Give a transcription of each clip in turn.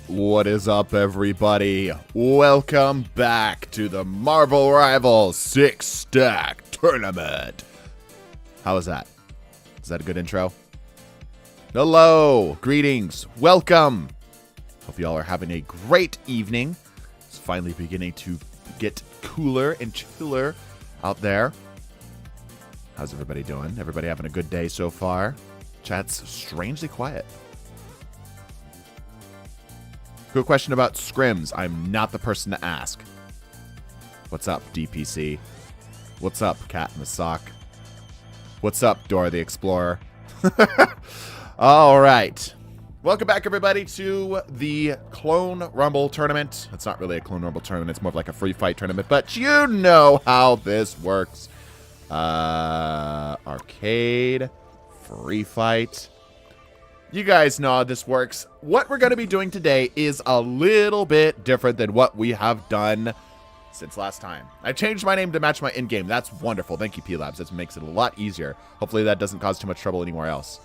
What is up, everybody? Welcome back to the Marvel Rivals 6-Stack Tournament. How was that? Is that a good intro? Hello, greetings, welcome. Hope y'all are having a great evening. It's finally beginning to get cooler and chiller out there. How's everybody doing? Everybody having a good day so far? Chat's strangely quiet. Good question about scrims. I'm not the person to ask. What's up, DPC? What's up, Cat in the Sock? What's up, Dora the Explorer? All right. Welcome back, everybody, to the Clone Rumble Tournament. It's not really a Clone Rumble Tournament. It's more of like a free fight tournament, but you know how this works. Arcade, free fight. You guys know how this works. What we're going to be doing today is a little bit different than what we have done since last time. I changed my name to match my in-game. That's wonderful. Thank you, P-Labs. That makes it a lot easier. Hopefully that doesn't cause too much trouble anywhere else.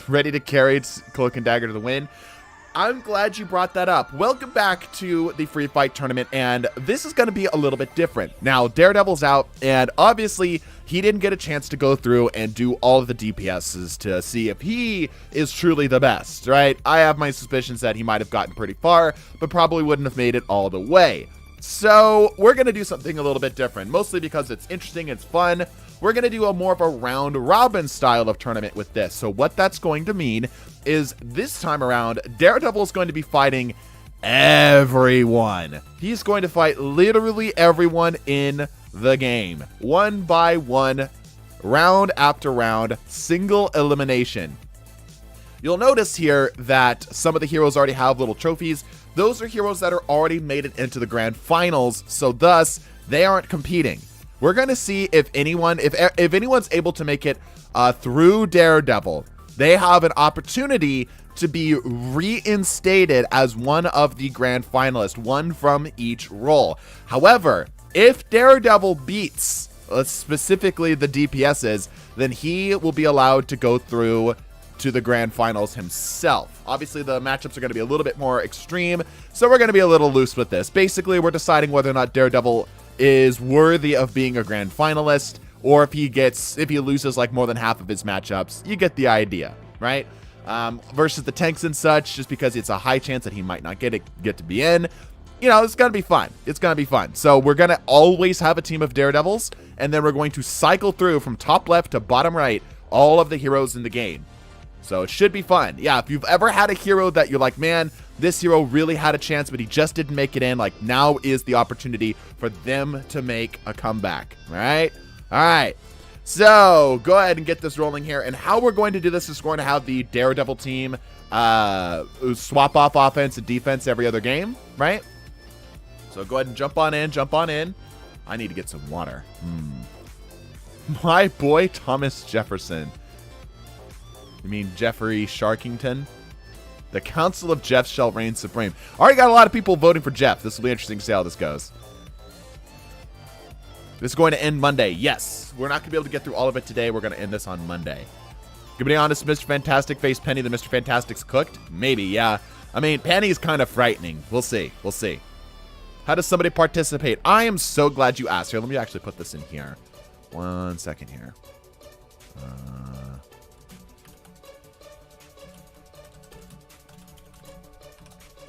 Ready to carry Cloak and Dagger to the win. I'm glad you brought that up. Welcome back to the free fight tournament, and this is going to be a little bit different. Now, Daredevil's out, and obviously he didn't get a chance to go through and do all of the DPSs to see if he is truly the best, right? I have my suspicions that he might have gotten pretty far, but probably wouldn't have made it all the way. So we're going to do something a little bit different, mostly because it's interesting, it's fun. We're going to do a more of a round-robin style of tournament with this. So what that's going to mean is this time around, Daredevil is going to be fighting everyone. He's going to fight literally everyone in the game. One by one, round after round, single elimination. You'll notice here that some of the heroes already have little trophies. Those are heroes that are already made it into the grand finals, so thus they aren't competing. We're going to see if anyone's able to make it through Daredevil. They have an opportunity to be reinstated as one of the grand finalists, one from each role. However, if Daredevil beats specifically the DPSs, then he will be allowed to go through to the grand finals himself. Obviously, the matchups are going to be a little bit more extreme, so we're going to be a little loose with this. Basically, we're deciding whether or not Daredevil is worthy of being a grand finalist, or if he loses like more than half of his matchups. You get the idea, right? Versus the tanks and such, just because it's a high chance that he might not get to be in. You know, it's gonna be fun. It's gonna be fun. So we're gonna always have a team of Daredevils, and then we're going to cycle through from top left to bottom right all of the heroes in the game. So it should be fun. Yeah, if you've ever had a hero that you're like, man, this hero really had a chance, but he just didn't make it in, like, now is the opportunity for them to make a comeback, all right? All right, so go ahead and get this rolling here. And how we're going to do this is going to have the Daredevil team swap off offense and defense every other game, right? So go ahead and jump on in, jump on in. I need to get some water. My boy Thomas Jefferson. You mean Jeffrey Sharkington? The Council of Jeffs shall reign supreme. Already got a lot of people voting for Jeff. This will be interesting to see how this goes. This is going to end Monday. Yes. We're not going to be able to get through all of it today. We're going to end this on Monday. To be honest, Mr. Fantastic faced Penny. The Mr. Fantastic's cooked? Maybe, yeah. I mean, Penny's kind of frightening. We'll see. We'll see. How does somebody participate? I am so glad you asked. Here, let me actually put this in here. 1 second here.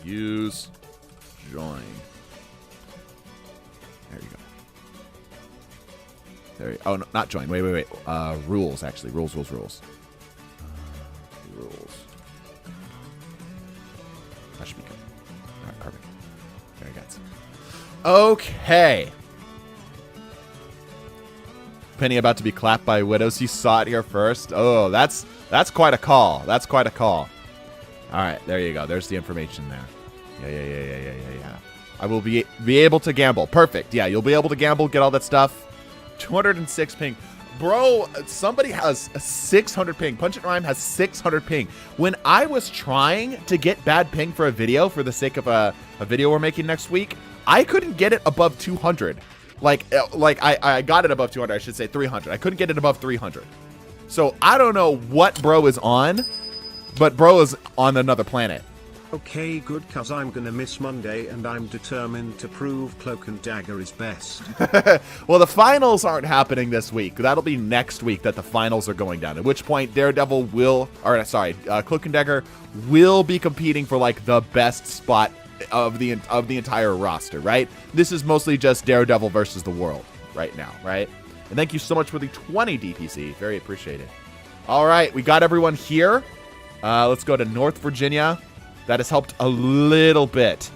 Use join. There you go. Oh, no, not join. Wait. Rules, actually. Rules. Rules. That should be good. All right, perfect. There you go. Okay. Penny about to be clapped by widows. You saw it here first. Oh, that's quite a call. That's quite a call. All right, there you go. There's the information there. Yeah. I will be able to gamble. Perfect. Yeah, you'll be able to gamble, get all that stuff. 206 ping. Bro, somebody has a 600 ping. Punch It Rhyme has 600 ping. When I was trying to get bad ping for a video for the sake of a video we're making next week, I couldn't get it above 200. Like I got it above 200. I should say 300. I couldn't get it above 300. So I don't know what bro is on, but bro is on another planet. Okay, good, cause I'm gonna miss Monday and I'm determined to prove Cloak and Dagger is best. Well, the finals aren't happening this week. That'll be next week that the finals are going down, at which point Daredevil will, or sorry, Cloak and Dagger will be competing for like the best spot of the entire roster, right? This is mostly just Daredevil versus the world right now, right? And thank you so much for the 20 DPC. Very appreciated. All right, we got everyone here. Let's go to North Virginia. That has helped a little bit.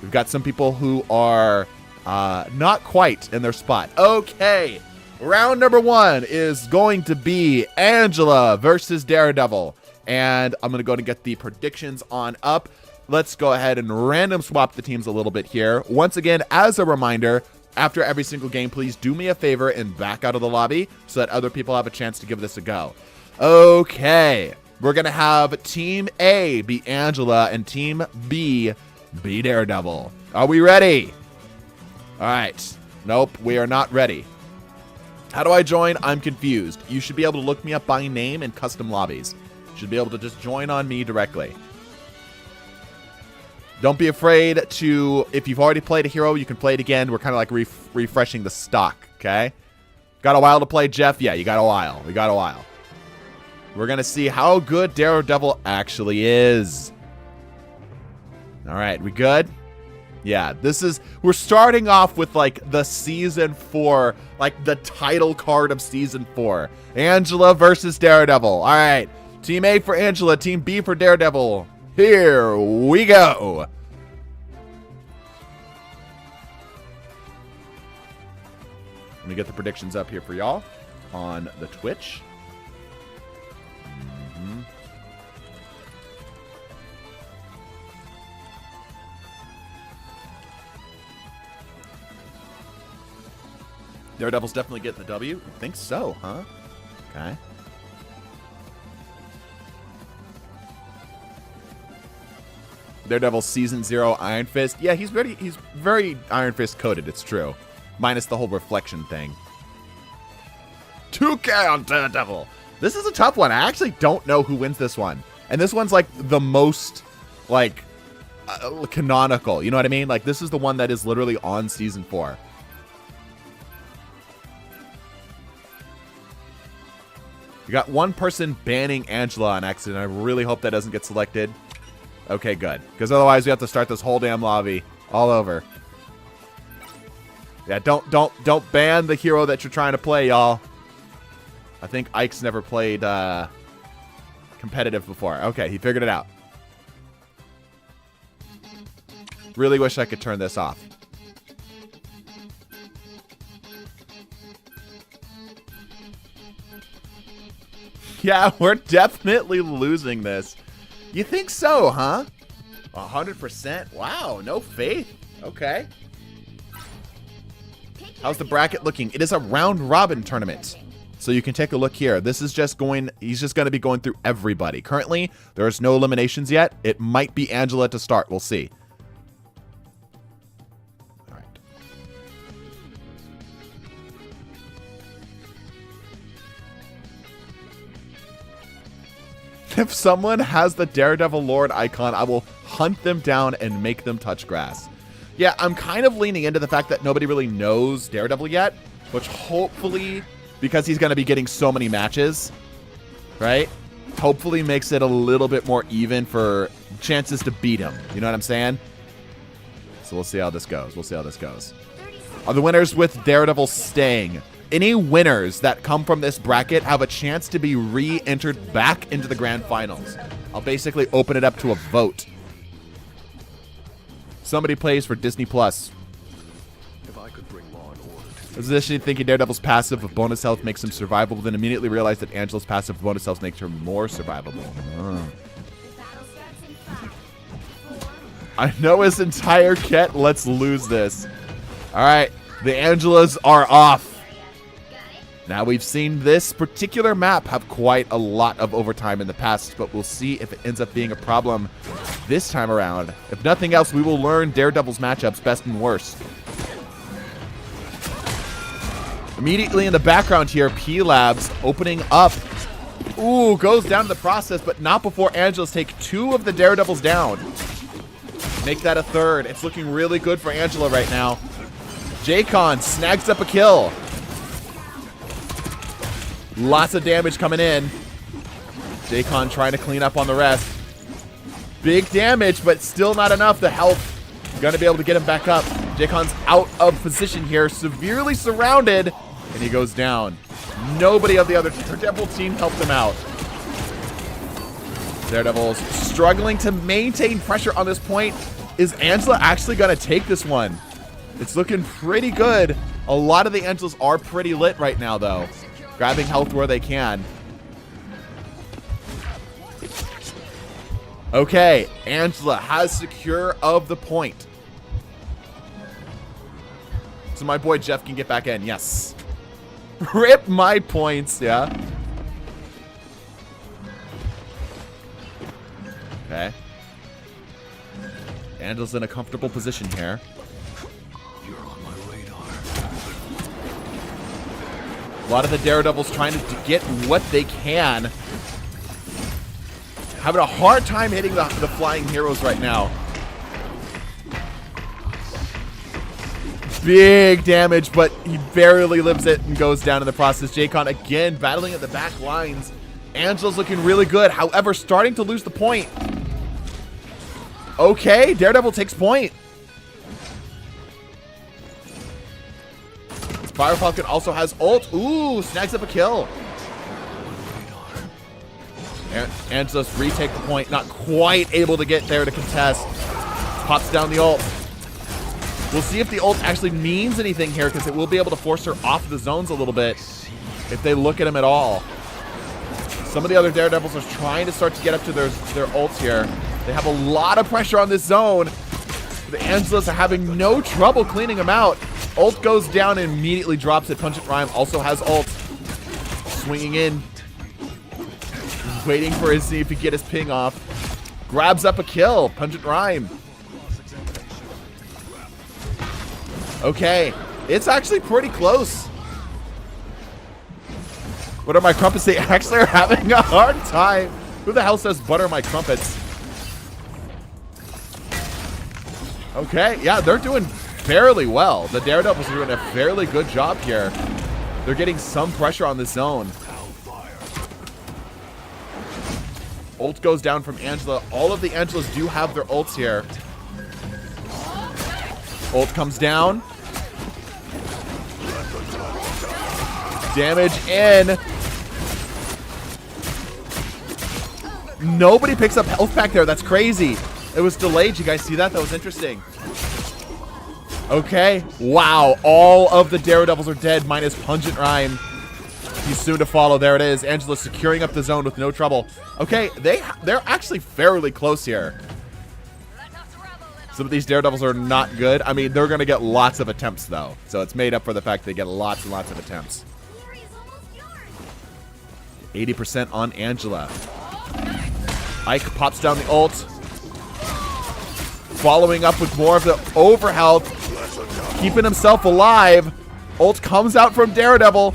We've got some people who are not quite in their spot. Okay, round number 1 is going to be Angela versus Daredevil. And I'm going to go ahead and get the predictions on up. Let's go ahead and random swap the teams a little bit here. Once again, as a reminder, after every single game, please do me a favor and back out of the lobby so that other people have a chance to give this a go. Okay. We're going to have Team A be Angela and Team B be Daredevil. Are we ready? All right. Nope, we are not ready. How do I join? I'm confused. You should be able to look me up by name in custom lobbies. You should be able to just join on me directly. Don't be afraid to, if you've already played a hero, you can play it again. We're kind of like refreshing the stock, okay? Got a while to play, Jeff? Yeah, you got a while. We got a while. We're going to see how good Daredevil actually is. All right, we good? Yeah, we're starting off with like the season 4, like the title card of season 4. Angela versus Daredevil. All right, Team A for Angela, Team B for Daredevil. Here we go. Let me get the predictions up here for y'all on the Twitch. Daredevil's definitely getting the W. I think so, huh? Okay. Daredevil Season 0 Iron Fist. Yeah, he's very Iron Fist coded, it's true. Minus the whole reflection thing. 2K on Daredevil. This is a tough one. I actually don't know who wins this one. And this one's like the most like canonical. You know what I mean? Like this is the one that is literally on Season 4. You got one person banning Angela on accident. I really hope that doesn't get selected. Okay, good. Because otherwise we have to start this whole damn lobby all over. Yeah, don't ban the hero that you're trying to play, y'all. I think Ike's never played competitive before. Okay, he figured it out. Really wish I could turn this off. Yeah, we're definitely losing this. You think so, huh? 100%? Wow, no faith. Okay. How's the bracket looking? It is a round robin tournament. So you can take a look here. This is just going, he's just going to be going through everybody. Currently, there's no eliminations yet. It might be Angela to start. We'll see. All right. If someone has the Daredevil Lord icon, I will hunt them down and make them touch grass. Yeah, I'm kind of leaning into the fact that nobody really knows Daredevil yet, which hopefully, because he's going to be getting so many matches, right? Hopefully makes it a little bit more even for chances to beat him. You know what I'm saying? So we'll see how this goes. We'll see how this goes. Are the winners with Daredevil staying? Any winners that come from this bracket have a chance to be re-entered back into the grand finals. I'll basically open it up to a vote. Somebody plays for Disney Plus. If I could bring law and order to Position thinking Daredevil's passive of bonus health makes him survivable, then immediately realize that Angela's passive of bonus health makes her more survivable. I know his entire kit. Let's lose this. All right, the Angelas are off. Now, we've seen this particular map have quite a lot of overtime in the past, but we'll see if it ends up being a problem this time around. If nothing else, we will learn Daredevil's matchups, best and worst. Immediately in the background here, P-Labs opening up Ooh, goes down to the process, but not before Angela's take 2 of the Daredevils down. Make that a 3rd. It's looking really good for Angela right now. J-Con snags up a kill. Lots of damage coming in. J-Con trying to clean up on the rest. Big damage, but still not enough. The health gonna be able to get him back up. J-Con's out of position here, severely surrounded, and he goes down. Nobody of the other Daredevil team helped him out. Daredevils struggling to maintain pressure on this point. Is Angela actually gonna take this one? It's looking pretty good. A lot of the Angelas are pretty lit right now, though. Grabbing health where they can. Okay, Angela has secure of the point. So my boy Jeff can get back in. Yes. Rip my points, yeah. Okay. Angela's in a comfortable position here. You're on my radar. A lot of the Daredevils trying to get what they can. Having a hard time hitting the flying heroes right now. Big damage, but he barely lives it and goes down in the process. J-Con again battling at the back lines. Angela's looking really good, however, starting to lose the point. Okay, Daredevil takes point. Fire Falcon also has ult. Ooh, snags up a kill. Angela's retake the point, not quite able to get there to contest. Pops down the ult. We'll see if the ult actually means anything here, because it will be able to force her off the zones a little bit if they look at him at all. Some of the other Daredevils are trying to start to get up to their ults here. They have a lot of pressure on this zone. The Angelas are having no trouble cleaning them out. Ult goes down and immediately drops it. Pungent Rhyme also has ult. Swinging in. Waiting for his, see if he can get his ping off. Grabs up a kill. Pungent Rhyme. Okay. It's actually pretty close. What are my crumpets? They actually are having a hard time. Who the hell says butter my crumpets? Okay. Yeah, they're doing fairly well. The Daredevils are doing a fairly good job here. They're getting some pressure on this zone. Ult goes down from Angela. All of the Angelas do have their ults here. Ult comes down. Damage in. Nobody picks up health pack there. That's crazy. It was delayed. You guys see that? That was interesting. Okay. Wow. All of the Daredevils are dead minus Pungent Rhyme. He's soon to follow. There it is. Angela securing up the zone with no trouble. Okay, they're actually fairly close here. Some of these Daredevils are not good. I mean, they're going to get lots of attempts, though. So it's made up for the fact they get lots and lots of attempts. 80% on Angela. Ike pops down the ult. Following up with more of the overhealth. Keeping himself alive. Ult comes out from Daredevil.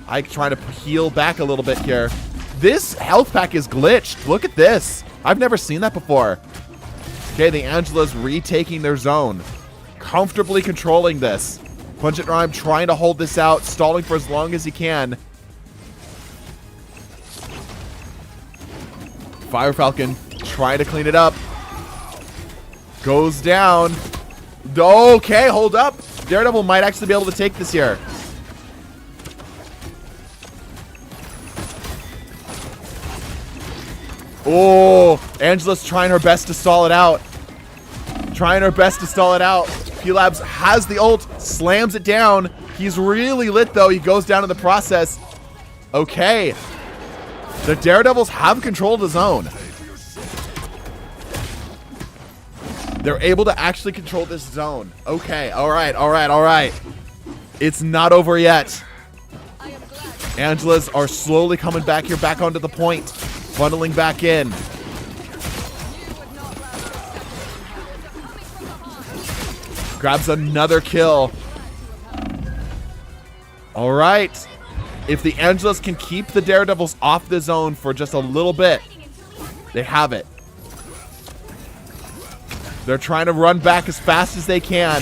Ike trying to heal back a little bit here. This health pack is glitched. Look at this. I've never seen that before. Okay, the Angelas retaking their zone. Comfortably controlling this. Pungent Rhyme trying to hold this out, stalling for as long as he can. Fire Falcon trying to clean it up. Goes down. Okay, hold up. Daredevil might actually be able to take this here. Oh, Angela's trying her best to stall it out. Trying her best to stall it out. P-Labs has the ult, slams it down. He's really lit, though. He goes down in the process. Okay. The Daredevils have control of the zone. They're able to actually control this zone. Okay, all right, all right, all right. It's not over yet. Angelas are slowly coming back here, back onto the point. Funneling back in. Grabs another kill. All right. If the Angelos can keep the Daredevils off the zone for just a little bit, they have it. They're trying to run back as fast as they can.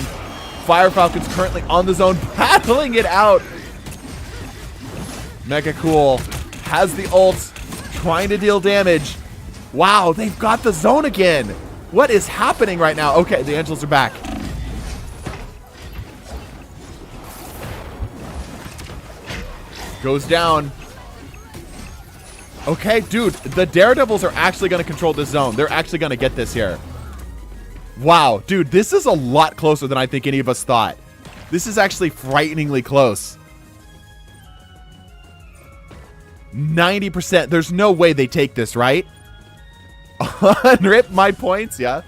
Fire Falcon's currently on the zone, battling it out. Mega Cool has the ult, trying to deal damage. Wow, they've got the zone again. What is happening right now? Okay, the Angelos are back. Goes down. Okay, dude, the Daredevils are actually going to control this zone. They're actually going to get this here. Wow, dude, this is a lot closer than I think any of us thought. This is actually frighteningly close. 90%. There's no way they take this, right? Rip my points, yeah.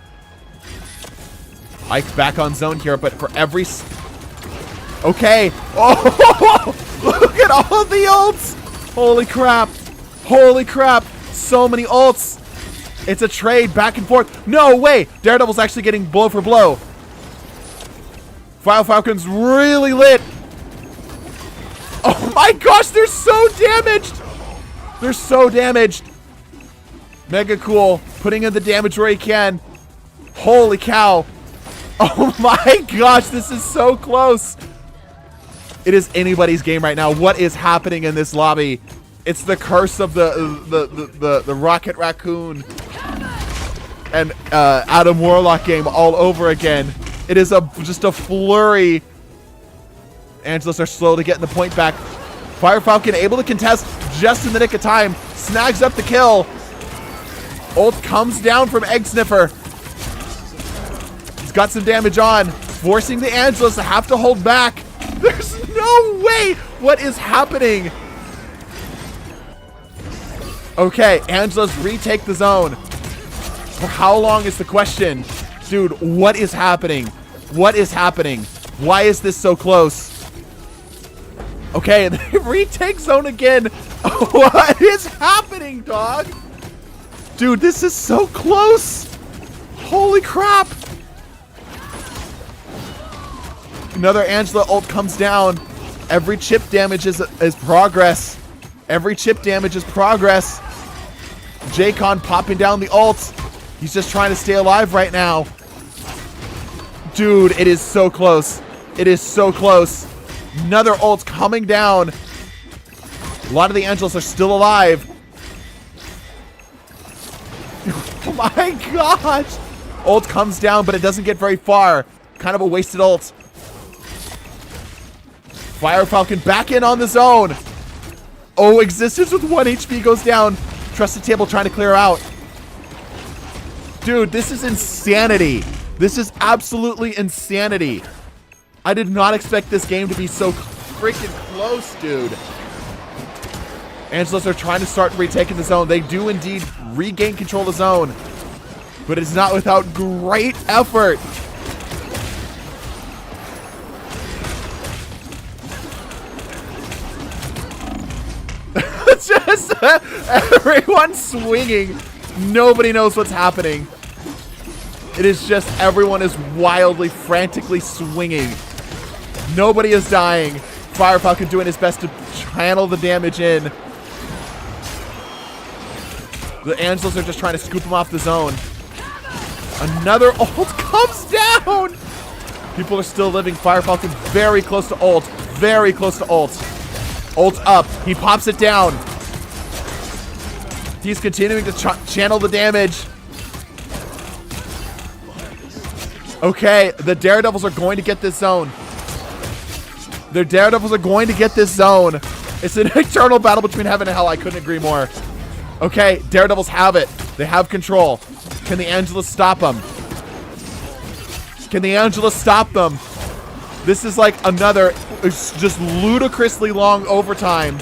Ike back on zone here, but for every... Okay. Oh, look at all the ults. Holy crap. Holy crap. So many ults. It's a trade back and forth. No way. Daredevil's actually getting blow for blow. Fire Falcon's really lit. Oh my gosh, they're so damaged. They're so damaged. Mega Cool putting in the damage where he can. Holy cow. Oh my gosh, this is so close. It is anybody's game right now. What is happening in this lobby? It's the curse of the Rocket Raccoon and Adam Warlock game all over again. It is just a flurry. Angelos are slow to getting the point back. Fire Falcon able to contest just in the nick of time. Snags up the kill. Ult comes down from Egg Sniffer. He's got some damage on, forcing the Angelos to have to hold back. There's no way. What is happening? Okay, Angelos retake the zone. For how long is the question? Dude, what is happening? What is happening? Why is this so close? Okay, they retake zone again. What is happening, dog? Dude, this is so close. Holy crap. Another Angela ult comes down. Every chip damage is progress. Every chip damage is progress. J-Con popping down the ult. He's just trying to stay alive right now. Dude, it is so close. It is so close. Another ult coming down. A lot of the Angelos are still alive. Oh my gosh. Ult comes down, but it doesn't get very far. Kind of a wasted ult. Fire Falcon back in on the zone. Oh, Existence with 1 HP goes down. Trusted Table trying to clear out. Dude, this is insanity. This is absolutely insanity. I did not expect this game to be so freaking close, dude. Angelos are trying to start retaking the zone. They do indeed regain control of the zone, but it's not without great effort. Just everyone swinging. Nobody knows what's happening. It is just everyone is wildly, frantically swinging. Nobody is dying. Fire Falcon doing his best to channel the damage in. The Angelos are just trying to scoop him off the zone. Another ult comes down. People are still living. Fire Falcon very close to ult. Very close to ult. Ult up. He pops it down. He's continuing to channel the damage. Okay, the Daredevils are going to get this zone. The Daredevils are going to get this zone. It's an eternal battle between heaven and hell. I couldn't agree more. Okay, Daredevils have it. They have control. Can the Angelos stop them? Can the Angelos stop them? This is like another just ludicrously long overtime.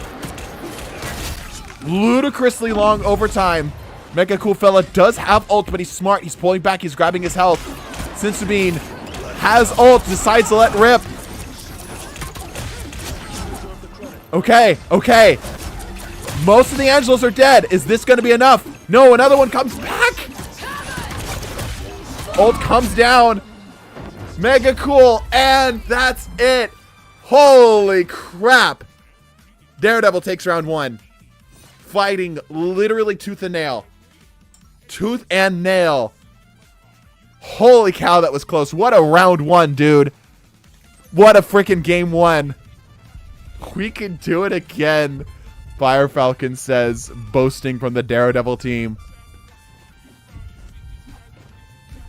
Ludicrously long overtime. Mega Cool Fella does have ult, but he's smart. He's pulling back. He's grabbing his health. Cinsubine has ult. Decides to let rip. Okay, okay. Most of the Angelos are dead. Is this going to be enough? No, another one comes back. Ult comes down. Mega Cool, and that's it. Holy crap. Daredevil takes round 1. Fighting literally tooth and nail. Tooth and nail. Holy cow, that was close. What a round 1, dude. What a freaking game 1. We can do it again, Fire Falcon says, boasting from the Daredevil team.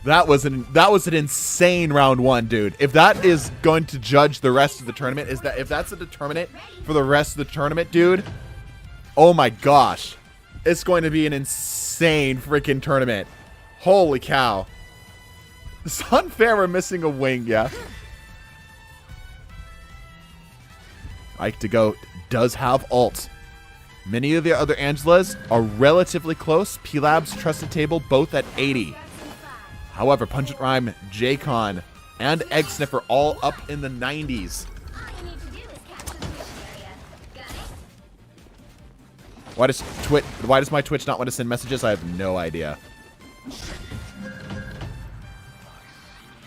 That was an insane round 1, dude. If that is going to judge the rest of the tournament, if that's a determinant for the rest of the tournament, dude, oh my gosh. It's going to be an insane freaking tournament. Holy cow. It's unfair we're missing a wing, yeah. Ike to Goat does have ult. Many of the other Angelas are relatively close. P-Labs, Trusted Table, both at 80. However, Pungent Rhyme, J-Con, and Egg Sniffer all up in the 90s. Why does my Twitch not want to send messages? I have no idea.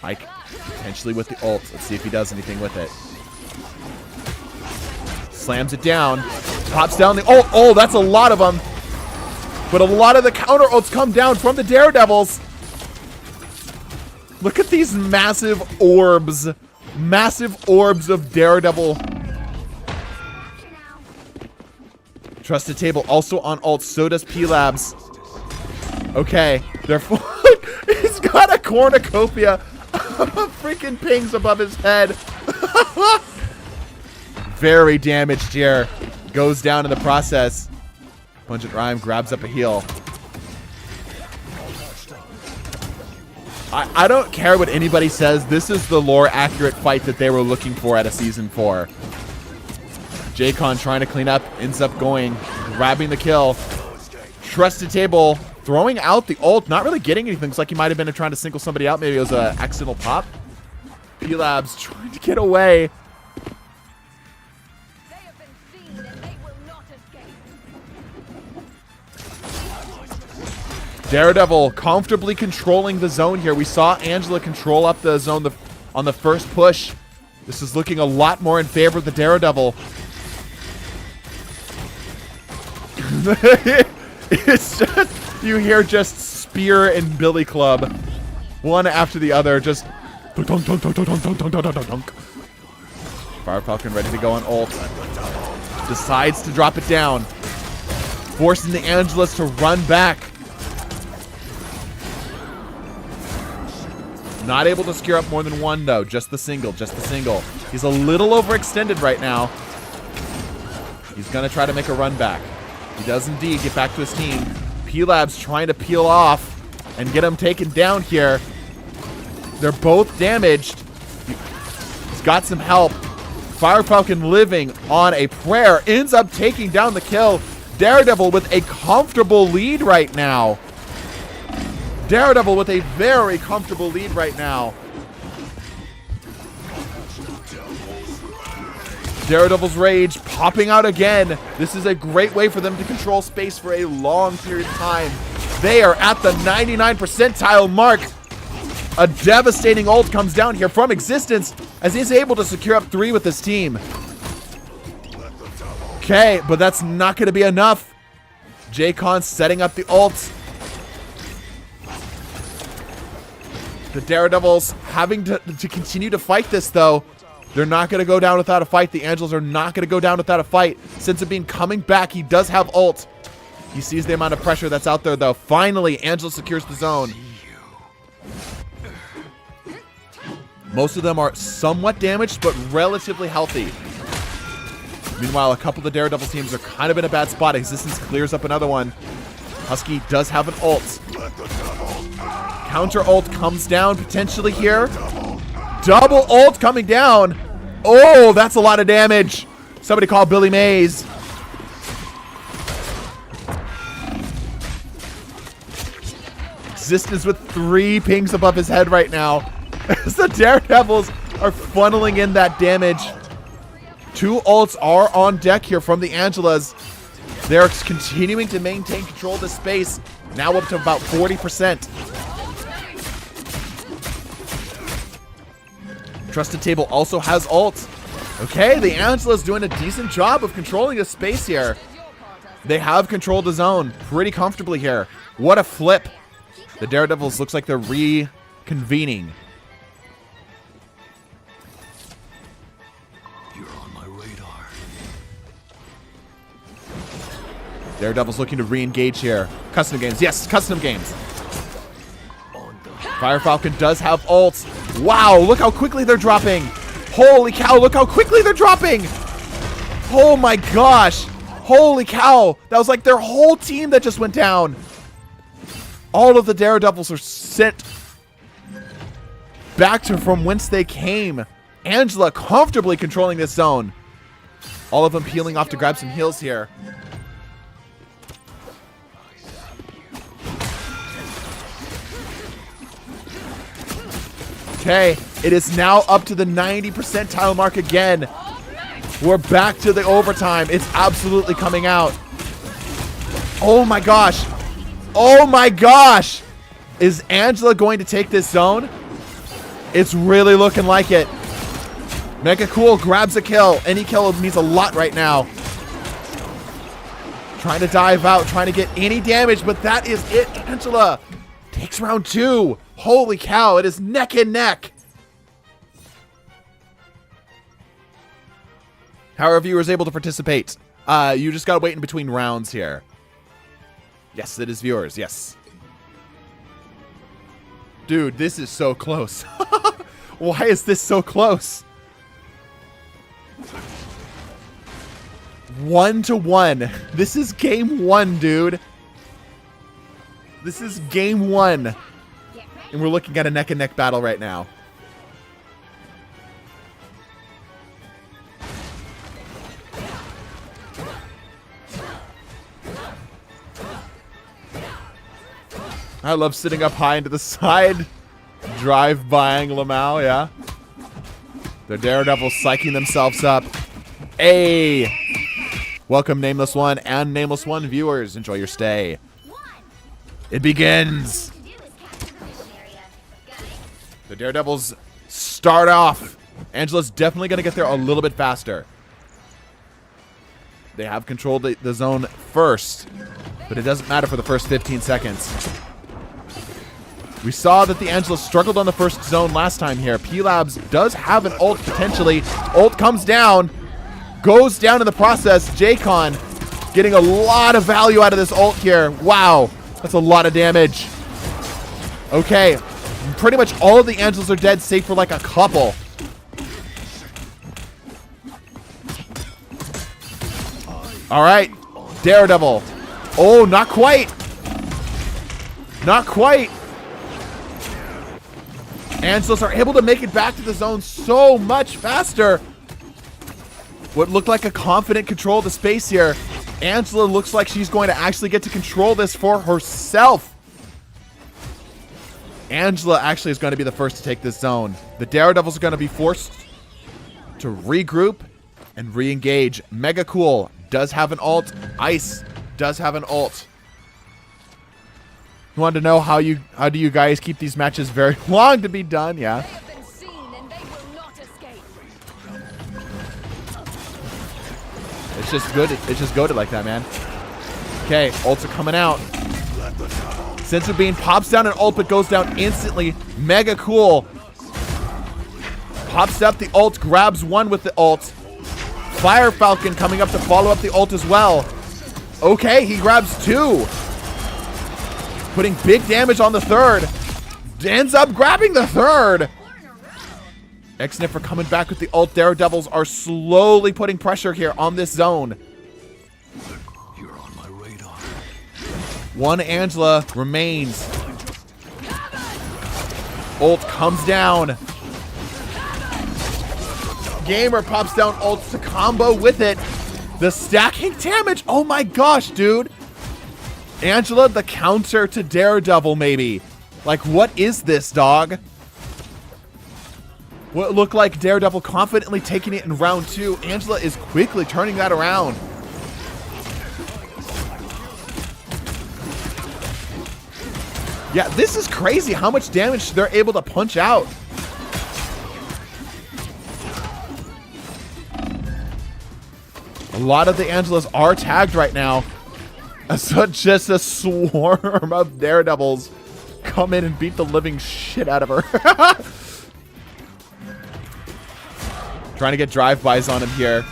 Ike potentially with the ult. Let's see if he does anything with it. Slams it down. Pops down the ult. Oh, that's a lot of them. But a lot of the counter ults come down from the Daredevils. Look at these massive orbs. Massive orbs of Daredevil. Trusted Table also on ult. So does P-Labs. Okay. They're he's got a cornucopia of freaking pings above his head. Very damaged here. Goes down in the process. Pungent Rhyme grabs up a heal. I don't care what anybody says. This is the lore accurate fight that they were looking for at a season 4. J-Con trying to clean up, ends up going, grabbing the kill. Trusted Table throwing out the ult, not really getting anything. Looks like he might have been trying to single somebody out. Maybe it was an accidental pop. P-Labs trying to get away. Daredevil comfortably controlling the zone here. We saw Angela control up the zone on the first push. This is looking a lot more in favor of the Daredevil. It's just, you hear just Spear and Billy Club. One after the other, just dunk, dunk, dunk, dunk, dunk, dunk, dunk, dunk, dunk, dunk. Fire Falcon ready to go on ult. Decides to drop it down. Forcing the Angelas to run back. Not able to secure up more than one, though. Just the single. Just the single. He's a little overextended right now. He's going to try to make a run back. He does indeed get back to his team. P-Labs trying to peel off and get him taken down here. They're both damaged. He's got some help. Fire Falcon living on a prayer. Ends up taking down the kill. Daredevil with a comfortable lead right now. Daredevil with a very comfortable lead right now. Daredevil's Rage popping out again. This is a great way for them to control space for a long period of time. They are at the 99 percentile mark. A devastating ult comes down here from Existence as he's able to secure up 3 with his team. Okay, but that's not going to be enough. J-Con setting up the ult. The Daredevils having to continue to fight this, though. They're not going to go down without a fight. The Angels are not going to go down without a fight. Since Bean coming back, he does have ult. He sees the amount of pressure that's out there, though. Finally, Angel secures the zone. Most of them are somewhat damaged, but relatively healthy. Meanwhile, a couple of the Daredevil teams are kind of in a bad spot. Existence clears up another one. Husky does have an ult. Counter ult comes down potentially here. Double ult coming down. Oh, that's a lot of damage. Somebody call Billy Mays. Existence with 3 pings above his head right now. As the Daredevils are funneling in that damage. 2 ults are on deck here from the Angelas. They're continuing to maintain control of the space. Now up to about 40%. Trusted Table also has ult. Okay, the Angela's doing a decent job of controlling the space here. They have controlled the zone pretty comfortably here. What a flip. The Daredevils looks like they're reconvening. You're on my radar. Daredevil's looking to re-engage here. Custom games. Yes, custom games. Fire Falcon does have ults. Wow, look how quickly they're dropping. Holy cow, look how quickly they're dropping. Oh my gosh. Holy cow. That was like their whole team that just went down. All of the Daredevils are sent back to from whence they came. Angela comfortably controlling this zone. All of them peeling off to grab some heals here. Okay, it is now up to the 90 percentile mark again. We're back to the overtime. It's absolutely coming out. Oh my gosh. Oh my gosh. Is Angela going to take this zone? It's really looking like it. Mega Cool grabs a kill. Any kill means a lot right now. Trying to dive out, trying to get any damage, but that is it. Angela takes round 2. Holy cow, it is neck and neck. How are viewers able to participate? You just gotta wait in between rounds here. Yes, it is viewers, yes. Dude, this is so close. Why is this so close? 1-1. This is game 1, dude. This is game 1. And we're looking at a neck and neck battle right now. I love sitting up high into the side. Drive-bying Lamau, yeah. The Daredevils psyching themselves up. Hey! Welcome, Nameless One and Nameless One viewers. Enjoy your stay. It begins! The Daredevils start off. Angela's definitely going to get there a little bit faster. They have controlled the zone first, but it doesn't matter for the first 15 seconds. We saw that the Angela struggled on the first zone last time here. P-Labs does have an ult potentially. Ult comes down, goes down in the process. J-Con getting a lot of value out of this ult here. Wow, that's a lot of damage. Okay. Pretty much all of the Angelas are dead, save for like a couple. All right, Daredevil. Oh, not quite. Not quite. Angelas are able to make it back to the zone so much faster. What looked like a confident control of the space here. Angela looks like she's going to actually get to control this for herself. Angela actually is going to be the first to take this zone. The Daredevils are going to be forced to regroup and re-engage. Mega Cool does have an ult. Ice does have an ult. You wanted to know how do you guys keep these matches very long to be done? Yeah. It's just good. It's just goated like that, man. Okay, ults are coming out. Sensor Beam pops down an ult, but goes down instantly. Mega Cool pops up the ult, grabs one with the ult. Fire Falcon coming up to follow up the ult as well. Okay, he grabs 2. Putting big damage on the third. Ends up grabbing the third. X-Niffer coming back with the ult. Daredevils are slowly putting pressure here on this zone. You're on my radar. One Angela remains. Ult comes down. Gamer pops down ults to combo with it. The stacking damage. Oh my gosh, dude. Angela, the counter to Daredevil, maybe. Like, what is this, dog? What looked like Daredevil confidently taking it in round 2. Angela is quickly turning that around. Yeah, this is crazy how much damage they're able to punch out. A lot of the Angelas are tagged right now. So just a swarm of Daredevils come in and beat the living shit out of her. Trying to get drive-bys on him here.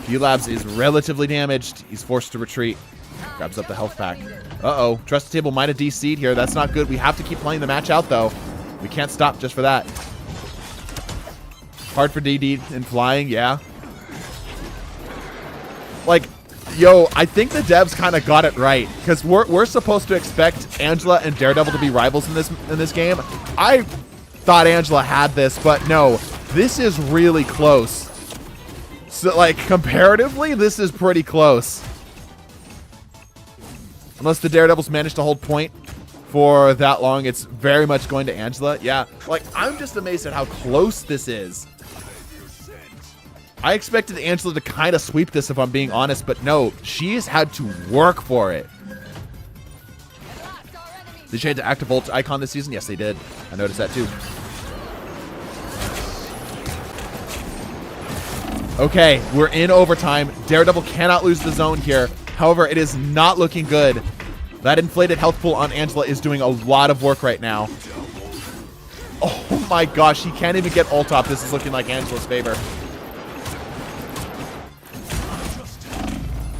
G-Labs is relatively damaged. He's forced to retreat. Grabs up the health pack. Uh-oh. Trusted Table might have DC'd here. That's not good. We have to keep playing the match out, though. We can't stop just for that. Hard for DD in flying, yeah. Like, yo, I think the devs kind of got it right. Because we're supposed to expect Angela and Daredevil to be rivals in this game. I thought Angela had this, but no. This is really close. So, like, comparatively, this is pretty close. Unless the Daredevils manage to hold point for that long, it's very much going to Angela. Yeah, like, I'm just amazed at how close this is. I expected Angela to kind of sweep this, if I'm being honest, but no, she has had to work for it. Did they change the active ult icon this season? Yes, they did. I noticed that too. Okay, we're in overtime. Daredevil cannot lose the zone here. However, it is not looking good. That inflated health pool on Angela is doing a lot of work right now. Oh my gosh, he can't even get ult off. This is looking like Angela's favor.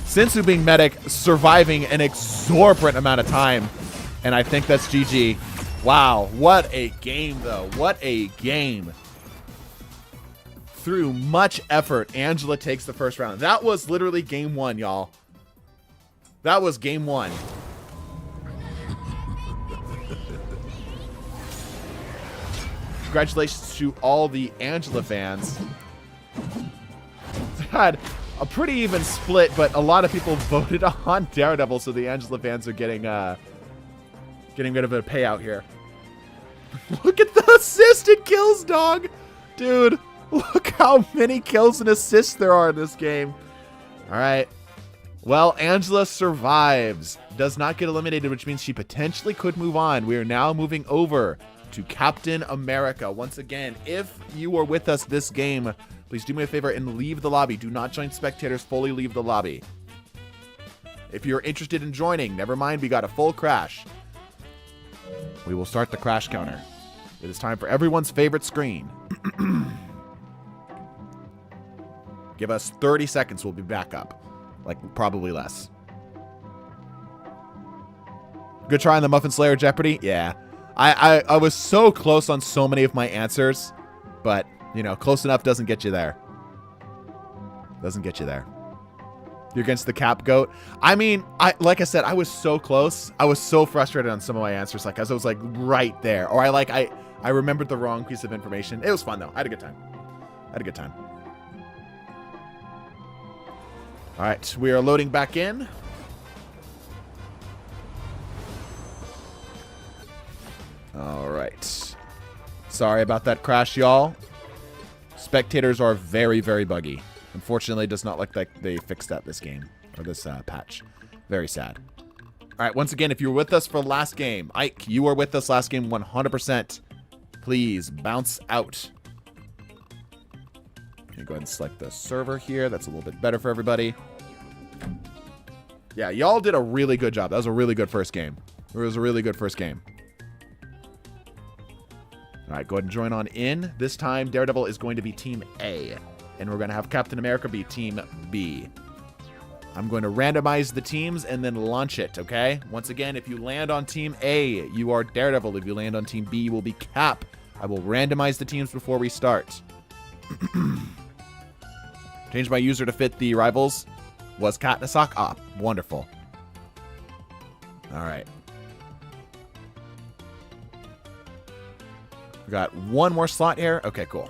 Sinsu being medic, surviving an exorbitant amount of time. And I think that's GG. Wow, what a game, though. What a game. Through much effort, Angela takes the first round. That was literally game one, y'all. That was game one. Congratulations to all the Angela fans. Had a pretty even split, but a lot of people voted on Daredevil, so the Angela fans are getting rid of a payout here. Look at the assisted kills, dog. Dude, look how many kills and assists there are in this game. All right. Well, Angela survives. Does not get eliminated, which means she potentially could move on. We are now moving over to Captain America. Once again, if you are with us this game, please do me a favor and leave the lobby. Do not join spectators. Fully leave the lobby. If you're interested in joining, never mind, we got a full crash. We will start the crash counter. It is time for everyone's favorite screen. Give us 30 seconds. We'll be back up. Like, probably less. Good try on the Muffin Slayer Jeopardy? Yeah. I was so close on so many of my answers, but, you know, close enough doesn't get you there. Doesn't get you there. You're against the Cap Goat. I mean, like I said, I was so close. I was so frustrated on some of my answers, like, as I was, like, right there. Or I remembered the wrong piece of information. It was fun, though. I had a good time. All right, we are loading back in. All right. Sorry about that crash, y'all. Spectators are very, very buggy. Unfortunately, it does not look like they fixed that this game, or this patch. Very sad. All right, once again, if you were with us for last game, Ike, you were with us last game 100%. Please bounce out. Go ahead and select the server here. That's a little bit better for everybody. Yeah, y'all did a really good job. That was a really good first game. It was a really good first game. All right, go ahead and join on in. This time, Daredevil is going to be Team A, and we're going to have Captain America be Team B. I'm going to randomize the teams and then launch it, okay? Once again, if you land on Team A, you are Daredevil. If you land on Team B, you will be Cap. I will randomize the teams before we start. Change my user to fit the rivals. Was Cat in a sock? Ah, wonderful. All right. We got one more slot here. Okay, cool.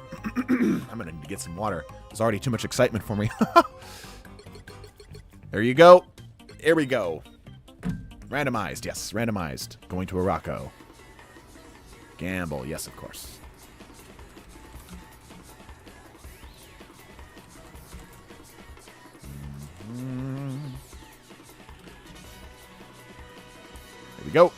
I'm going to need to get some water. There's already too much excitement for me. There you go. Here we go. Randomized. Yes, randomized. Going to Araco. Gamble. Yes, of course. Here we go.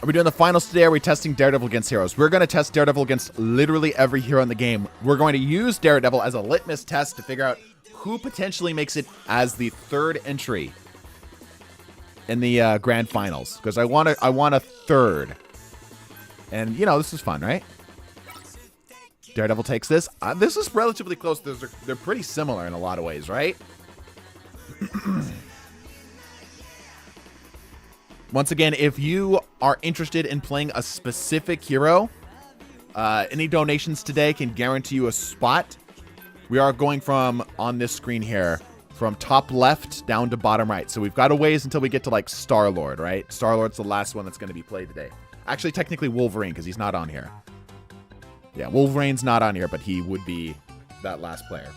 Are we doing the finals today? Or are we testing Daredevil against heroes? We're going to test Daredevil against literally every hero in the game. We're going to use Daredevil as a litmus test to figure out who potentially makes it as the third entry in the grand finals. Because I want a third. And, you know, this is fun, right? Daredevil takes this. This is relatively close. They're pretty similar in a lot of ways, right? Once again, if you are interested in playing a specific hero, any donations today can guarantee you a spot. We are going from, on this screen here, from top left down to bottom right. So we've got a ways until we get to, like, Star-Lord, right? Star-Lord's the last one that's going to be played today. Actually, technically Wolverine, because he's not on here. Yeah, Wolverine's not on here, but he would be that last player.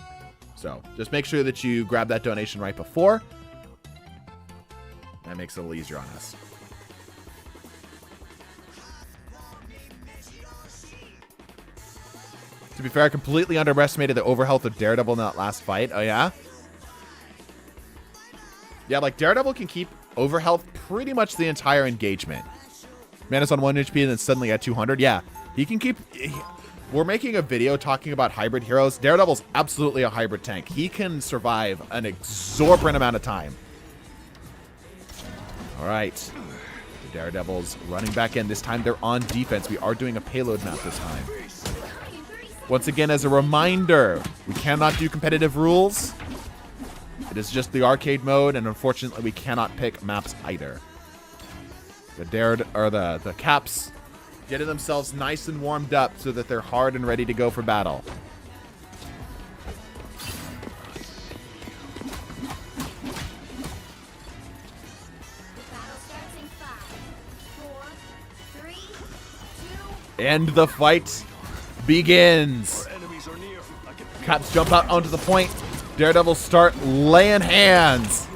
So just make sure that you grab that donation right before. That makes it a little easier on us. To be fair, I completely underestimated the overhealth of Daredevil in that last fight. Oh, yeah? Yeah, like, Daredevil can keep overhealth pretty much the entire engagement. Man is on 1 HP and then suddenly at 200. Yeah, he can keep... We're making a video talking about hybrid heroes. Daredevil's absolutely a hybrid tank. He can survive an exorbitant amount of time. All right. The Daredevils running back in. This time they're on defense. We are doing a payload map this time. Once again, as a reminder, we cannot do competitive rules. It is just the arcade mode, and unfortunately, we cannot pick maps either. The Caps getting themselves nice and warmed up so that they're hard and ready to go for battle. And the fight begins. Caps jump out onto the point. Daredevils start laying hands.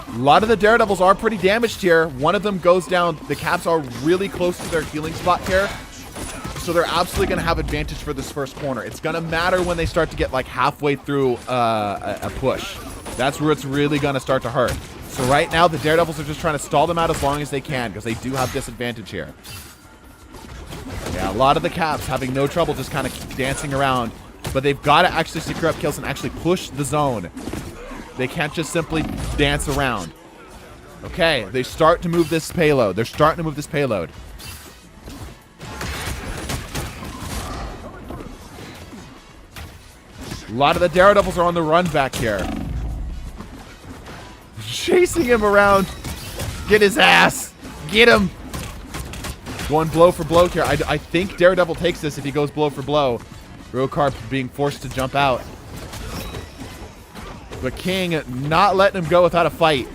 A lot of the Daredevils are pretty damaged here. One of them goes down. The Caps are really close to their healing spot here. So they're absolutely going to have advantage for this first corner. It's going to matter when they start to get like halfway through a push. That's where it's really going to start to hurt. So right now, the Daredevils are just trying to stall them out as long as they can because they do have disadvantage here. Yeah, a lot of the Caps having no trouble just kind of dancing around. But they've got to actually secure up kills and actually push the zone. They can't just simply dance around. Okay, they start to move this payload. They're starting to move this payload. A lot of the Daredevils are on the run back here. Chasing him around. Get his ass. Get him. Going blow for blow here. I think Daredevil takes this if he goes blow for blow. Rokarp being forced to jump out. But King not letting him go without a fight.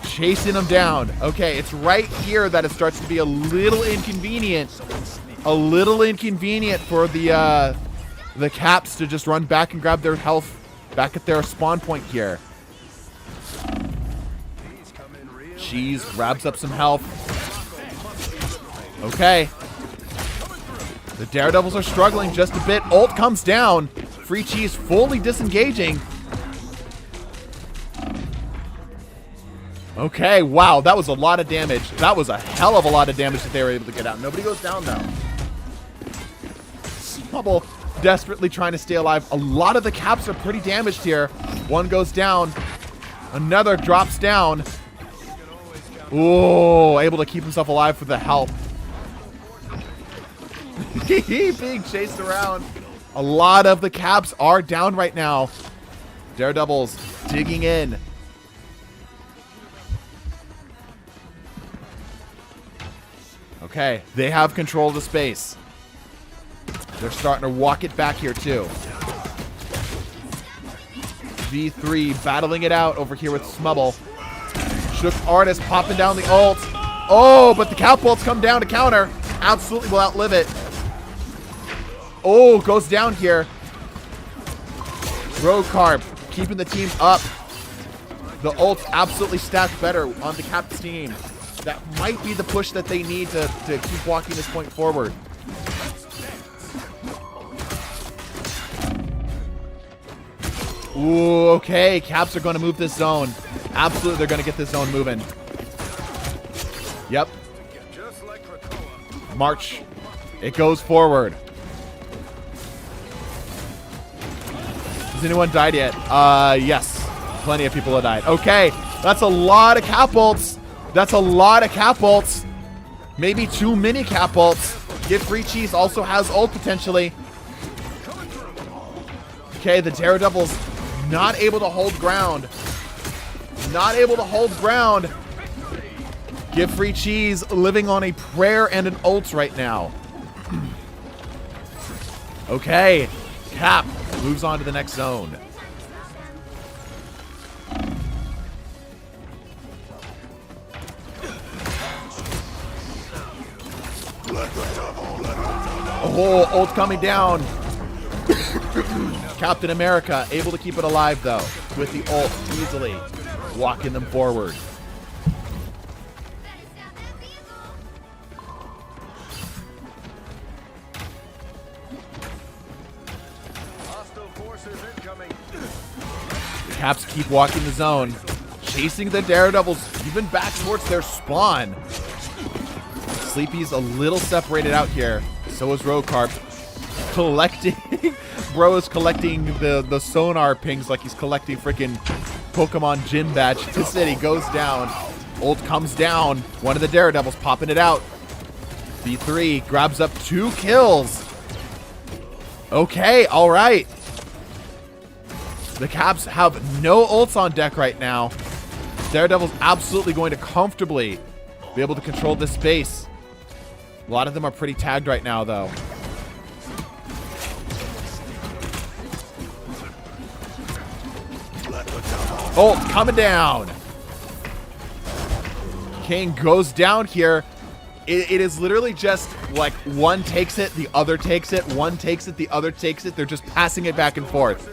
Chasing him down. Okay, it's right here that it starts to be a little inconvenient. A little inconvenient for the Caps to just run back and grab their health back at their spawn point here. Cheese grabs up some health. Okay. The Daredevils are struggling just a bit. Ult comes down. Free Cheese fully disengaging. Okay, wow, that was a lot of damage. That was a hell of a lot of damage that they were able to get out. Nobody goes down, though. Snubble desperately trying to stay alive. A lot of the Caps are pretty damaged here. One goes down. Another drops down. Ooh, able to keep himself alive for the help. Being chased around. A lot of the Caps are down right now. Daredevils digging in. Okay, they have control of the space. They're starting to walk it back here too. V3 battling it out over here with Smubble. Shook Artist popping down the ult. Oh, but the catapults come down to counter. Absolutely will outlive it. Oh, goes down here. Rokarp keeping the team up. The ult's absolutely stacked better on the Cap's team. That might be the push that they need to keep walking this point forward. Ooh, okay. Caps are going to move this zone. Absolutely, they're going to get this zone moving. Yep. March. It goes forward. Has anyone died yet? Yes. Plenty of people have died. Okay. That's a lot of cap ults. That's a lot of cap ults. Maybe too many cap ults. Get Free Cheese also has ult potentially. Okay, the Daredevils not able to hold ground. Not able to hold ground. Give Free Cheese living on a prayer and an ult right now. Okay, Cap moves on to the next zone. Oh, ult coming down. Captain America able to keep it alive though with the ult easily, walking them forward. Caps keep walking the zone, chasing the Daredevils even back towards their spawn. Sleepy's a little separated out here. So is Rocarp. Collecting. Bro is collecting the sonar pings like he's collecting freaking Pokemon gym badge. This city goes down. Ult comes down. One of the Daredevils popping it out. B3 grabs up 2 kills. Okay, all right. The Caps have no ults on deck right now. Daredevil's absolutely going to comfortably be able to control this space. A lot of them are pretty tagged right now, though. Ult coming down. King goes down here. It is literally just like one takes it, the other takes it, one takes it, the other takes it. They're just passing it back and forth.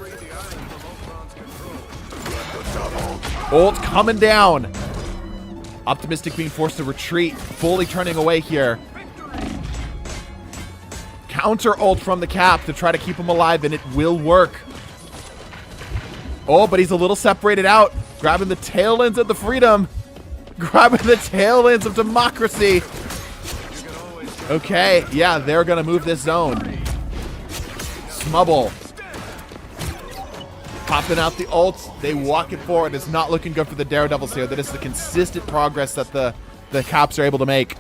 Ult coming down. Optimistic being forced to retreat, fully turning away here. Counter ult from the Cap to try to keep him alive, and it will work. Oh, but he's a little separated out. Grabbing the tail ends of the freedom. Grabbing the tail ends of democracy. Okay, yeah, they're going to move this zone. Smubble. Popping out the ults. They walk it forward. It's not looking good for the Daredevils here. That is the consistent progress that the Caps are able to make.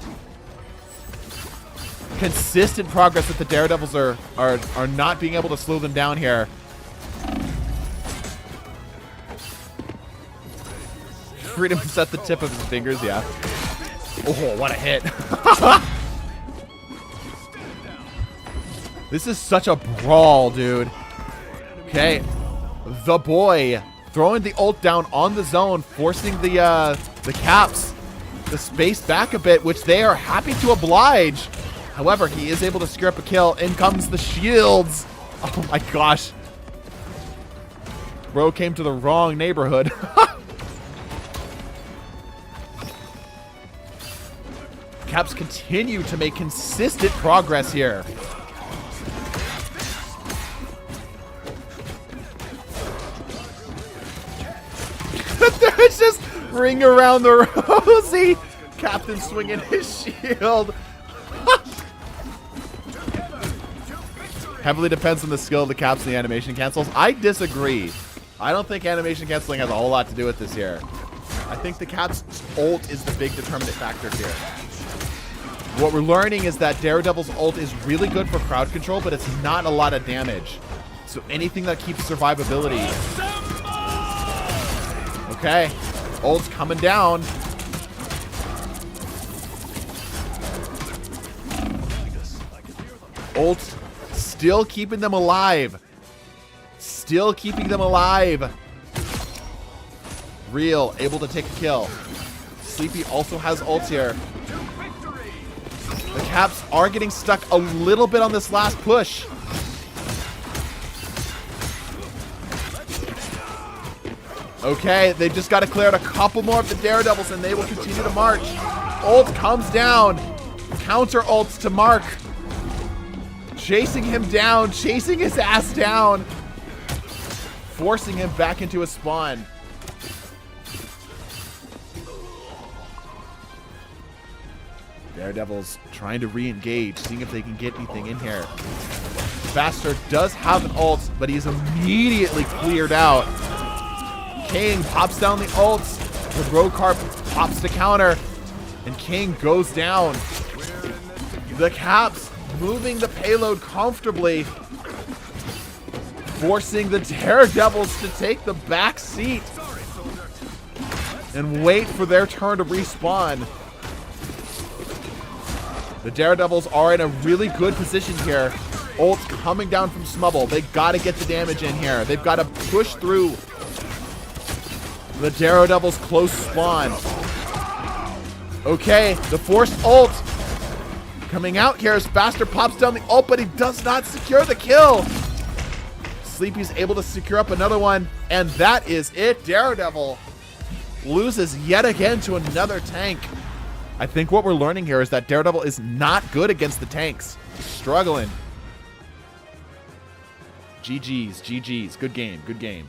Consistent progress that the Daredevils are not being able to slow them down here. Freedom's at the tip of his fingers, yeah. Oh, what a hit. This is such a brawl, dude. Okay. The boy throwing the ult down on the zone, forcing the Caps the space back a bit, which they are happy to oblige. However, he is able to screw up a kill. In comes the shields. Oh my gosh. Bro came to the wrong neighborhood. Caps continue to make consistent progress here. There's just ring around the rosy. Captain swinging his shield. Heavily depends on the skill of the Caps and the animation cancels. I disagree. I don't think animation canceling has a whole lot to do with this here. I think the Caps ult is the big determinant factor here. What we're learning is that Daredevil's ult is really good for crowd control, but it's not a lot of damage. So anything that keeps survivability. Okay. Ult's coming down. Ult still keeping them alive. Still keeping them alive. Real, able to take a kill. Sleepy also has ults here. The Caps are getting stuck a little bit on this last push. Okay, they just got to clear out a couple more of the Daredevils and they will continue to march. Ult comes down. Counter ults to Mark. Chasing him down, chasing his ass down. forcing him back into his spawn. Daredevil's trying to re-engage, seeing if they can get anything in here. Bastard does have an ult, but he's immediately cleared out. King pops down the ults. The Rokar pops the counter, and King goes down. The Caps moving the payload comfortably, forcing the Daredevils to take the back seat and wait for their turn to respawn. The Daredevils are in a really good position here. Ult coming down from Smubble. They got to get the damage in here. They've got to push through the Daredevils' close spawn. Okay, the forced ult coming out here as Bastard pops down the ult, but he does not secure the kill. Sleepy's able to secure up another one, and that is it. Daredevil loses yet again to another tank. I think what we're learning here is that Daredevil is not good against the tanks. He's struggling. GG's, GG's. Good game, good game.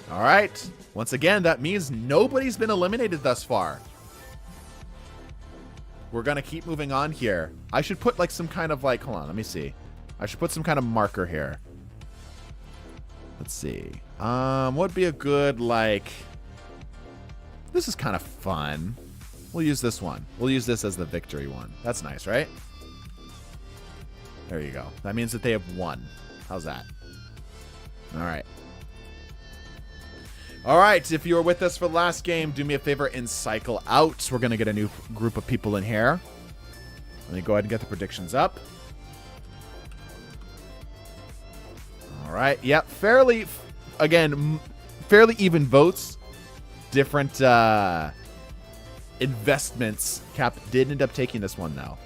All right. Once again, that means nobody's been eliminated thus far. We're going to keep moving on here. I should put like some kind of like, hold on, let me see. I should put some kind of marker here. Let's see. What would be a good, like, this is kind of fun. We'll use this one. We'll use this as the victory one. That's nice, right? There you go. That means that they have won. How's that? All right. All right. If you were with us for the last game, do me a favor and cycle out. We're going to get a new group of people in here. Let me go ahead and get the predictions up. All right. Yep. Fairly, again, fairly even votes. Different investments. Cap did end up taking this one, though.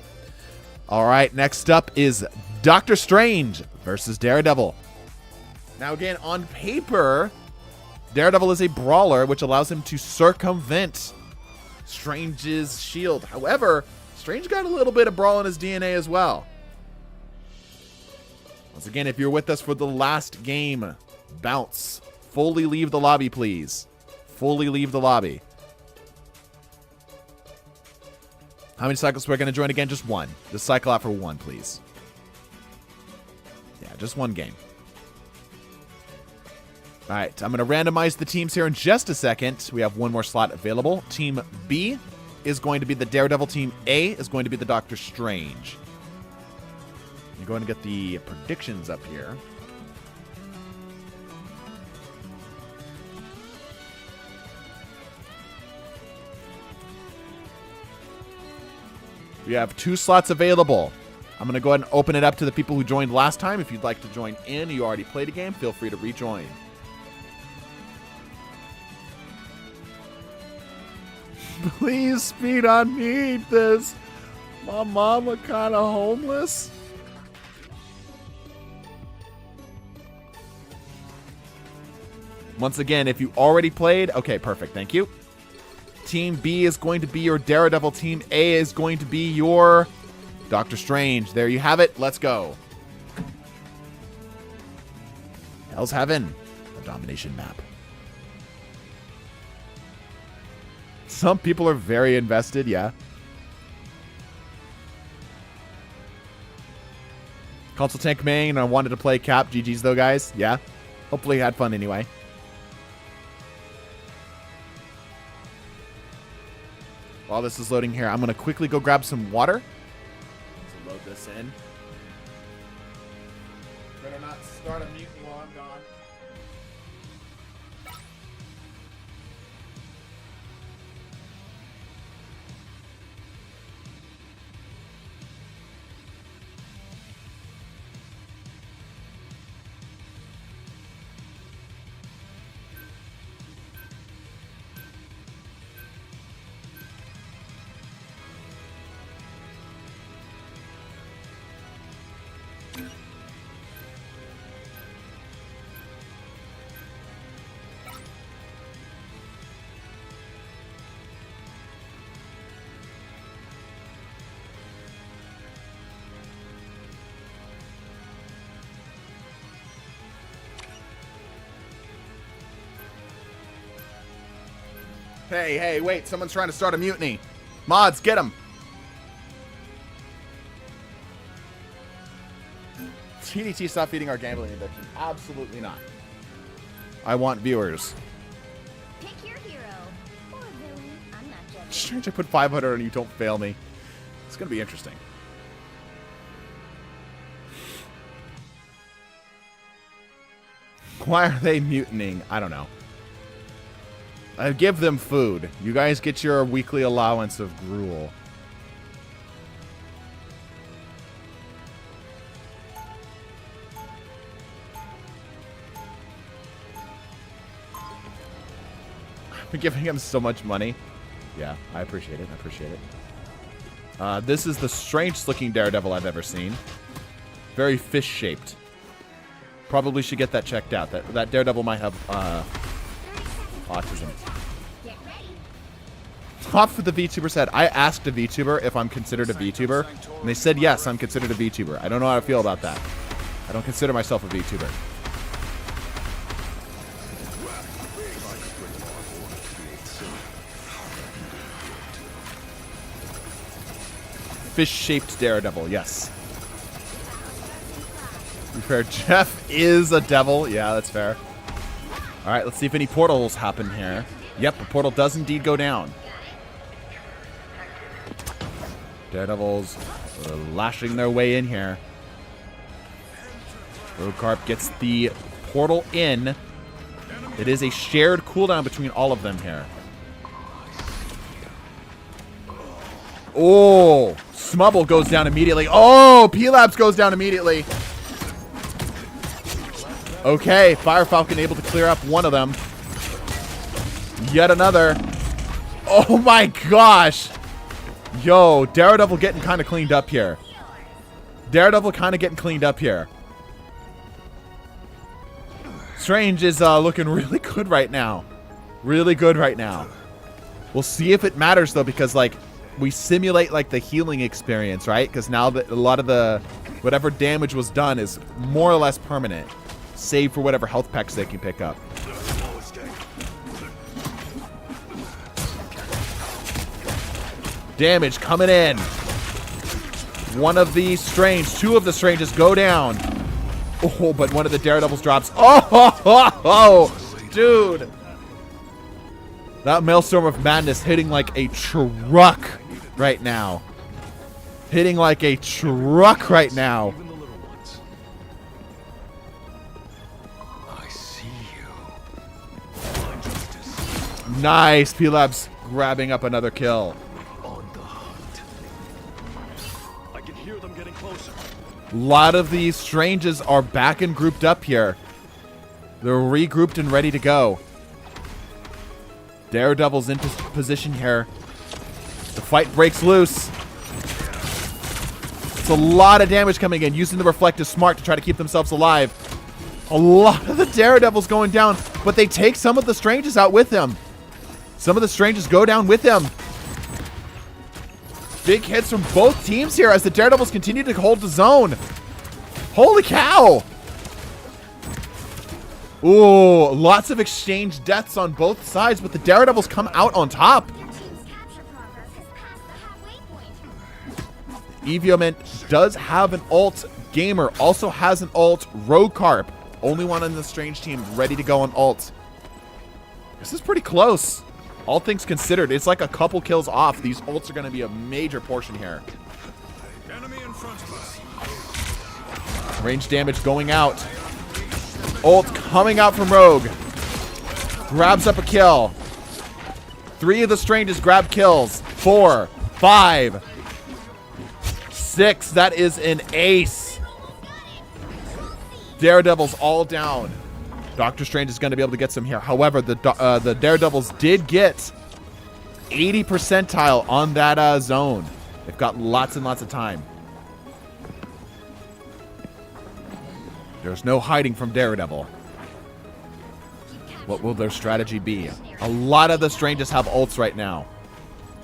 All right. Next up is Doctor Strange versus Daredevil. Now, again, on paper, Daredevil is a brawler, which allows him to circumvent Strange's shield. However, Strange got a little bit of brawl in his DNA as well. Once again, if you're with us for the last game, bounce. Fully leave the lobby, please. Fully leave the lobby. How many cycles we're going to join again? Just one. Just cycle out for one, please. Yeah, just one game. All right, I'm going to randomize the teams here in just a second. We have one more slot available. Team B is going to be the Daredevil. Team A is going to be the Doctor Strange. I'm going to get the predictions up here. We have 2 slots available. I'm going to go ahead and open it up to the people who joined last time. If you'd like to join in, you already played a game, feel free to rejoin. Please, Speed, I need this. My mama kind of homeless. Once again, if you already played, okay, perfect, thank you. Team B is going to be your Daredevil. Team A is going to be your Doctor Strange. There you have it. Let's go. Hell's Heaven, a domination map. Some people are very invested, yeah. Console Tank main, I wanted to play Cap. GG's though, guys. Yeah. Hopefully you had fun anyway. While this is loading here, I'm going to quickly go grab some water. So load this in. Better not start a mutiny while I'm gone. Hey, wait. Someone's trying to start a mutiny. Mods, get him. TDT, stop feeding our gambling addiction. Absolutely not. I want viewers. Pick your hero. Or villain. I'm not judging. Strange, I put 500 and you don't fail me. It's going to be interesting. Why are they mutinying? I don't know. I give them food. You guys get your weekly allowance of gruel. I've been giving him so much money. Yeah, I appreciate it. I appreciate it. This is the strangest looking Daredevil I've ever seen. Very fish-shaped. Probably should get that checked out. That Daredevil might have autism. Top for the VTuber said, I asked a VTuber if I'm considered a VTuber, and they said yes, I'm considered a VTuber. I don't know how I feel about that. I don't consider myself a VTuber. Fish-shaped Daredevil, yes. To be fair, Jeff is a devil. Yeah, that's fair. All right, let's see if any portals happen here. Yep, a portal does indeed go down. Daredevils lashing their way in here. Roadcarp gets the portal in. It is a shared cooldown between all of them here. Oh, Smubble goes down immediately. Oh, P-Labs goes down immediately. Okay, Fire Falcon able to clear up one of them. Yet another. Oh my gosh. Yo, Daredevil getting kind of cleaned up here. Daredevil kind of getting cleaned up here. Strange is looking really good right now. Really good right now. We'll see if it matters though, because like we simulate like the healing experience, right? Because now that a lot of the whatever damage was done is more or less permanent, save for whatever health packs they can pick up. Damage coming in. One of the Strange, two of the Stranges go down. Oh, but one of the Daredevils drops. Oh, dude. That Maelstrom of Madness hitting like a truck right now. Hitting like a truck right now. I see you. Nice. P-Labs grabbing up another kill. A lot of these Stranges are back and grouped up here. They're regrouped and ready to go. Daredevil's into position here. The fight breaks loose. It's a lot of damage coming in. Using the reflect is smart to try to keep themselves alive. A lot of the Daredevils going down, but they take some of the Stranges out with them. Some of the Stranges go down with them. Big hits from both teams here as the Daredevils continue to hold the zone. Holy cow! Ooh, lots of exchange deaths on both sides, but the Daredevils come out on top. Your team's capture progress has passed the halfway point. Eviament does have an ult. Gamer also has an ult. Roadcarp, only one on the Strange team ready to go on ult. This is pretty close. All things considered, it's like a couple kills off. These ults are going to be a major portion here. Enemy in front of us. Range damage going out. Ult coming out from Rogue. Grabs up a kill. 3 of the Stranges grab kills. 4, 5, 6. That is an ace. Daredevil's all down. Doctor Strange is going to be able to get some here. However, the Daredevils did get 80 percentile on that zone. They've got lots and lots of time. There's no hiding from Daredevil. What will their strategy be? A lot of the Stranges have ults right now.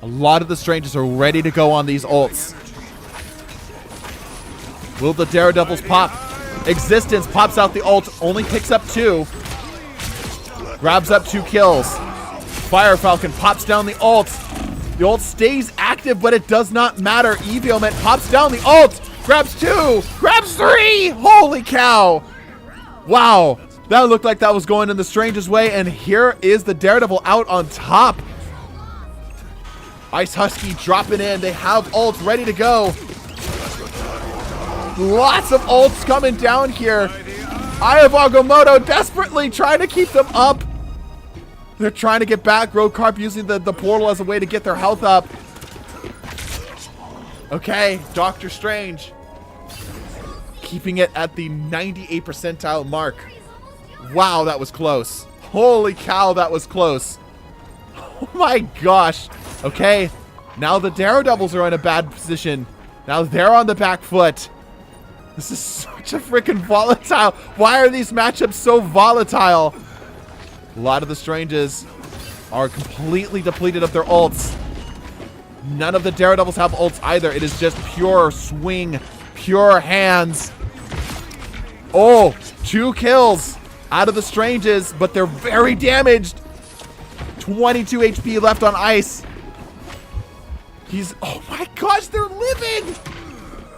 A lot of the Stranges are ready to go on these ults. Will the Daredevils pop? Existence pops out the ult, only picks up 2. Grabs up 2 kills. Fire Falcon pops down the ult. The ult stays active, but it does not matter. EV Element pops down the ult. Grabs 2. Grabs 3. Holy cow. Wow. That looked like that was going in the strangest way. And here is the Daredevil out on top. Ice Husky dropping in. They have ults ready to go. Lots of ults coming down here. Eye of Agamotto desperately trying to keep them up. They're trying to get back. Roadcarp using the portal as a way to get their health up. Okay, Doctor Strange keeping it at the 98th percentile mark. Wow, that was close. Holy cow, that was close. Oh my gosh. Okay, now the Daredevils are in a bad position. Now they're on the back foot. This is such a freaking volatile. Why are these matchups so volatile? A lot of the Stranges are completely depleted of their ults. None of the Daredevils have ults either. It is just pure swing, pure hands. Oh, 2 kills out of the Stranges, but they're very damaged. 22 HP left on Ice. Oh my gosh, they're living.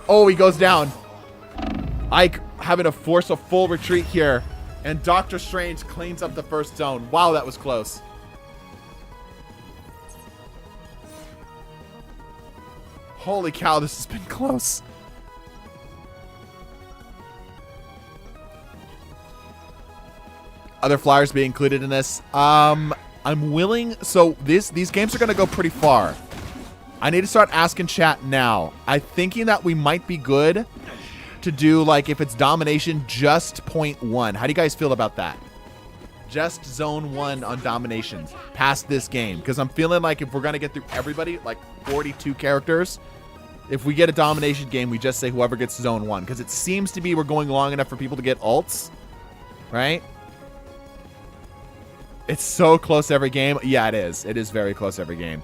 Oh, he goes down. Ike having to force a full retreat here. And Doctor Strange cleans up the first zone. Wow, that was close. Holy cow, this has been close. Other flyers be included in this. I'm willing. So these games are going to go pretty far. I need to start asking chat now. I'm thinking that we might be good to do, like, if it's domination, just point 1. How do you guys feel about that? Just zone 1 on domination past this game, because I'm feeling like if we're gonna get through everybody, like 42 characters, if we get a domination game, we just say whoever gets zone 1, because it seems to be we're going long enough for people to get ults, right? It's so close every game. Yeah, it is. It is very close every game.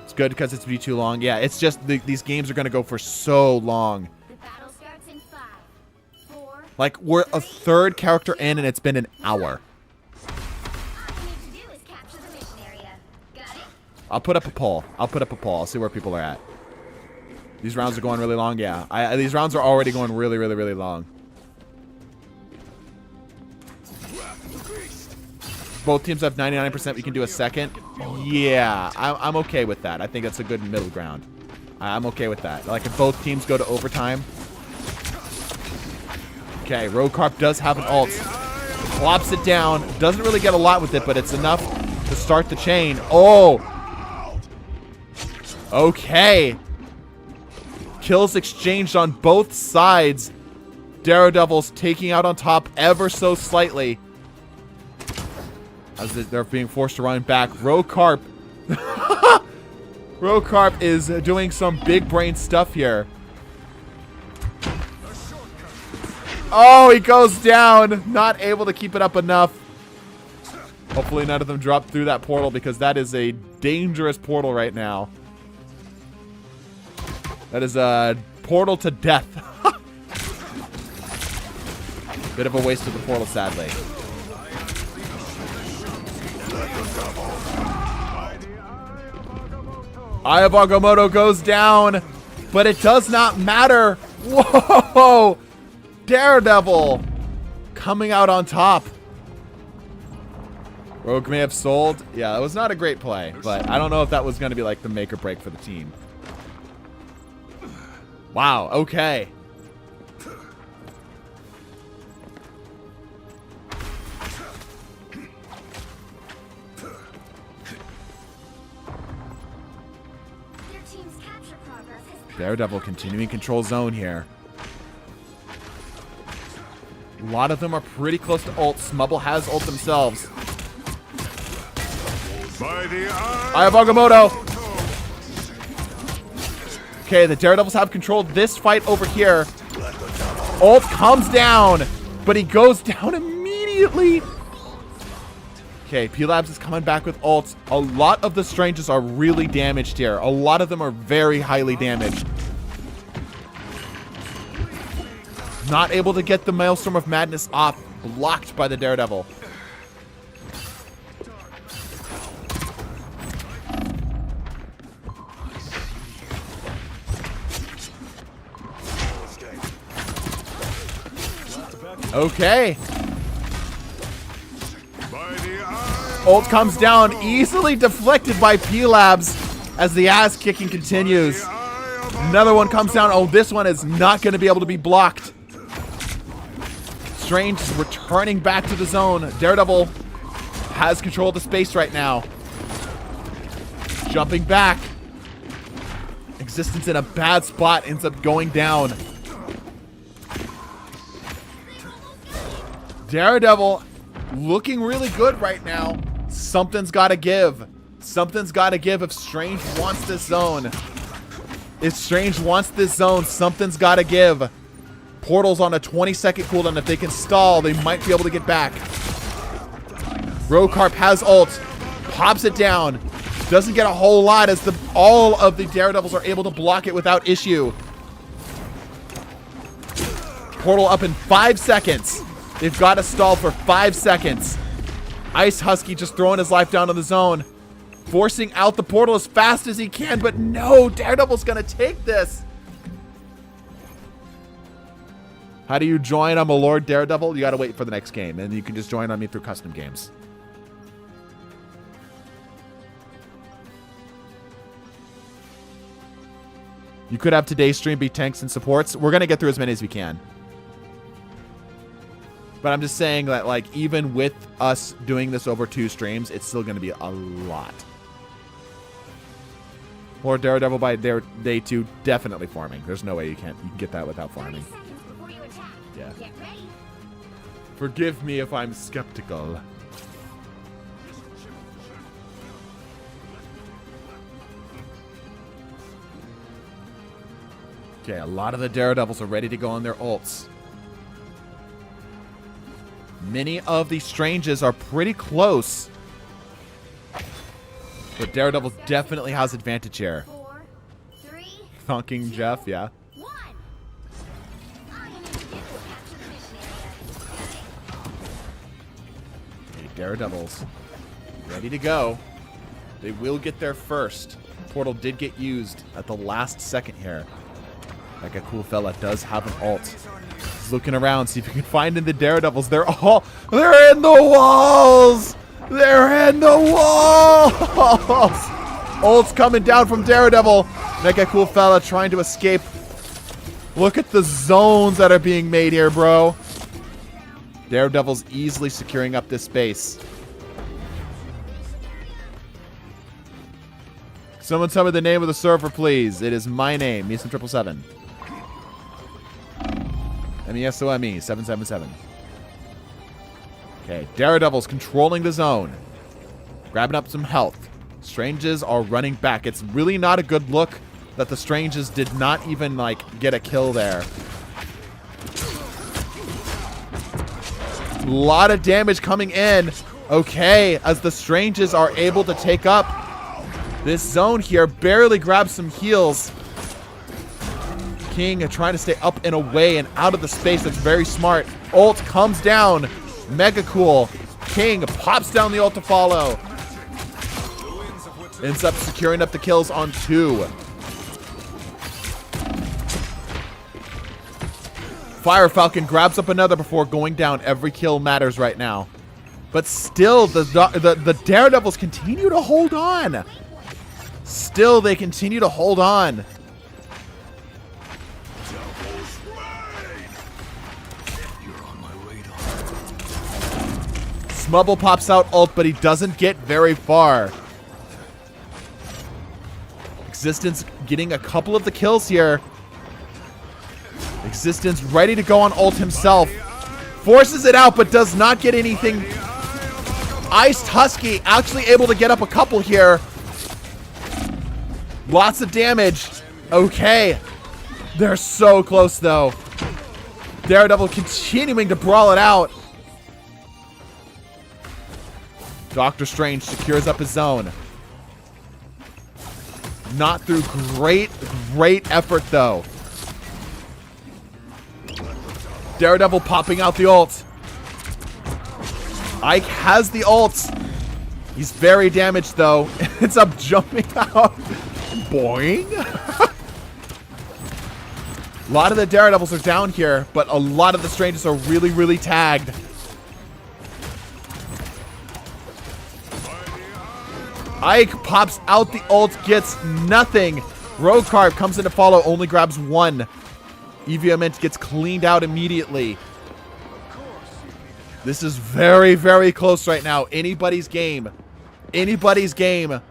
It's good because it's be too long. Yeah, it's just these games are gonna go for so long. Like, we're a third character in, and it's been an hour. I'll put up a poll. I'll see where people are at. These rounds are going really long. Yeah, these rounds are already going really, really, really long. Both teams have 99%. We can do a second. Yeah, I'm okay with that. I think that's a good middle ground. I'm okay with that. Like, if both teams go to overtime. Okay, Roadcarp does have an ult. Plops it down. Doesn't really get a lot with it, but it's enough to start the chain. Oh! Okay. Kills exchanged on both sides. Daredevils taking out on top ever so slightly. As they're being forced to run back. Roadcarp. Roadcarp is doing some big brain stuff here. Oh, he goes down. Not able to keep it up enough. Hopefully none of them drop through that portal, because that is a dangerous portal right now. That is a portal to death. Bit of a waste of the portal, sadly. Eye of Agamotto goes down, but it does not matter. Whoa! Daredevil coming out on top. Rogue may have sold. Yeah, that was not a great play, but I don't know if that was going to be like the make or break for the team. Wow, okay. Daredevil continuing control zone here. A lot of them are pretty close to ult. Smubble has ult themselves. Eye of Agamotto. Okay, the Daredevils have controlled this fight over here. Ult comes down, but he goes down immediately. Okay, P-Labs is coming back with ults. A lot of the Stranges are really damaged here. A lot of them are very highly damaged. Not able to get the Maelstrom of Madness off. Blocked by the Daredevil. Okay. By the eye Ult comes down, easily deflected by P-Labs as the ass kicking continues. Another one comes down. Oh, this one is not going to be able to be blocked. Strange is returning back to the zone. Daredevil has control of the space right now. Jumping back. Existence in a bad spot ends up going down. Daredevil looking really good right now. Something's got to give. Something's got to give if Strange wants this zone. If Strange wants this zone, something's got to give. Portal's on a 20-second cooldown. If they can stall, they might be able to get back. Rokarp has ult. Pops it down. Doesn't get a whole lot as all of the Daredevils are able to block it without issue. Portal up in 5 seconds. They've got to stall for 5 seconds. Ice Husky just throwing his life down to the zone. Forcing out the portal as fast as he can, but no, Daredevil's gonna take this. How do you join? I'm a Lord Daredevil. You gotta wait for the next game, and you can just join on me through custom games. You could have today's stream be tanks and supports. We're gonna get through as many as we can. But I'm just saying that, like, even with us doing this over 2 streams, it's still gonna be a lot. Or Daredevil by day 2, definitely farming. There's no way you can get that without farming. 30 seconds before you attack. Yeah. Get ready. Forgive me if I'm skeptical. Okay, a lot of the Daredevils are ready to go on their ults. Many of the Stranges are pretty close. But Daredevil definitely has advantage here. 4, 3, Thunking Jeff, yeah. 1. I am in capture the mission area. Okay, Daredevils ready to go. They will get there first. Portal did get used at the last second here. Like a cool fella does have an ult. He's looking around, see if he can find in the Daredevils. They're in the walls! They're in the walls! Ult's coming down from Daredevil. Mega cool fella trying to escape. Look at the zones that are being made here, bro. Daredevil's easily securing up this space. Someone tell me the name of the server, please. It is my name, Mesom777. MESOME 777. Okay, Daredevil's controlling the zone. Grabbing up some health. Stranges are running back. It's really not a good look that the Stranges did not even, like, get a kill there. A lot of damage coming in. Okay, as the Stranges are able to take up this zone here, barely grabs some heals. King trying to stay up and away and out of the space. That's very smart. Ult comes down. Mega cool. King pops down the ult to follow. Ends up securing up the kills on 2. Fire Falcon grabs up another before going down. Every kill matters right now. But still, the Daredevils continue to hold on. Still, they continue to hold on. Smubble pops out ult, but he doesn't get very far. Existence getting a couple of the kills here. Existence ready to go on ult himself. Forces it out, but does not get anything. Iced Husky actually able to get up a couple here. Lots of damage. Okay. They're so close, though. Daredevil continuing to brawl it out. Doctor Strange secures up his zone. Not through great effort, though. Daredevil popping out the ult. Ike has the ult. He's very damaged, though. Ends up jumping out. Boing. A lot of the Daredevils are down here, but a lot of the Strangers are really, really tagged. Ike pops out the ult, gets nothing. Rogue Carb comes in to follow, only grabs one. EVMint gets cleaned out immediately. This is very, very close right now. Anybody's game. Anybody's game.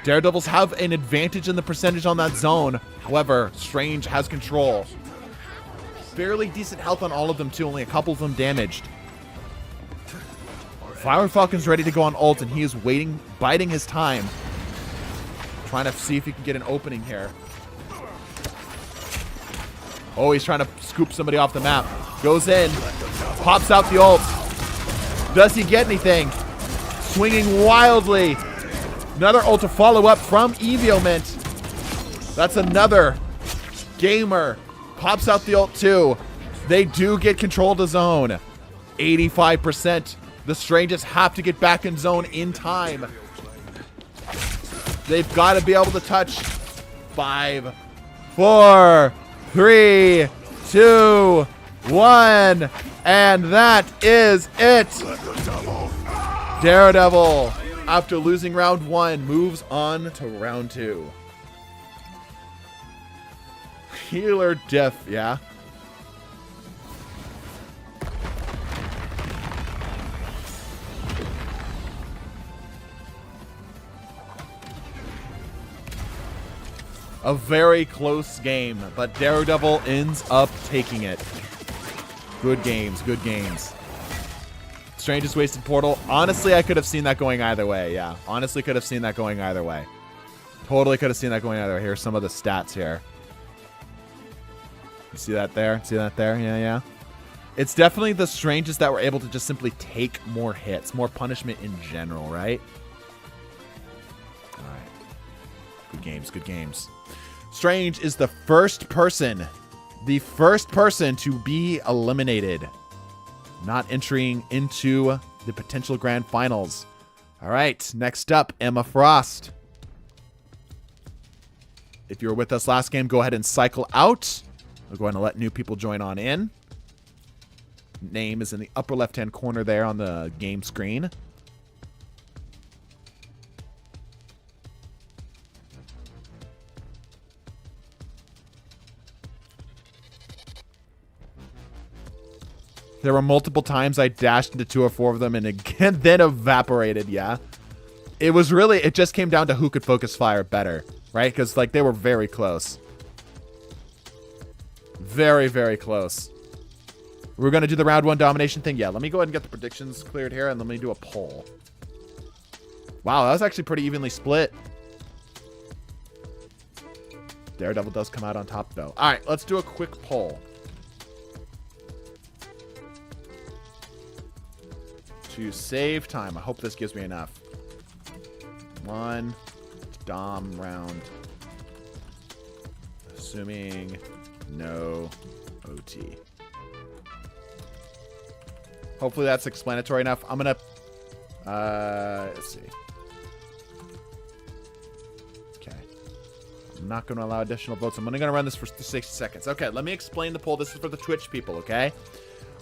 Daredevils have an advantage in the percentage on that zone. However, Strange has control. Fairly decent health on all of them, too. Only a couple of them damaged. Fire Falcon's ready to go on ult, and he is waiting, biding his time. Trying to see if he can get an opening here. Oh, he's trying to scoop somebody off the map. Goes in. Pops out the ult. Does he get anything? Swinging wildly. Another ult to follow up from EVMint. That's another gamer. Pops out the ult too. They do get control of the zone. 85%. The Strangers have to get back in zone in time. They've got to be able to touch. 5, 4, 3, 2, 1. And that is it. Daredevil, after losing round 1, moves on to round 2. Healer diff, yeah. A very close game, but Daredevil ends up taking it. Good games, good games. Strangest wasted portal. Honestly, I could have seen that going either way, yeah. Honestly, could have seen that going either way. Totally could have seen that going either way. Here's some of the stats here. You see that there? See that there? Yeah, yeah. It's definitely the Strangest that were able to just simply take more hits, more punishment in general, right? All right. Good games, good games. Strange is the first person to be eliminated, not entering into the potential grand finals. All right, next up, Emma Frost. If you were with us last game, go ahead and cycle out. We'll go ahead and let new people join on in. Name is in the upper left-hand corner there on the game screen. There were multiple times I dashed into 2 or 4 of them and again then evaporated, yeah. It was really, it just came down to who could focus fire better, right? Because, like, they were very close. Very, very close. We're going to do the round 1 domination thing. Yeah, let me go ahead and get the predictions cleared here and let me do a poll. Wow, that was actually pretty evenly split. Daredevil does come out on top, though. All right, let's do a quick poll. To save time. I hope this gives me enough. 1 Dom round. Assuming no OT. Hopefully that's explanatory enough. I'm gonna let's see. Okay. I'm not gonna allow additional votes. I'm only gonna run this for 60 seconds. Okay, let me explain the poll. This is for the Twitch people, okay?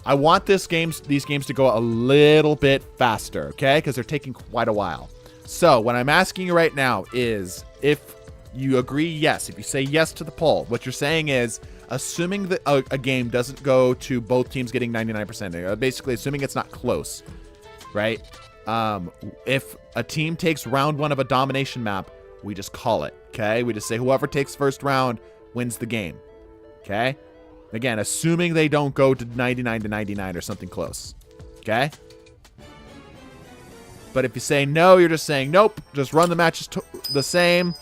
I want these games to go a little bit faster, okay? Because they're taking quite a while. So what I'm asking you right now is if you agree yes, if you say yes to the poll, what you're saying is assuming that a game doesn't go to both teams getting 99%, basically assuming it's not close, right? If a team takes round 1 of a domination map, we just call it, okay? We just say whoever takes first round wins the game, okay? Again, assuming they don't go to 99 to 99 or something close. Okay? But if you say no, you're just saying nope. Just run the matches the same.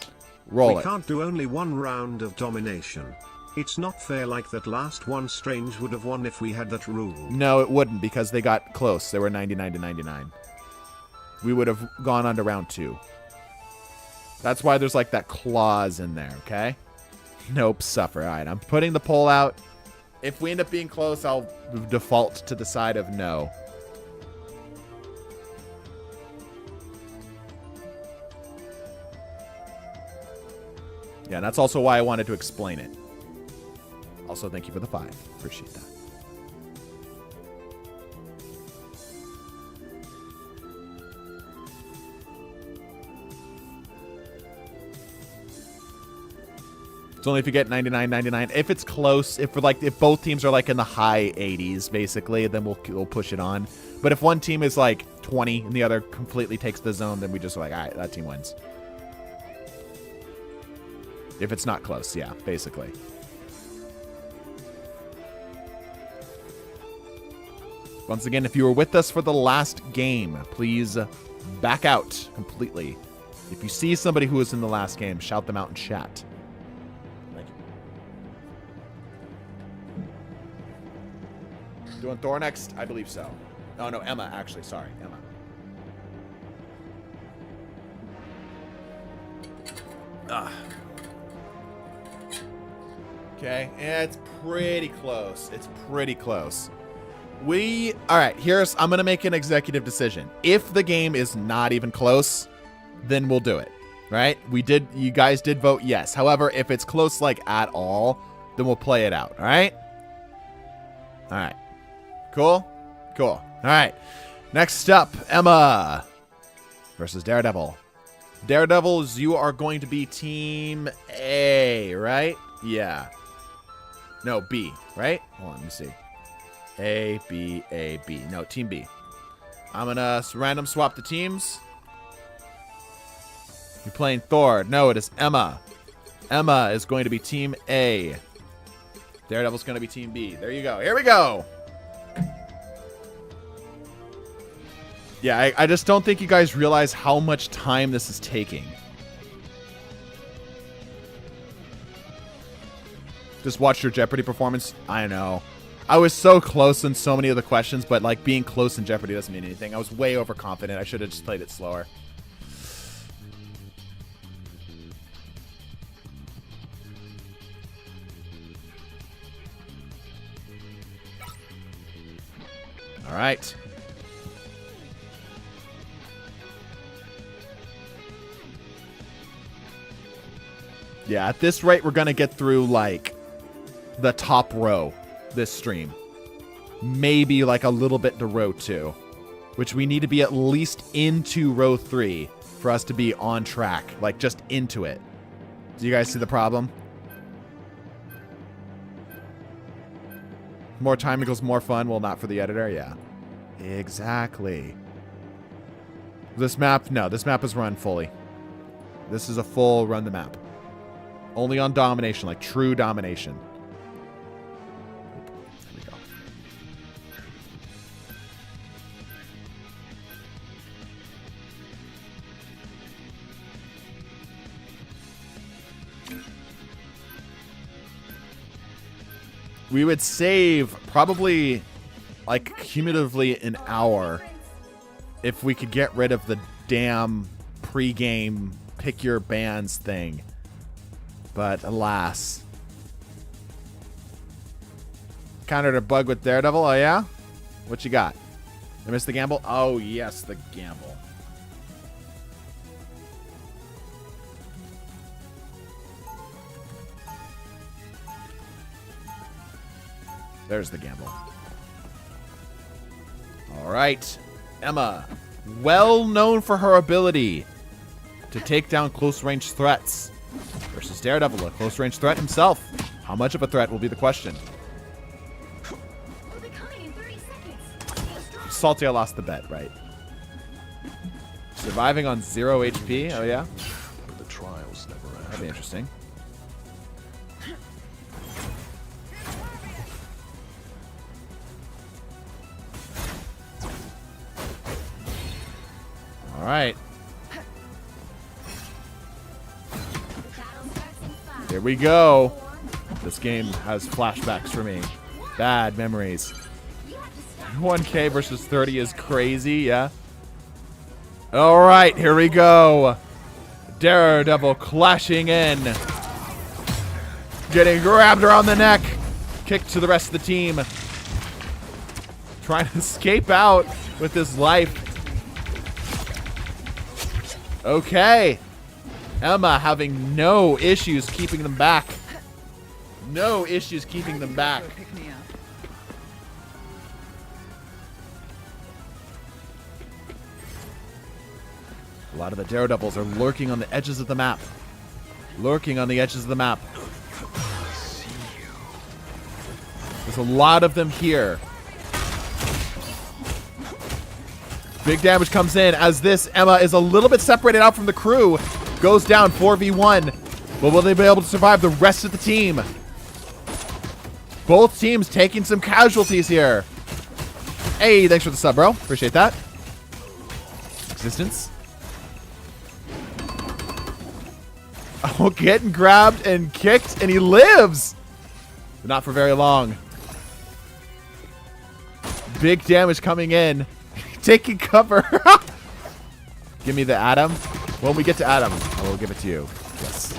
Roll it. We can't do only 1 round of domination. It's not fair like that last one. Strange would have won if we had that rule. No, it wouldn't because they got close. They were 99 to 99. We would have gone on to round 2. That's why there's like that clause in there, okay? Nope, suffer. All right, I'm putting the poll out. If we end up being close, I'll default to the side of no. Yeah, that's also why I wanted to explain it. Also, thank you for the 5. Appreciate that. It's only if you get 99, 99. If it's close, if both teams are like in the high 80s, basically, then we'll push it on. But if one team is like 20 and the other completely takes the zone, then we just like, all right, that team wins. If it's not close, yeah, basically. Once again, if you were with us for the last game, please back out completely. If you see somebody who was in the last game, shout them out in chat. Thank you. Doing Thor next? I believe so. Oh, no, Emma, actually. Sorry, Emma. Okay, it's pretty close. It's pretty close. All right, I'm going to make an executive decision. If the game is not even close, then we'll do it, right? You guys did vote yes. However, if it's close like at all, then we'll play it out, all right? All right. Cool? Cool. All right. Next up, Emma versus Daredevil. Daredevils, you are going to be Team A, right? Yeah. No, B, right? Hold on, let me see. A, B, A, B. No, Team B. I'm going to random swap the teams. You're playing Thor. No, it is Emma. Emma is going to be Team A. Daredevil's going to be Team B. There you go. Here we go. Yeah, I just don't think you guys realize how much time this is taking. Just watch your Jeopardy performance. I know. I was so close in so many of the questions, but like being close in Jeopardy doesn't mean anything. I was way overconfident. I should have just played it slower. All right. Yeah, at this rate, we're going to get through like the top row this stream. Maybe like a little bit to row 2, which we need to be at least into row 3 for us to be on track, like just into it. Do you guys see the problem? More time equals more fun. Well, not for the editor. Yeah, exactly. This map, no, this map is run fully. This is a full run the map. Only on domination, like true domination. There we go. We would save probably like cumulatively an hour if we could get rid of the damn pre-game pick your bands thing. But alas. Countered a bug with Daredevil. Oh, yeah? What you got? I missed the gamble? Oh, yes, the gamble. There's the gamble. All right. Emma, well known for her ability to take down close-range threats. Versus Daredevil, a close-range threat himself. How much of a threat will be the question. We'll be coming in 30 seconds. Salty, I lost the bet, right? Surviving on 0 HP? Oh, yeah? But the trials never end. That'd be interesting. All right. Here we go. This game has flashbacks for me. Bad memories. 1K versus 30 is crazy, yeah? All right, here we go. Daredevil clashing in. Getting grabbed around the neck. Kick to the rest of the team. Trying to escape out with his life. Okay. Emma having no issues keeping them back. No issues keeping them back. Pick me up. A lot of the Daredevils are lurking on the edges of the map. Lurking on the edges of the map. There's a lot of them here. Big damage comes in as this Emma is a little bit separated out from the crew. Goes down 4v1. But will they be able to survive the rest of the team? Both teams taking some casualties here. Hey, thanks for the sub, bro. Appreciate that. Existence. Oh, getting grabbed and kicked, and he lives. But not for very long. Big damage coming in. Taking cover. Give me the Atom. When we get to Atom, I will give it to you. Yes.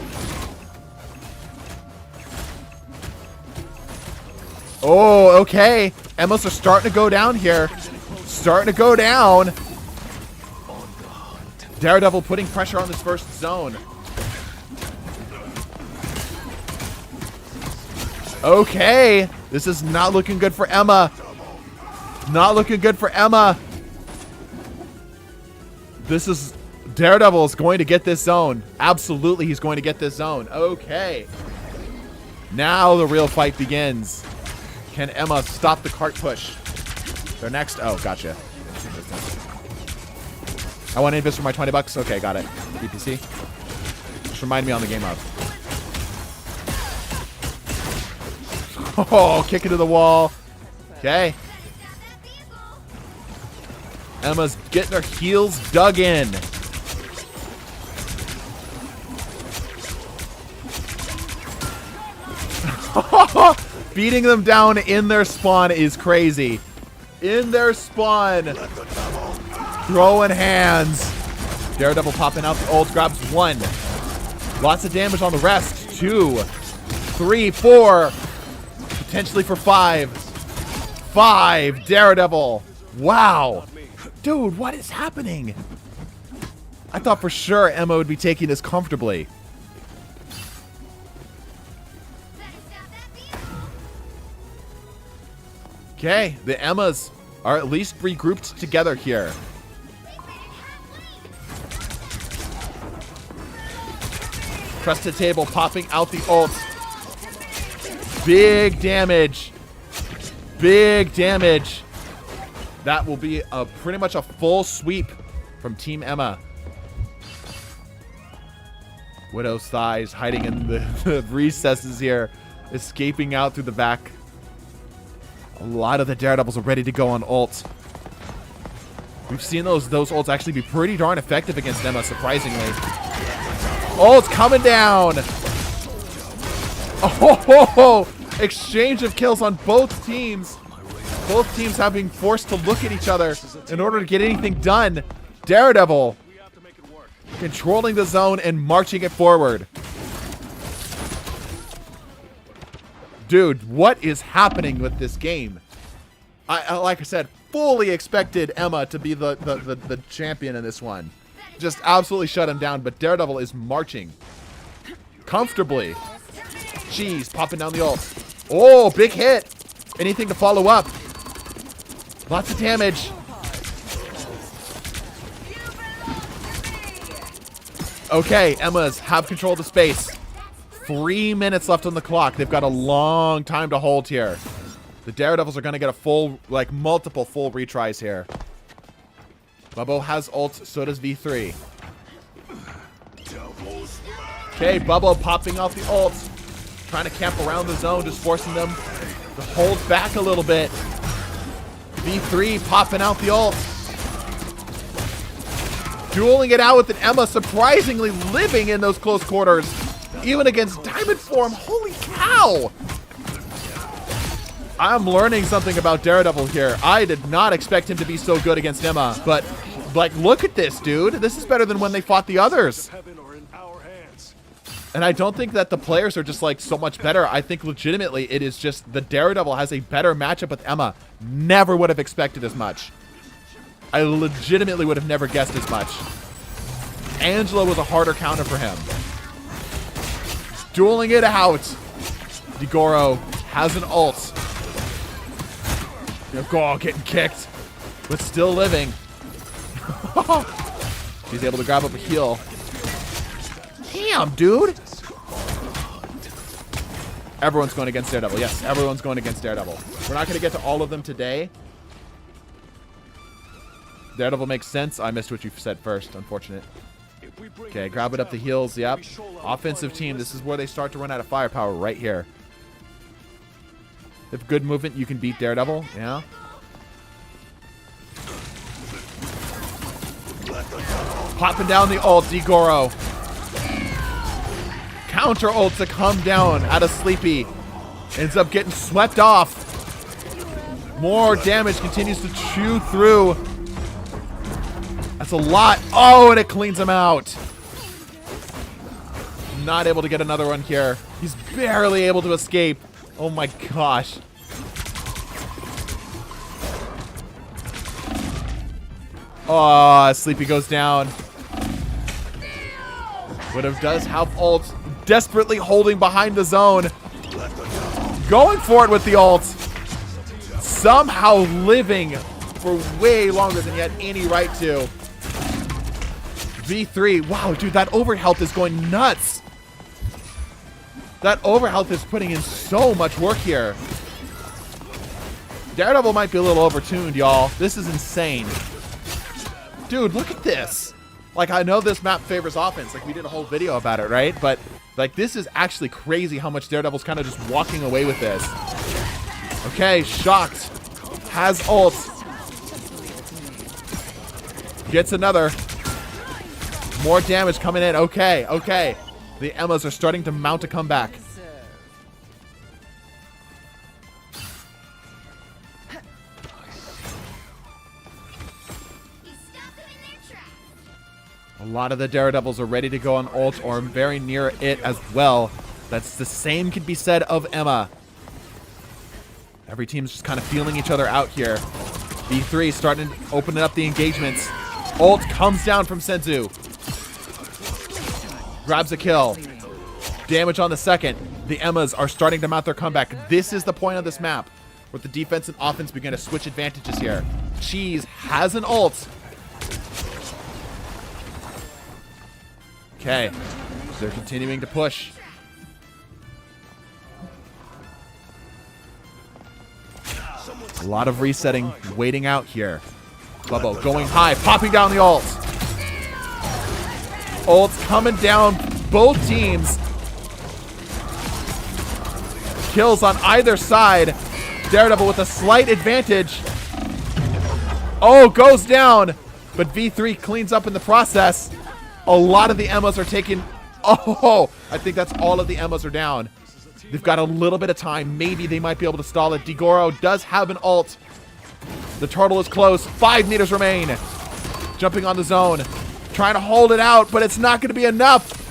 Oh, okay. Emmos are starting to go down here. Starting to go down. Daredevil putting pressure on this first zone. Okay. This is not looking good for Emma. Not looking good for Emma. This is... Daredevil is going to get this zone. Absolutely, he's going to get this zone. Okay. Now the real fight begins. Can Emma stop the cart push? They're next. Oh, gotcha. I want invis for my 20 bucks. Okay, got it. DPC. Just remind me on the game of. Oh, kick into the wall. Okay. Emma's getting her heels dug in. Beating them down in their spawn is crazy. In their spawn. Throwing hands. Daredevil popping out the ult. Grabs 1. Lots of damage on the rest. 2, 3, 4. Potentially for 5. 5. Daredevil. Wow. Dude, what is happening? I thought for sure Emma would be taking this comfortably. Okay, the Emmas are at least regrouped together here. Crested Table popping out the ult. Big damage. Big damage. That will be pretty much a full sweep from Team Emma. Widow's thighs hiding in the recesses here. Escaping out through the back. A lot of the Daredevils are ready to go on ult. We've seen those ults actually be pretty darn effective against Emma, surprisingly. Ult's coming down. Oh, exchange of kills on both teams. Both teams have been forced to look at each other in order to get anything done. Daredevil controlling the zone and marching it forward. Dude, what is happening with this game? I like I said, fully expected Emma to be the champion in this one. Just absolutely shut him down, but Daredevil is marching comfortably. Jeez, popping down the ult. Oh, big hit. Anything to follow up. Lots of damage. Okay, Emma's have control of the space. 3 minutes left on the clock. They've got a long time to hold here. The Daredevils are going to get a full, like multiple full retries here. Bubbo has ult, so does V3. Okay, Bubbo popping off the ult. Trying to camp around the zone, just forcing them to hold back a little bit. V3 popping out the ult. Dueling it out with an Emma surprisingly living in those close quarters. Even against Diamond form. Holy cow. I'm learning something about Daredevil here. I did not expect him to be so good against Emma. But, like, look at this, dude. This is better than when they fought the others. And I don't think that the players are just, like, so much better. I think legitimately it is just the Daredevil has a better matchup with Emma. Never would have expected as much. I legitimately would have never guessed as much. Angela was a harder counter for him. Dueling it out. Digoro has an ult. Oh, getting kicked, but still living. He's able to grab up a heal. Damn, dude. Everyone's going against Daredevil. Yes, everyone's going against Daredevil. We're not going to get to all of them today. Daredevil makes sense. I missed what you said first. Unfortunate. Okay, grab it up the heels. Yep. Offensive team. This is where they start to run out of firepower right here. If good movement, you can beat Daredevil. Yeah. Popping down the ult, Digoro. Counter ult to come down out of Sleepy. Ends up getting swept off. More damage continues to chew through. That's a lot. Oh, and it cleans him out. Not able to get another one here. He's barely able to escape. Oh my gosh. Oh, Sleepy goes down. Would does have ult. Desperately holding behind the zone. Going for it with the ult. Somehow living for way longer than he had any right to. V3. Wow, dude, that overhealth is going nuts. That overhealth is putting in so much work here. Daredevil might be a little overtuned, y'all. This is insane. Dude, look at this. Like, I know this map favors offense. Like, we did a whole video about it, right? But, like, this is actually crazy how much Daredevil's kind of just walking away with this. Okay, shocked. Has ult. Gets another. More damage coming in. Okay, okay. The Emmas are starting to mount a comeback. A lot of the Daredevils are ready to go on ult or very near it as well. That's the same could be said of Emma. Every team's just kind of feeling each other out here. B3 starting to open up the engagements. Ult comes down from Senzu. Grabs a kill. Damage on the second. The Emmas are starting to mount their comeback. This is the point of this map where the defense and offense begin to switch advantages here. Cheese has an ult. Okay. They're continuing to push. A lot of resetting waiting out here. Bubbo going high, popping down the ult. Ult's coming down both teams. Kills on either side. Daredevil with a slight advantage. Oh, goes down. But V3 cleans up in the process. A lot of the Emmas are taking... Oh, I think that's all of the Emmas are down. They've got a little bit of time. Maybe they might be able to stall it. Digoro does have an ult. The turtle is close. 5 meters remain. Jumping on the zone. Trying to hold it out, but it's not going to be enough.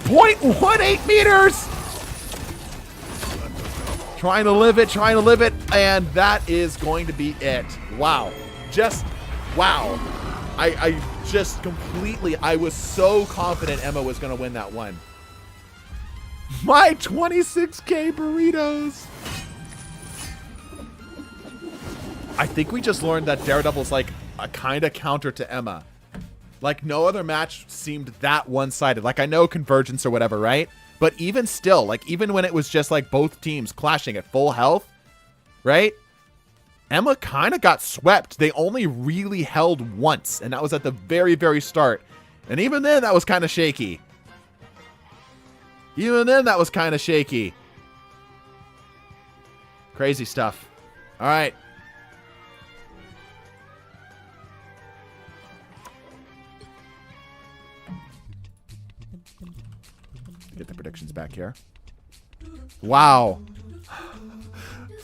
0.18 meters. Trying to live it, and that is going to be it. Wow. Just, wow. I just completely, I was so confident Emma was going to win that one. My 26K burritos. I think we just learned that Daredevil's like a kind of counter to Emma. Like no other match seemed that one-sided. Like I know Convergence or whatever, right? But even still, like even when it was just like both teams clashing at full health, right? Emma kind of got swept. They only really held once, and that was at the very, very start. And even then, that was kind of shaky. Even then, that was kind of shaky. Crazy stuff. All right. Get the predictions back here. Wow.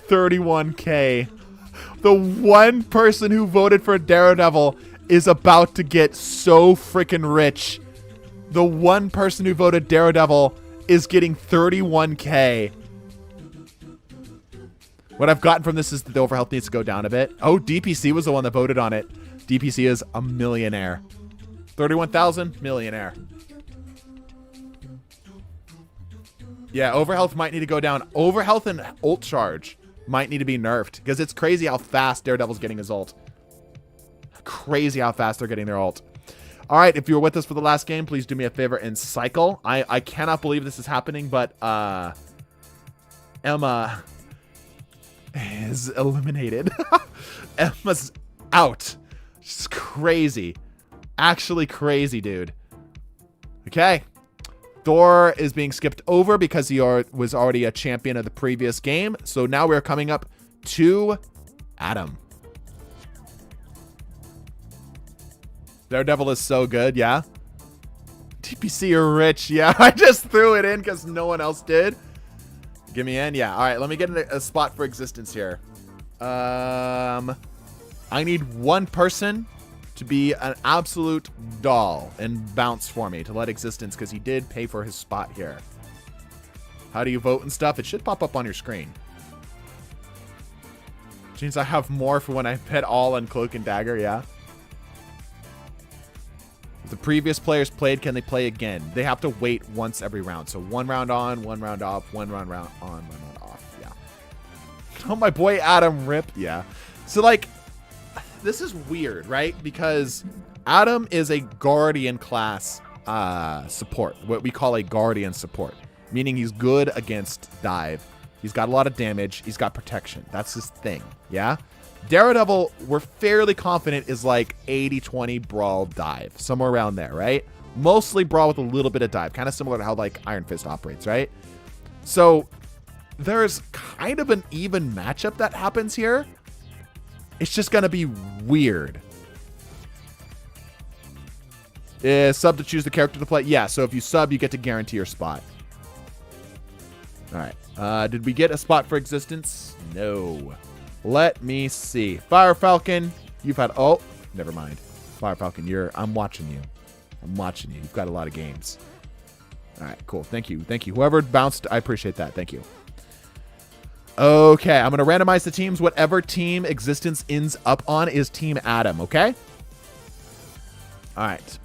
31K. The one person who voted for Daredevil is about to get so freaking rich. The one person who voted Daredevil is getting 31K. What I've gotten from this is that the overhealth needs to go down a bit. Oh, DPC was the one that voted on it. DPC is a millionaire. 31,000 millionaire. Yeah, overhealth might need to go down. Overhealth and ult charge might need to be nerfed because it's crazy how fast Daredevil's getting his ult. Crazy how fast they're getting their ult. All right, if you were with us for the last game, please do me a favor and cycle. I cannot believe this is happening, but Emma is eliminated. Emma's out. She's crazy. Actually crazy, dude. Okay. Thor is being skipped over because he was already a champion of the previous game. So now we're coming up to Adam. Daredevil is so good, yeah. TPC, you're rich. Yeah, I just threw it in because no one else did. Give me in. Yeah. All right, let me get a spot for existence here. I need one person to be an absolute doll and bounce for me to let existence because he did pay for his spot here. How do you vote and stuff? It should pop up on your screen. Which means I have more for when I bet all on Cloak and Dagger, yeah. If the previous players played, can they play again? They have to wait once every round. So 1 round on, 1 round off, 1 round on, 1 round off. Yeah. Oh, my boy Adam Rip. Yeah. So, like, this is weird, right? Because Adam is a Guardian class support. What we call a Guardian support. Meaning he's good against dive. He's got a lot of damage. He's got protection. That's his thing. Yeah? Daredevil, we're fairly confident, is like 80-20 brawl dive. Somewhere around there, right? Mostly brawl with a little bit of dive. Kind of similar to how, like, Iron Fist operates, right? So, there's kind of an even matchup that happens here. It's just going to be weird. Sub to choose the character to play? Yeah, so if you sub, you get to guarantee your spot. All right. Did we get a spot for existence? No. Let me see. Fire Falcon, you've had... Oh, never mind. Fire Falcon, I'm watching you. I'm watching you. You've got a lot of games. All right, cool. Thank you. Thank you. Whoever bounced, I appreciate that. Thank you. Okay, I'm going to randomize the teams. Whatever team existence ends up on is Team Adam, okay? All right.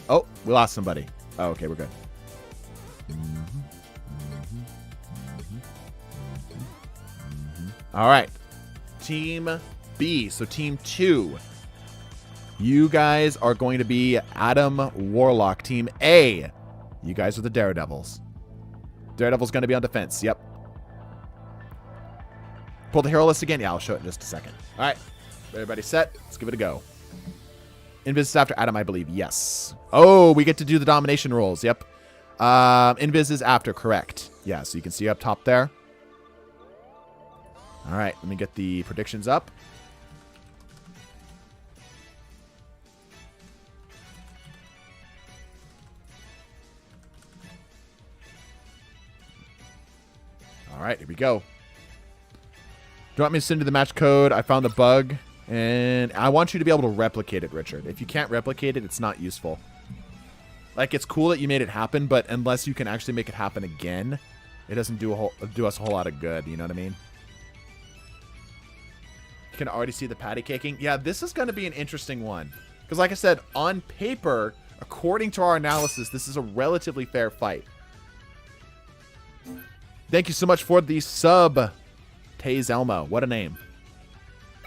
Oh, we lost somebody. Oh, okay, we're good. All right. Team B, so Team 2. You guys are going to be Adam Warlock. Team A, you guys are the Daredevils. Daredevil's going to be on defense. Yep. Pull the hero list again. Yeah, I'll show it in just a second. All right. Everybody set? Let's give it a go. Invis is after Adam, I believe. Yes. Oh, we get to do the domination rules. Yep. Invis is after. Correct. Yeah, so you can see up top there. All right. Let me get the predictions up. All right, here we go. Do you want me to send you the match code? I found the bug, and I want you to be able to replicate it, Richard. If you can't replicate it, it's not useful. Like, it's cool that you made it happen, but unless you can actually make it happen again, it doesn't do us a whole lot of good. You know what I mean? You can already see the patty caking. Yeah, this is going to be an interesting one. Because like I said, on paper, according to our analysis, this is a relatively fair fight. Thank you so much for the sub, Taze Elmo. What a name.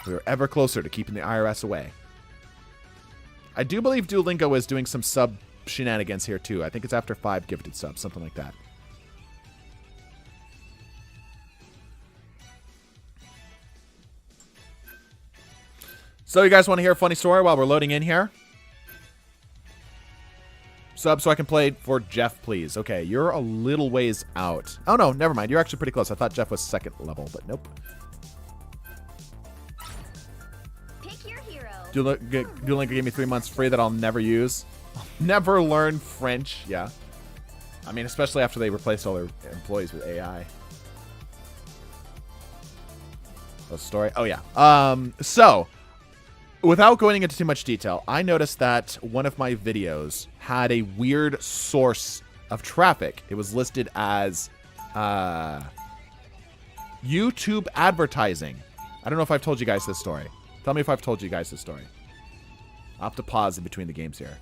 We are ever closer to keeping the IRS away. I do believe Duolingo is doing some sub shenanigans here, too. I think it's after 5 gifted subs, something like that. So you guys want to hear a funny story while we're loading in here? Sub so I can play for Jeff, please. Okay, you're a little ways out. Oh, no, never mind. You're actually pretty close. I thought Jeff was 2nd level, but nope. Pick your hero. Duolingo gave me 3 months free that I'll never use. I'll never learn French. Yeah. I mean, especially after they replaced all their employees with AI. Oh, story? Oh, yeah. So... without going into too much detail, I noticed that one of my videos had a weird source of traffic. It was listed as YouTube advertising. I don't know if I've told you guys this story. Tell me if I've told you guys this story. I'll have to pause in between the games here.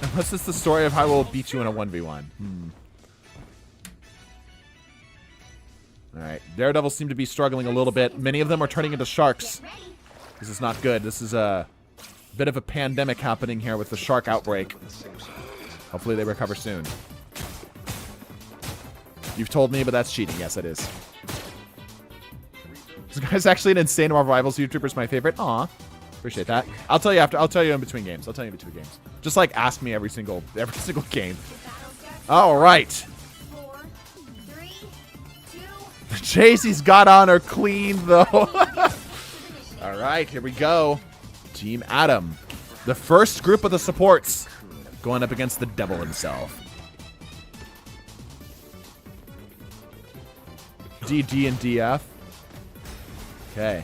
Unless it's the story of how I will beat you in a 1v1. Alright. Daredevils seem to be struggling a little bit. Many of them are turning into sharks. This is not good. This is a bit of a pandemic happening here with the shark outbreak. Hopefully they recover soon. You've told me, but that's cheating. Yes, it is. This guy's actually an insane Marvel Rivals YouTuber. Is my favorite. Aw. Appreciate that. I'll tell you after. I'll tell you in between games. I'll tell you in between games. Just like ask me every single game. All right. 4, 3, 2. Chasey's got on her clean though. All right, here we go. Team Adam, the first group of the supports, going up against the devil himself. DD and DF. Okay.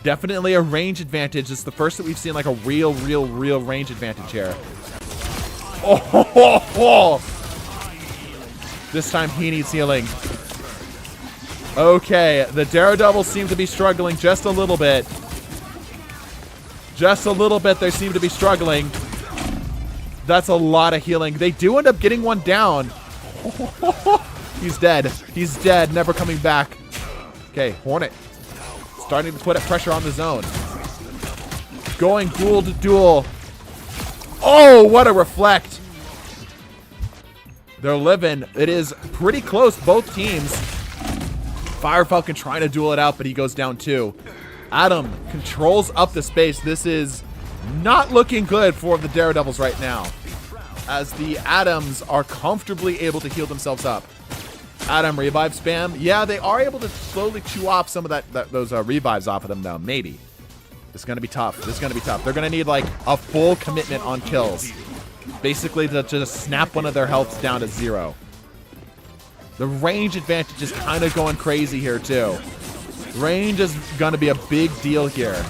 Definitely a range advantage. It's the first that we've seen like a real range advantage here. Oh! This time he needs healing. Okay, the Daredevils seem to be struggling just a little bit. Just a little bit, they seem to be struggling. That's a lot of healing. They do end up getting one down. He's dead. He's dead, never coming back. Okay, Hornet. Starting to put pressure on the zone. Going duel to duel. Oh, what a reflect. They're living. It is pretty close, both teams. Fire Falcon trying to duel it out, but he goes down too. Adam controls up the space. This is not looking good for the Daredevils right now, as the Adams are comfortably able to heal themselves up. Adam revive spam. Yeah, they are able to slowly chew off some of those revives off of them though. Maybe. This is going to be tough. This is going to be tough. They're going to need like a full commitment on kills. Basically to just snap one of their healths down to 0. The range advantage is kind of going crazy here too. Range is going to be a big deal here. I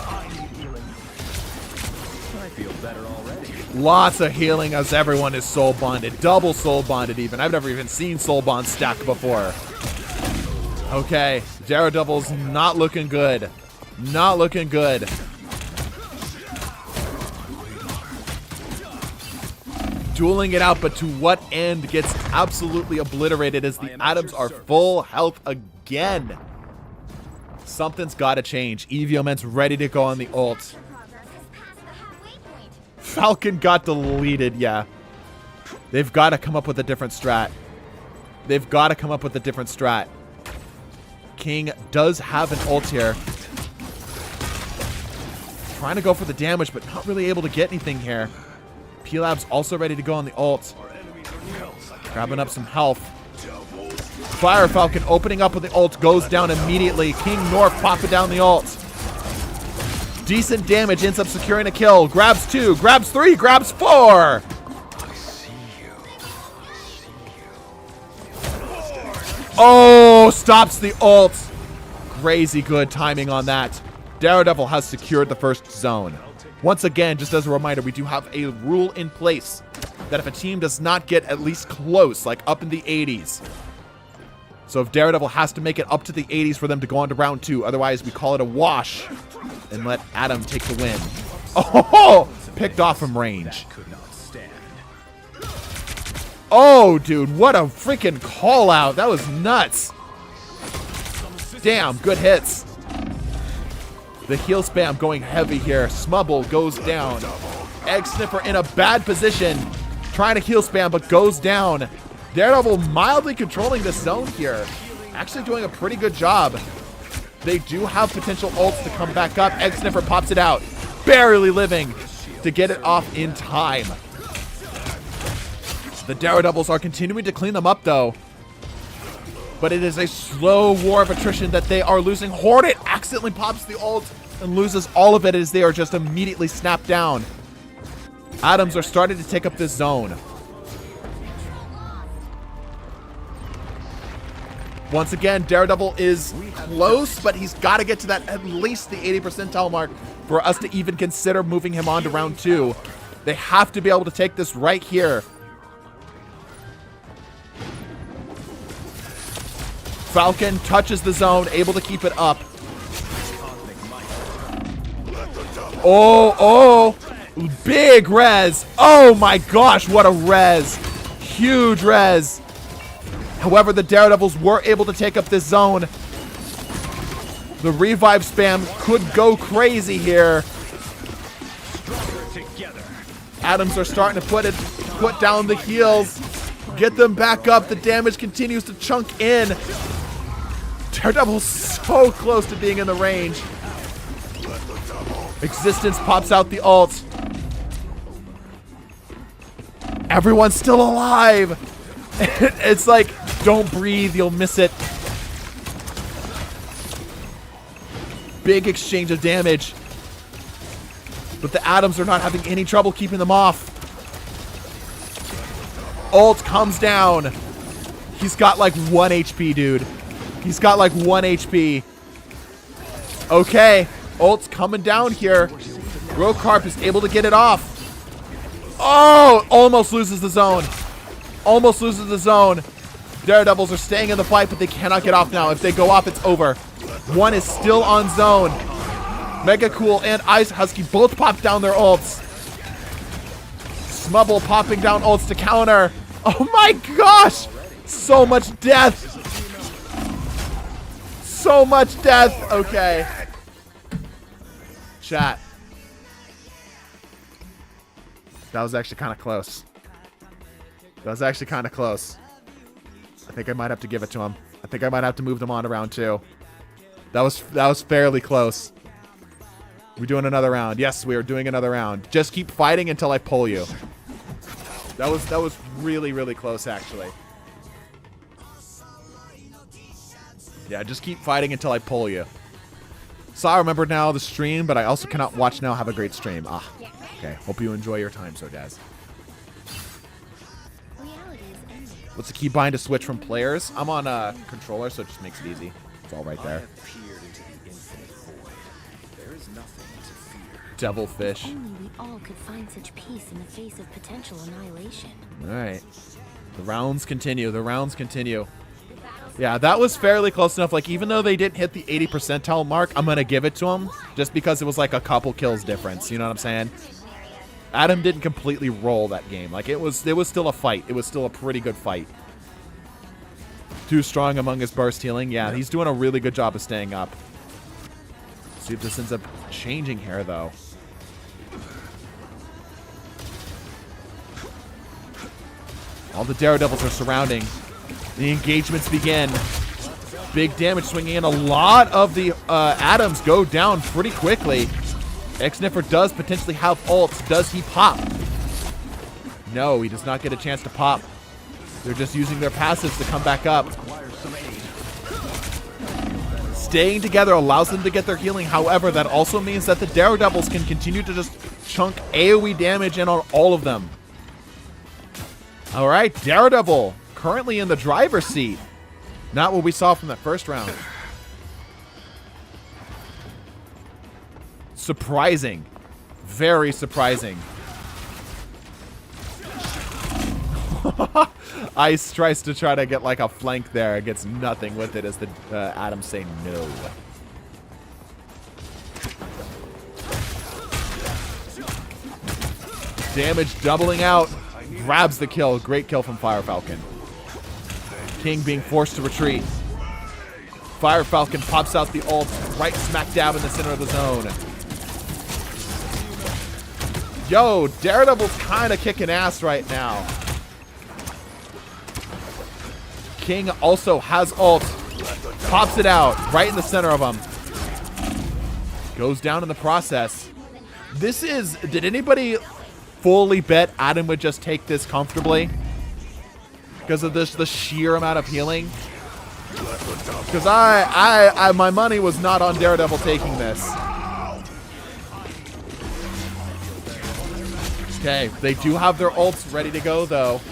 feel better already. Lots of healing as everyone is soul bonded. Double soul bonded even. I've never even seen soul bond stack before. Okay. Daredevil's not looking good. Not looking good. Dueling it out, but to what end? Gets absolutely obliterated as the Adams are full health again. Something's got to change. Evioment's ready to go on the ult. Progress is past the halfway point. Falcon got deleted, yeah. They've got to come up with a different strat. They've got to come up with a different strat. King does have an ult here. Trying to go for the damage, but not really able to get anything here. P-Lab's also ready to go on the ult. Grabbing up some health. Fire Falcon opening up with the ult, goes down immediately. King North popping down the ult. Decent damage, ends up securing a kill. Grabs 2, grabs 3, grabs 4. Oh, stops the ult. Crazy good timing on that. Daredevil has secured the first zone. Once again, just as a reminder, we do have a rule in place that if a team does not get at least close, like up in the 80s, so if Daredevil has to make it up to the 80s for them to go on to round 2, otherwise we call it a wash and let Adam take the win. Oh, picked off from range. Oh, dude, what a freaking call out. That was nuts. Damn, good hits. The heal spam going heavy here. Smubble goes down. Egg Sniffer in a bad position. Trying to heal spam, but goes down. Daredevil mildly controlling the zone here. Actually doing a pretty good job. They do have potential ults to come back up. Egg Sniffer pops it out. Barely living to get it off in time. The Daredevils are continuing to clean them up, though. But it is a slow war of attrition that they are losing. Hornet accidentally pops the ult and loses all of it as they are just immediately snapped down. Adams are starting to take up this zone. Once again, Daredevil is close, but he's got to get to that at least the 80 percentile mark for us to even consider moving him on to round 2. They have to be able to take this right here. Falcon touches the zone, able to keep it up. Oh, big res. Oh my gosh, what a res. Huge res. However, the Daredevils were able to take up this zone. The revive spam could go crazy here. Atoms are starting to put down the heals. Get them back up. The damage continues to chunk in. Daredevil's so close to being in the range. Existence pops out the ult. Everyone's still alive. It's like, don't breathe, you'll miss it. Big exchange of damage. But the Atoms are not having any trouble keeping them off. Ult comes down. He's got like 1 HP, dude. He's got like 1 HP. Okay. Ult's coming down here. Rokarp is able to get it off. Oh, almost loses the zone. Almost loses the zone. Daredevils are staying in the fight, but they cannot get off now. If they go off, it's over. One is still on zone. Mega Cool and Ice Husky both pop down their ults. Smubble popping down ults to counter. Oh my gosh! So much death. So much death. Okay. Chat. That was actually kind of close. That was actually kind of close. I think I might have to give it to him. I think I might have to move them on to round 2. That was fairly close. We doing another round? Yes, we are doing another round. Just keep fighting until I pull you. That was really, really close, actually. Yeah, just keep fighting until I pull you. So I remember now the stream, but I also cannot watch now. Have a great stream. Ah, okay. Hope you enjoy your time, so Daz. What's the keybind to switch from players? I'm on a controller, so it just makes it easy. It's all right there. Devilfish. Only we all could find such peace in the face of potential annihilation. All right. The rounds continue. The rounds continue. Yeah, that was fairly close enough. Like, even though they didn't hit the 80 percentile mark, I'm going to give it to them just because it was like a couple kills difference. You know what I'm saying? Adam didn't completely roll that game. Like, it was still a fight. It was still a pretty good fight. Too strong among his burst healing. Yeah, he's doing a really good job of staying up. See if this ends up changing here, though. All the Daredevils are surrounding. The engagements begin. Big damage swinging in. A lot of the Atoms go down pretty quickly. X-Niffer does potentially have ults. Does he pop? No, he does not get a chance to pop. They're just using their passives to come back up. Staying together allows them to get their healing. However, that also means that the Daredevils can continue to just chunk AoE damage in on all of them. All right, Daredevil currently in the driver's seat. Not what we saw from that first round. Surprising. Very surprising. Ice tries to try to get like a flank there. Gets nothing with it as the Atoms say no. Damage doubling out. Grabs the kill. Great kill from Fire Falcon. King being forced to retreat. Fire Falcon pops out the ult right smack dab in the center of the zone. Yo, Daredevil's kind of kicking ass right now. King also has ult. Pops it out right in the center of him. Goes down in the process. This is... Did anybody fully bet Adam would just take this comfortably? Because of this, the sheer amount of healing? Because my money was not on Daredevil taking this. Okay, they do have their ults ready to go, though.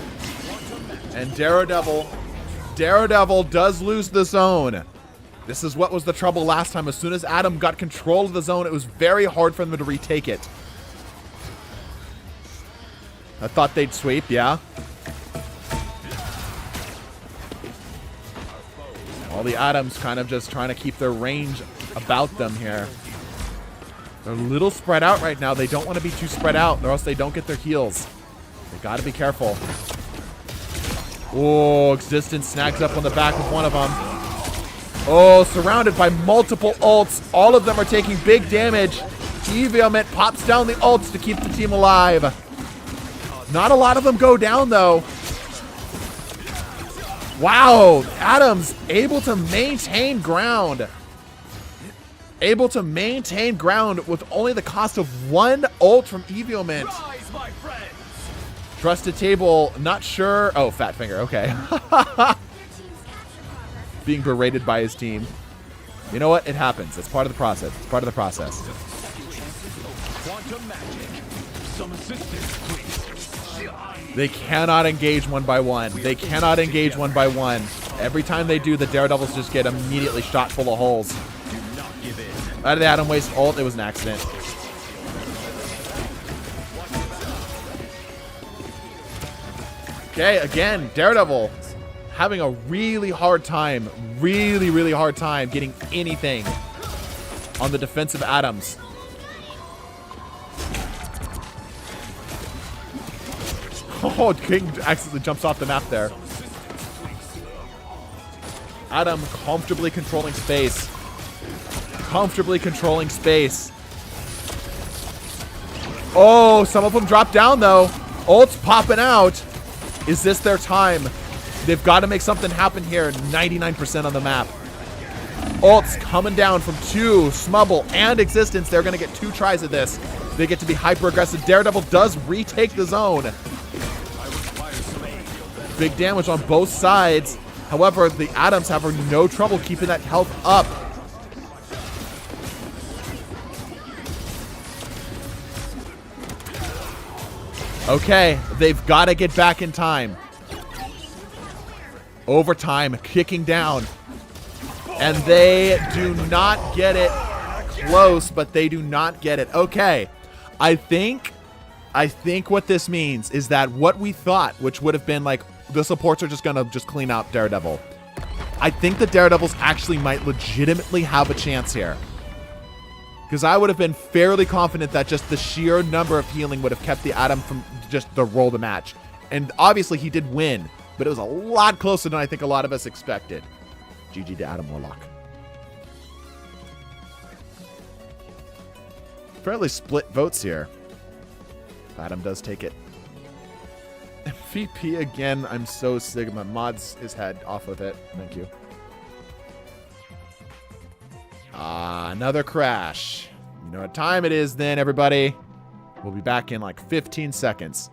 And Daredevil does lose the zone. This is what was the trouble last time. As soon as Adam got control of the zone, it was very hard for them to retake it. I thought they'd sweep, yeah. All the Atoms kind of just trying to keep their range about them here. They're a little spread out right now. They don't want to be too spread out, or else they don't get their heals. They got to be careful. Oh, Existence snags up on the back of one of them. Oh, surrounded by multiple ults. All of them are taking big damage. Eviament pops down the ults to keep the team alive. Not a lot of them go down, though. Wow, Adams able to maintain ground. Able to maintain ground with only the cost of one ult from Eviament. Trusted Table, not sure. Oh, Fat Finger, okay. Being berated by his team. You know what? It happens. It's part of the process. It's part of the process. They cannot engage one by one. They cannot engage one by one. Every time they do, the Daredevils just get immediately shot full of holes. Out of the Atom Waste ult, it was an accident. Okay, again, Daredevil having a really hard time, really hard time getting anything on the defensive Atoms. Oh, King accidentally jumps off the map there. Atom comfortably controlling space. Comfortably controlling space. Oh, some of them drop down though. Ult's popping out. Is this their time? They've got to make something happen here. 99% on the map. Ult's coming down from 2, Smubble, and Existence. They're going to get 2 tries of this. They get to be hyper aggressive. Daredevil does retake the zone. Big damage on both sides. However, the Atoms have no trouble keeping that health up. Okay, they've got to get back in time. Overtime, kicking down. And they do not get it. Close, but they do not get it. Okay, I think what this means is that what we thought, which would have been like, the supports are just going to clean out Daredevil. I think the Daredevils actually might legitimately have a chance here. Because I would have been fairly confident that just the sheer number of healing would have kept the Atom from just the roll the match. And obviously he did win, but it was a lot closer than I think a lot of us expected. GG to Adam Warlock. Fairly split votes here. Adam does take it. MVP again. I'm so sick. My mods his head off of it. Thank you. Another crash. You know what time it is then, everybody. We'll be back in like 15 seconds.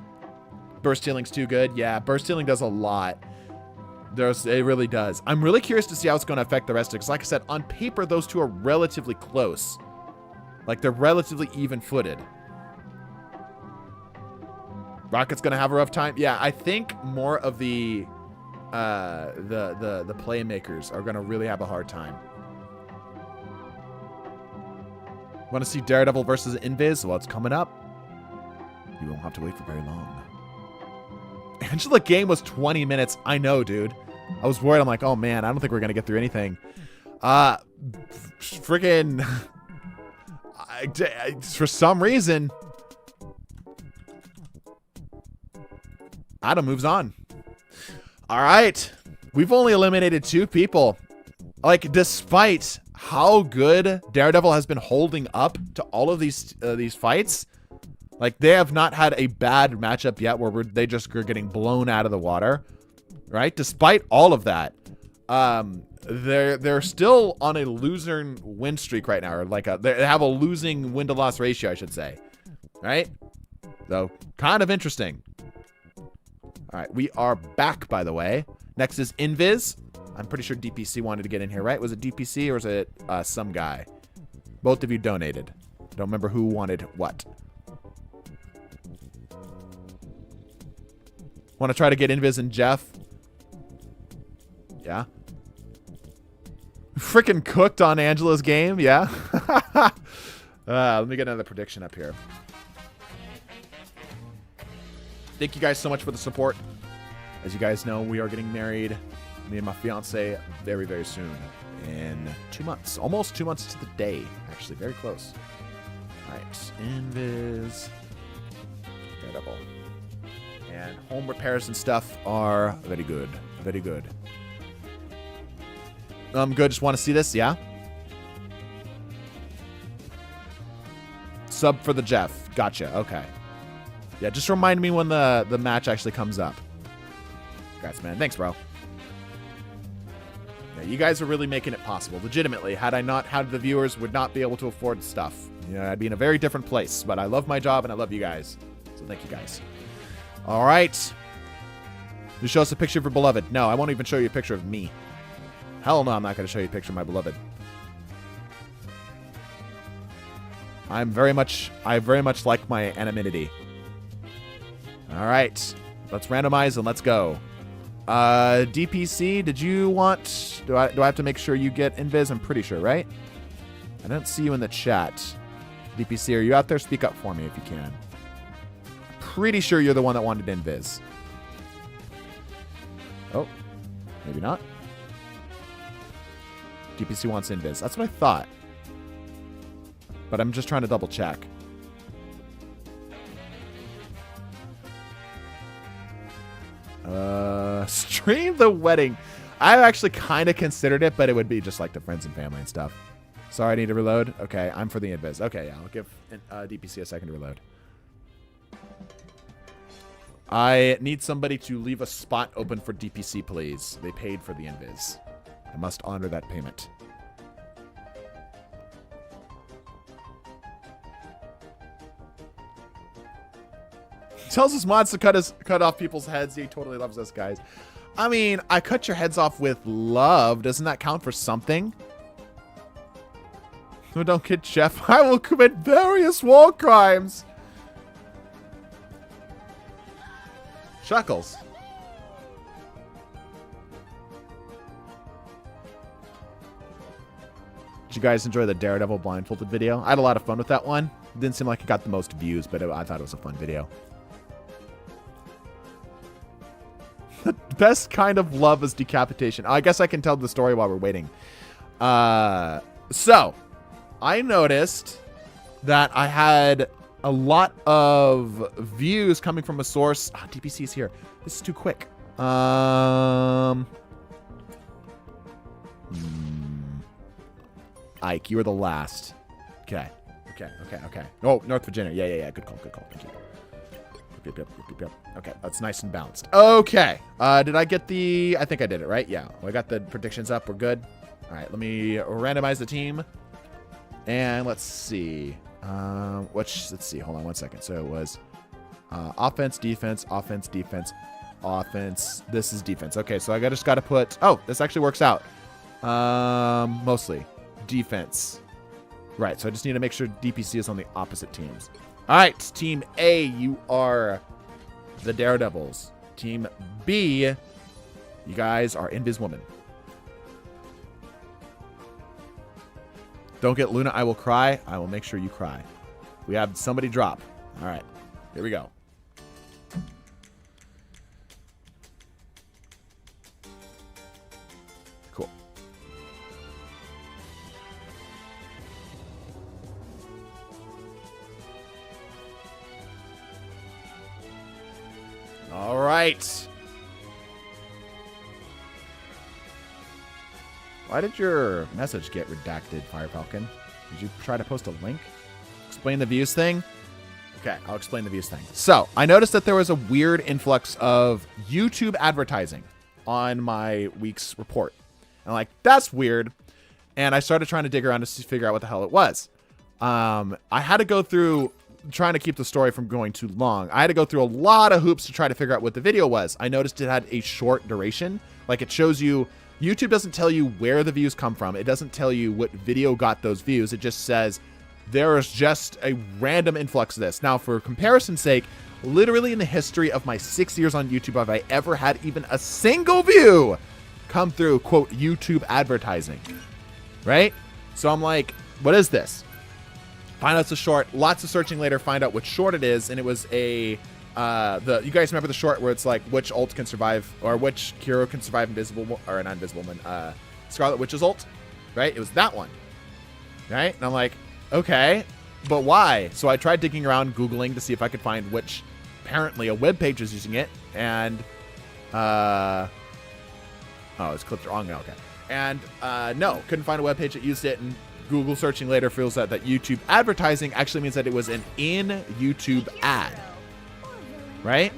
Burst healing's too good. Yeah, burst healing does a lot. It really does. I'm really curious to see how it's going to affect the rest of it. Because like I said, on paper, those two are relatively close. Like they're relatively even-footed. Rocket's going to have a rough time. Yeah, I think more of the playmakers are going to really have a hard time. Want to see Daredevil versus Invis? Well, it's coming up. You won't have to wait for very long. Angela game was 20 minutes. I know, dude. I was worried. I'm like, oh man, I don't think we're going to get through anything. Freaking... for some reason... Adam moves on. All right. We've only eliminated 2 people. Like, despite how good Daredevil has been holding up to all of these fights, like, they have not had a bad matchup yet where they just are getting blown out of the water, right? Despite all of that, they're still on a losing win streak right now, or like they have a losing win to loss ratio, I should say, right? So, kind of interesting. All right, we are back, by the way. Next is Invis. I'm pretty sure DPC wanted to get in here, right? Was it DPC or was it some guy? Both of you donated. Don't remember who wanted what. Want to try to get Invis and Jeff? Yeah. Freaking cooked on Angela's game, yeah? Let me get another prediction up here. Thank you guys so much for the support. As you guys know, we are getting married, me and my fiance, very, very soon. In 2 months. Almost 2 months to the day, actually. Very close. Alright, Invis, Daredevil. And home repairs and stuff are very good. Very good. Good. Just want to see this, yeah? Sub for the Jeff. Gotcha. Okay. Yeah, just remind me when the match actually comes up. Congrats, man. Thanks, bro. Yeah, you guys are really making it possible. Legitimately, had I not had the viewers, would not be able to afford stuff. You know, I'd be in a very different place. But I love my job and I love you guys. So thank you guys. All right. You show us a picture of your beloved. No, I won't even show you a picture of me. Hell no, I'm not going to show you a picture of my beloved. I very much like my anonymity. All right. Let's randomize and let's go. DPC, did you want... Do I have to make sure you get invis? I'm pretty sure, right? I don't see you in the chat. DPC, are you out there? Speak up for me if you can. Pretty sure you're the one that wanted invis. Oh, maybe not. DPC wants invis. That's what I thought. But I'm just trying to double check. Stream the wedding. I actually kind of considered it, but it would be just like the friends and family and stuff. Sorry, I need to reload. Okay, I'm for the invis. Okay, yeah, I'll give DPC a second to reload. I need somebody to leave a spot open for DPC, please. They paid for the invis. I must honor that payment. Tells his mods to cut off people's heads. He totally loves us, guys. I mean, I cut your heads off with love. Doesn't that count for something? No, don't kid Jeff. I will commit various war crimes. Shuckles. Did you guys enjoy the Daredevil blindfolded video? I had a lot of fun with that one. It didn't seem like it got the most views, but I thought it was a fun video. The best kind of love is decapitation. I guess I can tell the story while we're waiting. So, I noticed that I had a lot of views coming from a source. DPC is here. This is too quick. Ike, you were the last. Okay. Oh, North Virginia. Yeah. Good call. Thank you. Yep. Okay, that's nice and balanced. Okay. Did I get the... I think I did it, right? Yeah. Well, I got the predictions up. We're good. All right, let me randomize the team. And let's see. Let's see. Hold on one second. So it was offense, defense, offense, defense, offense. This is defense. Okay, so I just got to put... Oh, this actually works out. Mostly defense. Right, so I just need to make sure DPC is on the opposite teams. All right, Team A, you are the Daredevils. Team B, you guys are Invis Woman. Don't get Luna, I will cry. I will make sure you cry. We have somebody drop. All right, here we go. Cool. All right. Why did your message get redacted, Fire Falcon? Did you try to post a link? Explain the views thing? Okay, I'll explain the views thing. So, I noticed that there was a weird influx of YouTube advertising on my week's report. And I'm like, that's weird. And I started trying to dig around to figure out what the hell it was. I had to go through... trying to keep the story from going too long. I had to go through a lot of hoops to try to figure out what the video was. I noticed it had a short duration. Like, it shows you... YouTube doesn't tell you where the views come from. It doesn't tell you what video got those views. It just says there is just a random influx of this. Now, for comparison's sake, literally in the history of my 6 years on YouTube, have I ever had even a single view come through, quote, YouTube advertising, right? So I'm like, what is this? Find out it's a short. Lots of searching later, find out which short it is, and it was a... you guys remember the short where it's like which ult can survive, or which hero can survive invisible, or not invisible woman, Scarlet Witch's ult, right? It was that one, right? And I'm like, okay. but why? So I tried digging around, Googling to see if I could find which, apparently a web page was using it, and, oh, it's clipped wrong. Okay. And, no, couldn't find a web page that used it, and Google searching later feels that YouTube advertising actually means that it was an in-YouTube ad, right?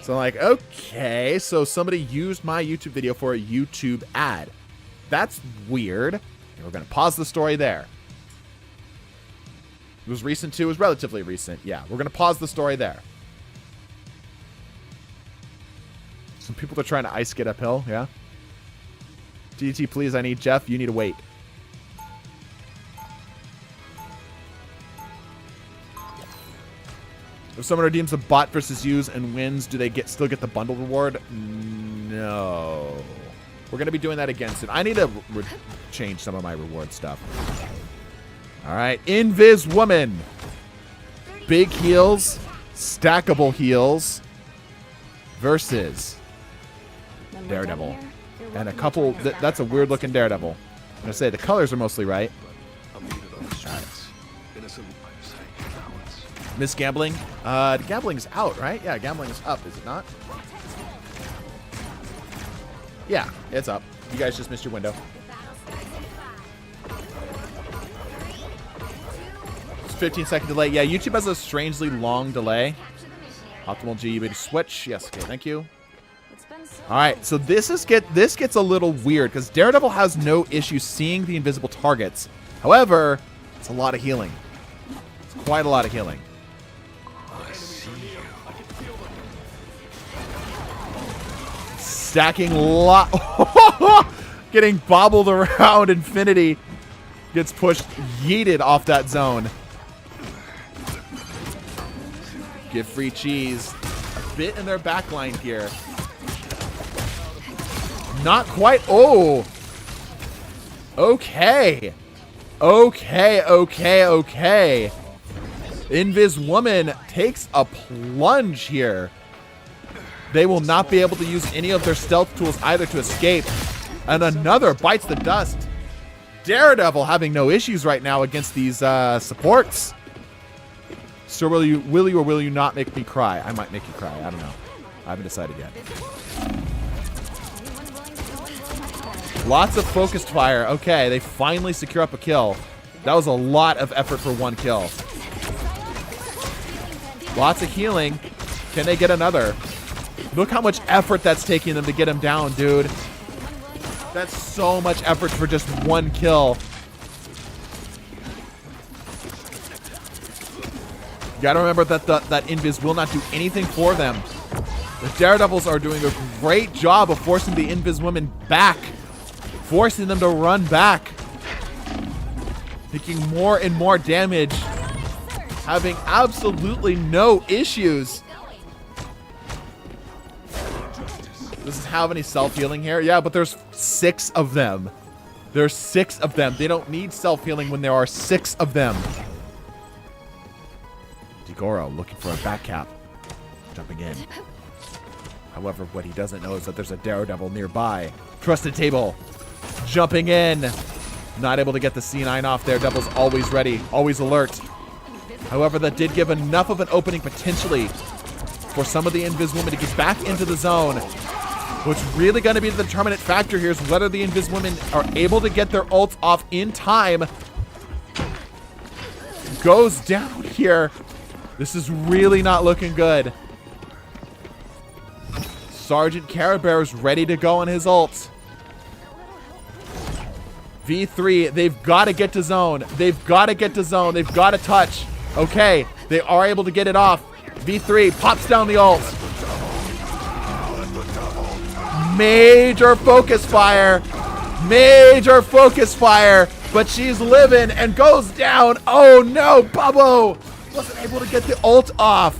So I'm like, okay, so somebody used my YouTube video for a YouTube ad. That's weird. And we're going to pause the story there. It was recent too. It was relatively recent. Yeah, we're going to pause the story there. Some people are trying to ice skate uphill, yeah? TDT, please, I need Jeff. You need to wait. If someone redeems a bot versus use and wins, do they still get the bundle reward? No. We're going to be doing that again soon. I need to change some of my reward stuff. All right. Invis Woman. Big heals. Stackable heals. Versus Daredevil. And a couple... that's a weird-looking Daredevil. I'm going to say the colors are mostly right. Miss Gambling. Gambling's out, right? Yeah, gambling is up, is it not? Yeah, it's up. You guys just missed your window. It's 15-second delay. Yeah, YouTube has a strangely long delay. Optimal G, you ready to switch? Yes, okay, thank you. All right, so this gets a little weird because Daredevil has no issue seeing the invisible targets. However, it's a lot of healing. It's quite a lot of healing. Stacking getting bobbled around infinity. Gets pushed, yeeted off that zone. Give free cheese. A bit in their backline here. Not quite. Oh. Okay. Okay. Invis Woman takes a plunge here. They will not be able to use any of their stealth tools either to escape. And another bites the dust. Daredevil having no issues right now against these supports. So will you or will you not make me cry? I might make you cry. I don't know. I haven't decided yet. Lots of focused fire. Okay, they finally secure up a kill. That was a lot of effort for one kill. Lots of healing. Can they get another? Look how much effort that's taking them to get him down, dude. That's so much effort for just one kill. You gotta remember that that Invis will not do anything for them. The Daredevils are doing a great job of forcing the Invis Women back. Forcing them to run back. Taking more and more damage. Having absolutely no issues. Does it have any self-healing here? Yeah, but there's 6 of them. There's 6 of them. They don't need self-healing when there are 6 of them. Digoro looking for a back cap. Jumping in. However, what he doesn't know is that there's a Daredevil nearby. Trusted table. Jumping in. Not able to get the C9 off. Daredevil's always ready. Always alert. However, that did give enough of an opening potentially for some of the Invis Women to get back into the zone. What's really going to be the determinant factor here is whether the Invis Women are able to get their ults off in time. Goes down here. This is really not looking good. Sergeant Carabear's ready to go on his ult. V3, they've got to get to zone. They've got to get to zone. They've got to touch. Okay, they are able to get it off. V3 pops down the ult. Major focus fire. Major focus fire. But she's living and goes down. Oh no, Bubbo wasn't able to get the ult off.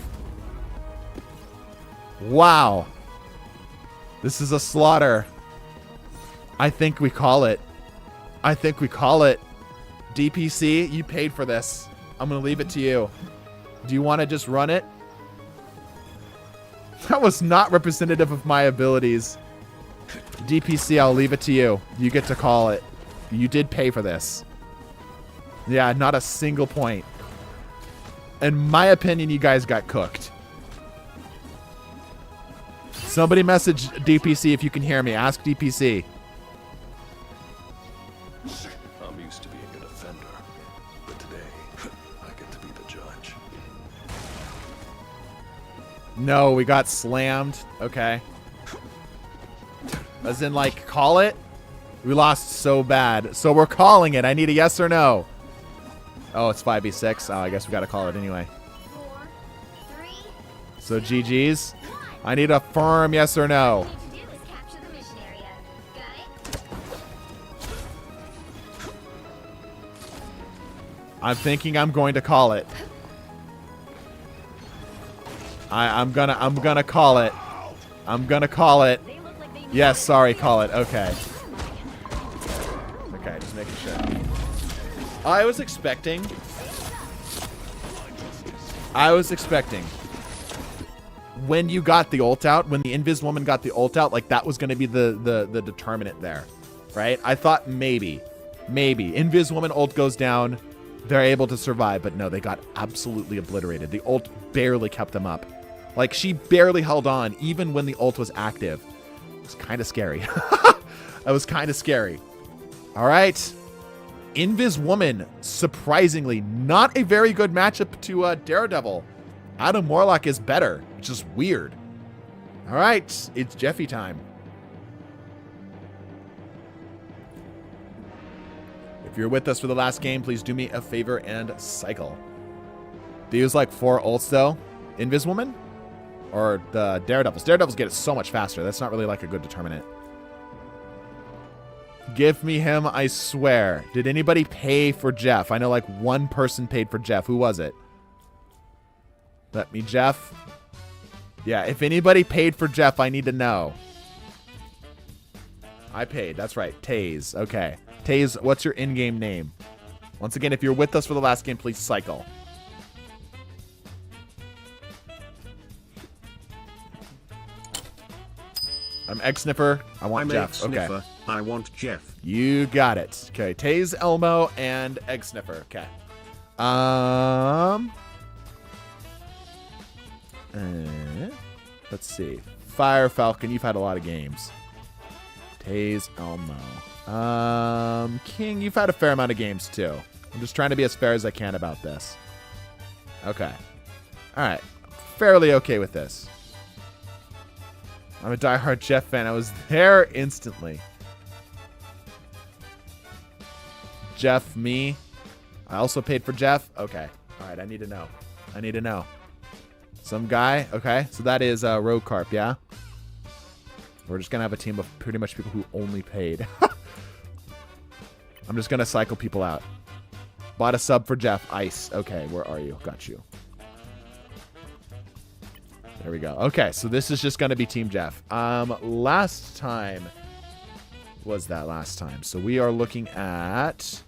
Wow. This is a slaughter. I think we call it. I think we call it. DPC, you paid for this. I'm going to leave it to you. Do you want to just run it? That was not representative of my abilities. DPC, I'll leave it to you. You get to call it. You did pay for this. Yeah, not a single point. In my opinion, you guys got cooked. Somebody message DPC if you can hear me. Ask DPC. I'm used to being a defender, but today I get to be the judge. No, we got slammed. Okay. As in, like, call it? We lost so bad. So we're calling it. I need a yes or no. Oh, it's 5v6. Oh, I guess we got to call it anyway. 4, 3, So GG's. I need a firm yes or no. what we need to do is capture the mission area. Got it? I'm thinking I'm going to call it. I'm gonna call it. I'm gonna call it. They look like they need Yes, sorry, call it. Okay. Okay, just making sure. I was expecting when you got the ult out, when the Invis woman got the ult out, like that was gonna be the determinant there. Right? I thought maybe. Invis woman ult goes down, they're able to survive, but no, they got absolutely obliterated. The ult barely kept them up. Like, she barely held on, even when the ult was active. It was kind of scary. That was kind of scary. All right. Invis Woman, surprisingly, not a very good matchup to Daredevil. Adam Warlock is better, which is weird. All right, it's Jeffy time. If you're with us for the last game, please do me a favor and cycle. They use like 4 ults though. Invis Woman? Or the Daredevils. Daredevils get it so much faster. That's not really like a good determinant. Give me him, I swear. Did anybody pay for Jeff? I know like one person paid for Jeff. Who was it? Let me, Jeff. Yeah, if anybody paid for Jeff, I need to know. I paid. That's right. Taze. Okay. Taze, what's your in-game name? Once again, if you're with us for the last game, please cycle. I'm Egg Sniffer. I want I'm Jeff. Egg Okay. Sniffer. I want Jeff. You got it. Okay. Taze, Elmo, and Egg Sniffer. Okay. Let's see. Fire Falcon, you've had a lot of games. Taze, Elmo. King, you've had a fair amount of games too. I'm just trying to be as fair as I can about this. Okay. Alright. Fairly okay with this. I'm a diehard Jeff fan. I was there instantly. Jeff, me. I also paid for Jeff. Okay. Alright, I need to know. I need to know. Some guy. Okay. So that is Rogue Carp, yeah? We're just going to have a team of pretty much people who only paid. I'm just going to cycle people out. Bought a sub for Jeff. Ice. Okay, where are you? Got you. There we go. Okay, so this is just going to be Team Jeff. Last time was that last time. So we are looking at...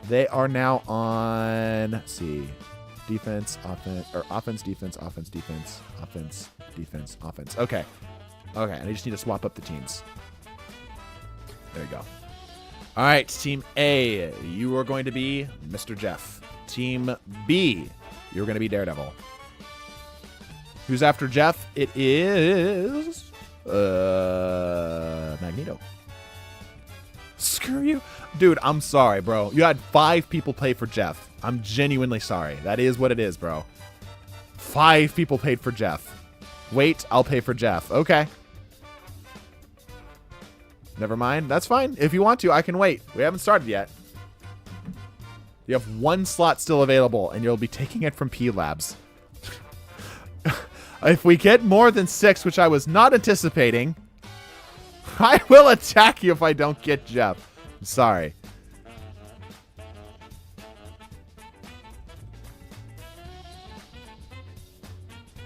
They are now on... Let's see. Defense, offense, or offense, defense, offense, defense, offense, defense, offense. Okay. Okay, and I just need to swap up the teams. There you go. All right, Team A, you are going to be Mr. Jeff. Team B, you're going to be Daredevil. Who's after Jeff? It is Magneto. Screw you. Dude, I'm sorry, bro. You had 5 people pay for Jeff. I'm genuinely sorry. That is what it is, bro. 5 people paid for Jeff. Wait, I'll pay for Jeff. Okay. Never mind. That's fine. If you want to, I can wait. We haven't started yet. You have 1 slot still available, and you'll be taking it from P Labs. If we get more than 6, which I was not anticipating, I will attack you if I don't get Jeff. I'm sorry.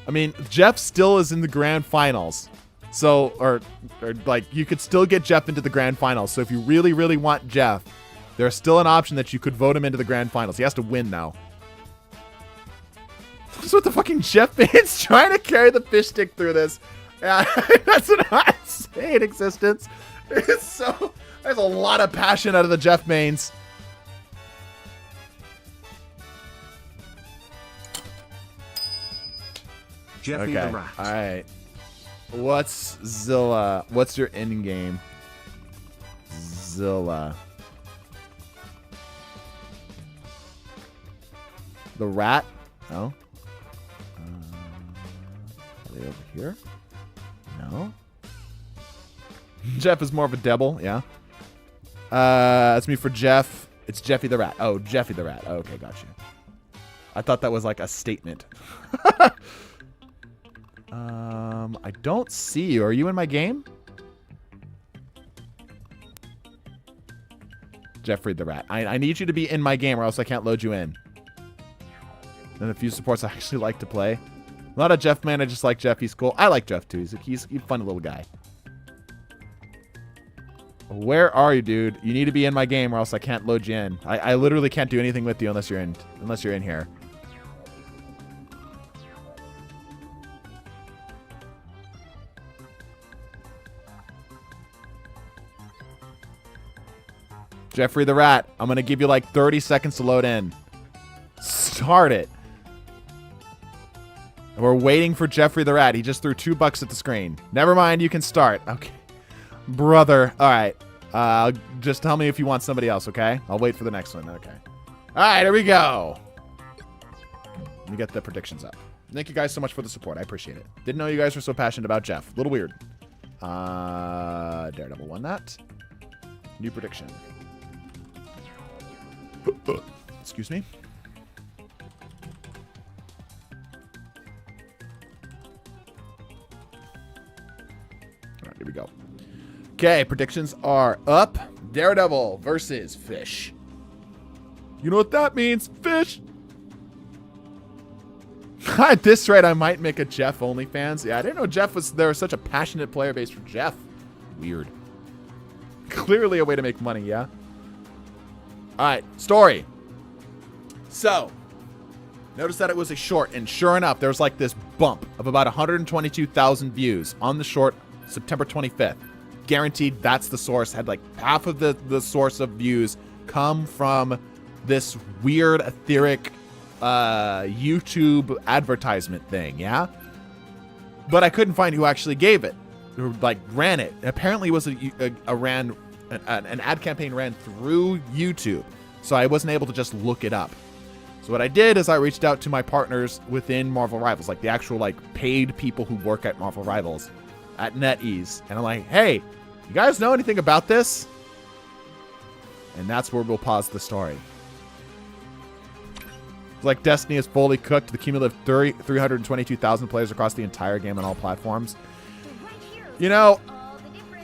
I mean, Jeff still is in the grand finals. So, or like, you could still get Jeff into the grand finals. So if you really, really want Jeff, there's still an option that you could vote him into the grand finals. He has to win now. That's what the fucking Jeff is trying to carry the fish stick through this. Yeah, that's an insane existence. It's so... There's a lot of passion out of the Jeff mains. Jeffy Okay. the Rat. All right. What's Zilla? What's your end game? Zilla. The rat? No. Are they over here? No. Jeff is more of a devil. Yeah. That's me for Jeff. It's Jeffy the Rat. Oh, Jeffy the Rat. Okay, gotcha. I thought that was like a statement. I don't see you. Are you in my game? Jeffrey the Rat. I need you to be in my game or else I can't load you in. And a few supports I actually like to play. Not a Jeff man. I just like Jeff. He's cool. I like Jeff too. He's a fun little guy. Where are you, dude? You need to be in my game or else I can't load you in. I literally can't do anything with you unless you're in here. Jeffrey the Rat. I'm going to give you like 30 seconds to load in. Start it. We're waiting for Jeffrey the Rat. He just threw $2 at the screen. Never mind. You can start. Okay. Brother. All right. Just tell me if you want somebody else, okay? I'll wait for the next one. Okay. All right. Here we go. Let me get the predictions up. Thank you guys so much for the support. I appreciate it. Didn't know you guys were so passionate about Jeff. A little weird. Daredevil won that. New prediction. Excuse me. All right, here we go. Okay, predictions are up. Daredevil versus Fish. You know what that means? Fish. At this rate, I might make a Jeff OnlyFans. Yeah, I didn't know there was such a passionate player base for Jeff. Weird. Clearly a way to make money, yeah? All right, story. So, notice that it was a short, and sure enough, there was like this bump of about 122,000 views on the short September 25th. Guaranteed that's the source. Had like half of the source of views come from this weird etheric YouTube advertisement thing, yeah? But I couldn't find who actually gave it, or like ran it. Apparently it was an ad campaign ran through YouTube, so I wasn't able to just look it up. So what I did is I reached out to my partners within Marvel Rivals, like the actual like paid people who work at Marvel Rivals at NetEase, and I'm like, hey, you guys know anything about this? And that's where we'll pause the story. It's like Destiny is fully cooked. The cumulative 322,000 players across the entire game on all platforms. You know,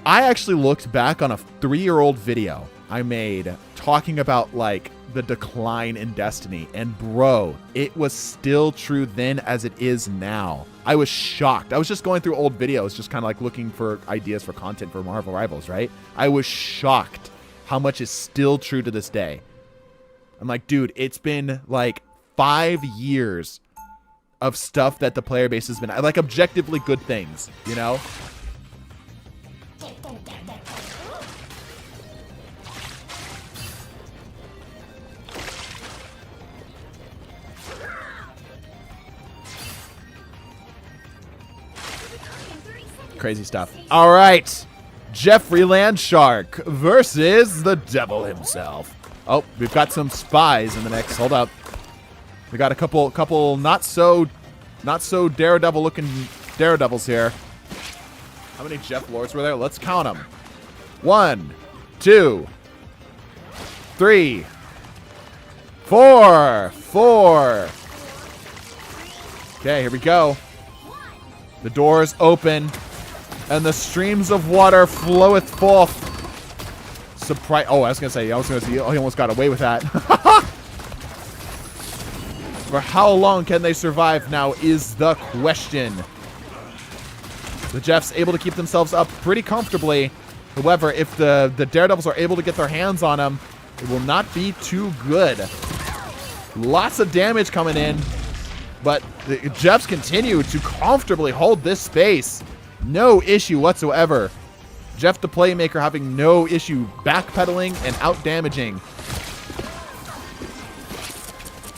I actually looked back on a 3-year-old video I made talking about like the decline in Destiny, and bro, it was still true then as it is now. I was shocked. I was just going through old videos, just kind of like looking for ideas for content for Marvel Rivals, right? I was shocked how much is still true to this day. I'm like, dude, it's been like 5 years of stuff that the player base has been like objectively good things, you know? Crazy stuff. All right. Jeffrey Landshark versus the devil himself. Oh, we've got some spies in the mix. Hold up. We got a couple not so daredevil looking daredevils here. How many Jeff Lords were there? Let's count them. 1, 2, 3, 4. Okay, here we go. The doors open, and the streams of water floweth forth. Surprise! Oh, I was gonna say, he almost got away with that. For how long can they survive now is the question. The Jeffs able to keep themselves up pretty comfortably. However, if the Daredevils are able to get their hands on them, it will not be too good. Lots of damage coming in, but the Jeffs continue to comfortably hold this space. No issue whatsoever. Jeff the Playmaker having no issue backpedaling and out-damaging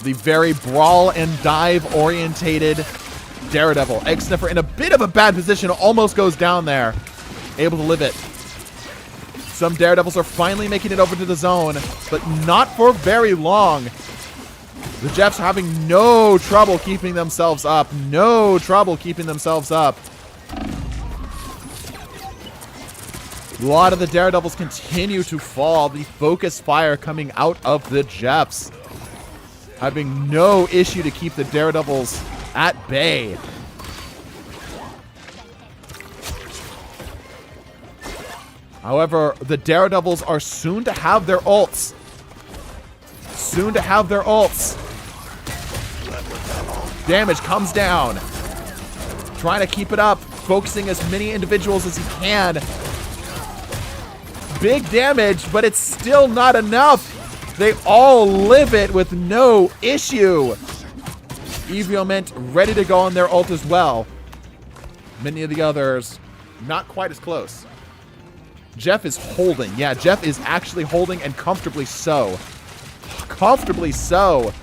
the very brawl and dive orientated Daredevil. Egg Sniffer in a bit of a bad position. Almost goes down there. Able to live it. Some Daredevils are finally making it over to the zone, but not for very long. The Jeffs are having no trouble keeping themselves up. No trouble keeping themselves up. A lot of the Daredevils continue to fall. The focus fire coming out of the Jeffs. Having no issue to keep the Daredevils at bay. However, the Daredevils are soon to have their ults. Soon to have their ults. Damage comes down. Trying to keep it up. Focusing as many individuals as he can. Big damage, but it's still not enough. They all live it with no issue. Eviomint ready to go on their ult as well. Many of the others not quite as close. Jeff is holding. Yeah, Jeff is actually holding, and comfortably so. Comfortably so.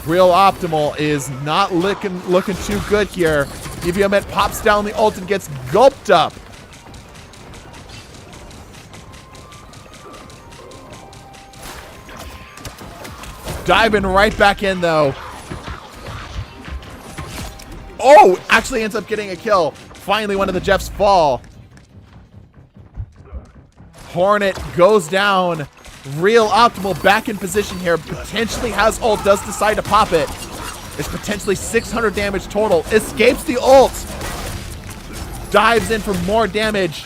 Real Optimal is not looking too good here. Eviomint pops down the ult and gets gulped up. Diving right back in, though. Oh, actually ends up getting a kill. Finally, one of the Jeffs fall. Hornet goes down. Real Optimal back in position here. Potentially has ult. Does decide to pop it. It's potentially 600 damage total. Escapes the ult. Dives in for more damage.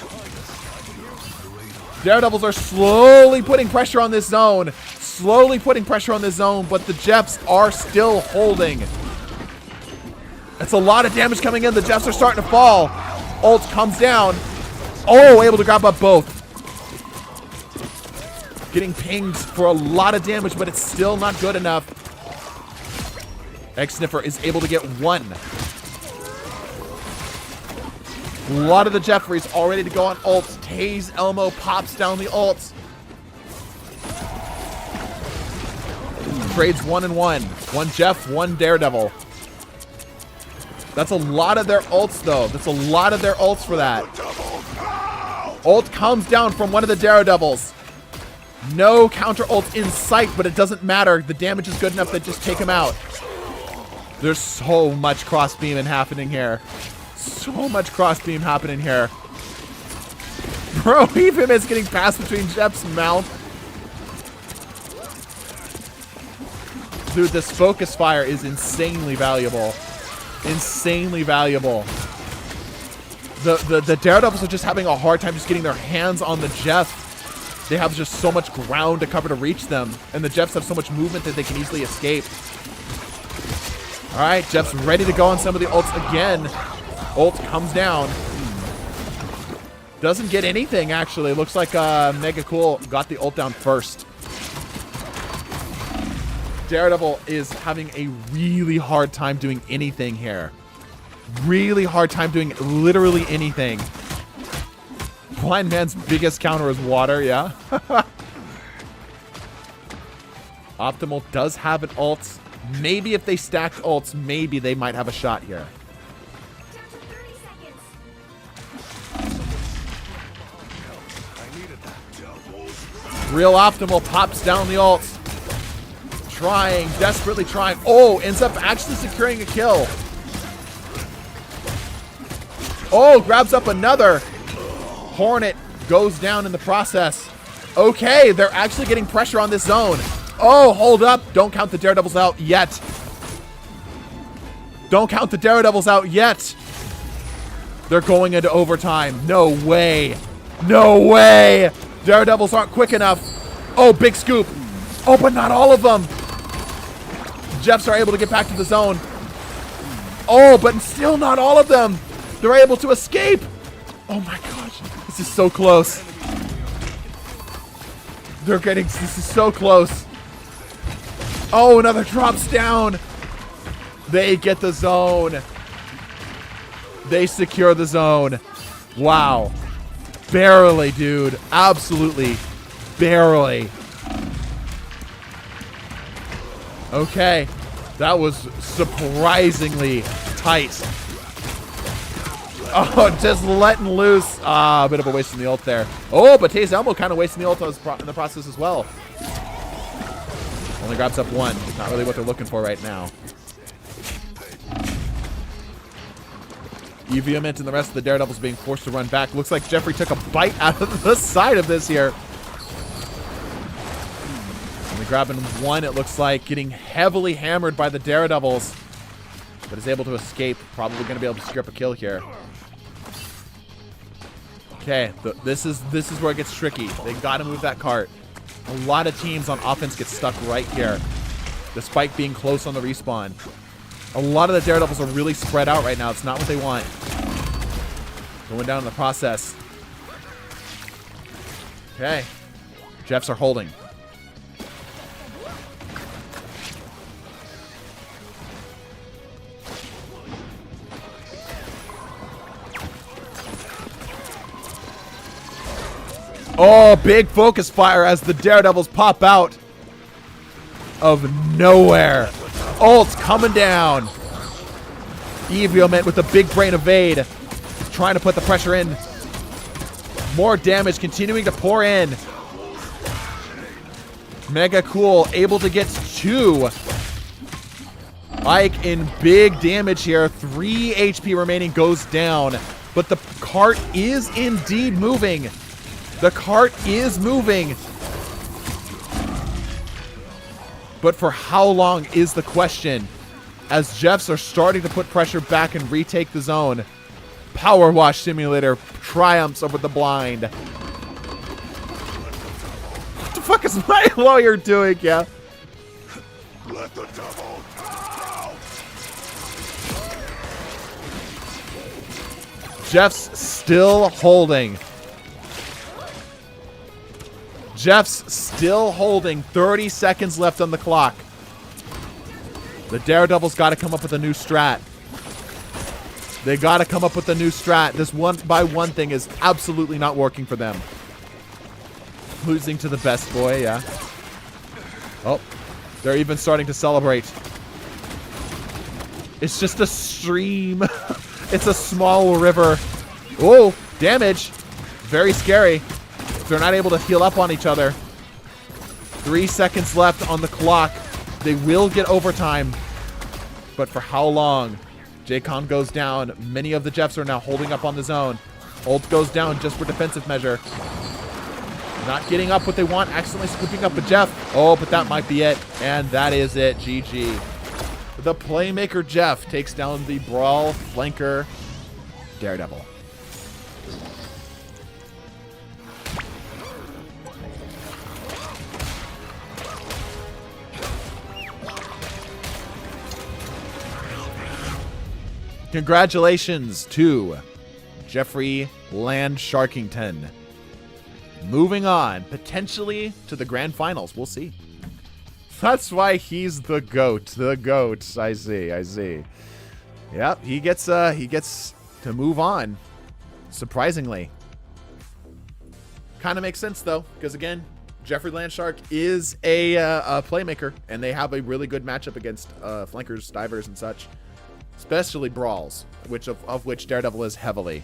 Daredevils are slowly putting pressure on this zone. Slowly putting pressure on this zone, but the Jeffs are still holding. That's a lot of damage coming in. The Jeffs are starting to fall. Ult comes down. Oh, able to grab up both. Getting pinged for a lot of damage, but it's still not good enough. Egg Sniffer is able to get one. A lot of the Jeffries all ready to go on ults. Taze Elmo pops down the ults. Trades 1 and 1. One Jeff, one Daredevil. That's a lot of their ults, though. That's a lot of their ults for that. Ult comes down from one of the Daredevils. No counter ult in sight, but it doesn't matter. The damage is good enough to just take him out. There's so much cross beaming happening here. So much cross beam happening here. Bro, even is getting passed between Jeff's mouth. Dude, this focus fire is insanely valuable. Insanely valuable. The Daredevils are just having a hard time just getting their hands on the Jeff. They have just so much ground to cover to reach them. And the Jeffs have so much movement that they can easily escape. Alright, Jeff's ready to go on some of the ults again. Ult comes down. Doesn't get anything, actually. Looks like Mega Cool got the ult down first. Daredevil is having a really hard time doing anything here. Really hard time doing literally anything. Blind Man's biggest counter is water, yeah. Optimal does have an ult. Maybe if they stacked ults, maybe they might have a shot here. Real Optimal pops down the ult. Trying, desperately trying. Oh, ends up actually securing a kill. Oh, grabs up another. Hornet goes down in the process. Okay, they're actually getting pressure on this zone. Oh, hold up. Don't count the Daredevils out yet. Don't count the Daredevils out yet. They're going into overtime. No way. No way. Daredevils aren't quick enough. Oh, big scoop. Oh, but not all of them. Jeffs are able to get back to the zone. Oh, but still not all of them. They're able to escape. Oh my gosh. This is so close. This is so close. Oh, another drops down. They get the zone. They secure the zone. Wow. Barely, dude. Absolutely. Barely. Okay. That was surprisingly tight. Oh, just letting loose. Ah, a bit of a waste in the ult there. Oh, but Tay's elbow kind of wasting the ult in the process as well. Only grabs up one. Not really what they're looking for right now. Vehement and the rest of the Daredevils being forced to run back. Looks like Jeffrey took a bite out of the side of this here. Only grabbing one, it looks like. Getting heavily hammered by the Daredevils. But is able to escape. Probably going to be able to scrape a kill here. Okay, this is where it gets tricky. They got to move that cart. A lot of teams on offense get stuck right here, despite being close on the respawn. A lot of the Daredevils are really spread out right now. It's not what they want. Going down in the process. Okay, Jeffs are holding. Oh, big focus fire as the Daredevils pop out of nowhere. Ult's coming down. Evioment with a big brain evade. Trying to put the pressure in. More damage continuing to pour in. Mega Cool able to get two. Ike in big damage here. 3 HP remaining, goes down. But the cart is indeed moving. The cart is moving. But for how long is the question? As Jeffs are starting to put pressure back and retake the zone. Power Wash Simulator triumphs over the blind. What the fuck is my lawyer doing? Yeah. Let the devil out. Jeffs still holding. Jeffs still holding. 30 seconds left on the clock. The Daredevils got to come up with a new strat. They got to come up with a new strat. This 1-by-1 thing is absolutely not working for them. Losing to the best boy, yeah. Oh, they're even starting to celebrate. It's just a stream. It's a small river. Oh, damage. Very scary. They're not able to heal up on each other. 3 seconds left on the clock. They will get overtime. But for how long? J-Con goes down. Many of the Jeffs are now holding up on the zone. Ult goes down just for defensive measure. Not getting up what they want. Accidentally scooping up a Jeff. Oh, but that might be it. And that is it. GG. The Playmaker Jeff takes down the Brawl Flanker Daredevil. Congratulations to Jeffrey Land Sharkington. Moving on, potentially to the grand finals. We'll see. That's why he's the GOAT. The GOAT. I see. Yep, he gets to move on. Surprisingly. Kind of makes sense though, because again, Jeffrey Landshark is a playmaker, and they have a really good matchup against flankers, divers, and such. Especially brawls, of which Daredevil is heavily.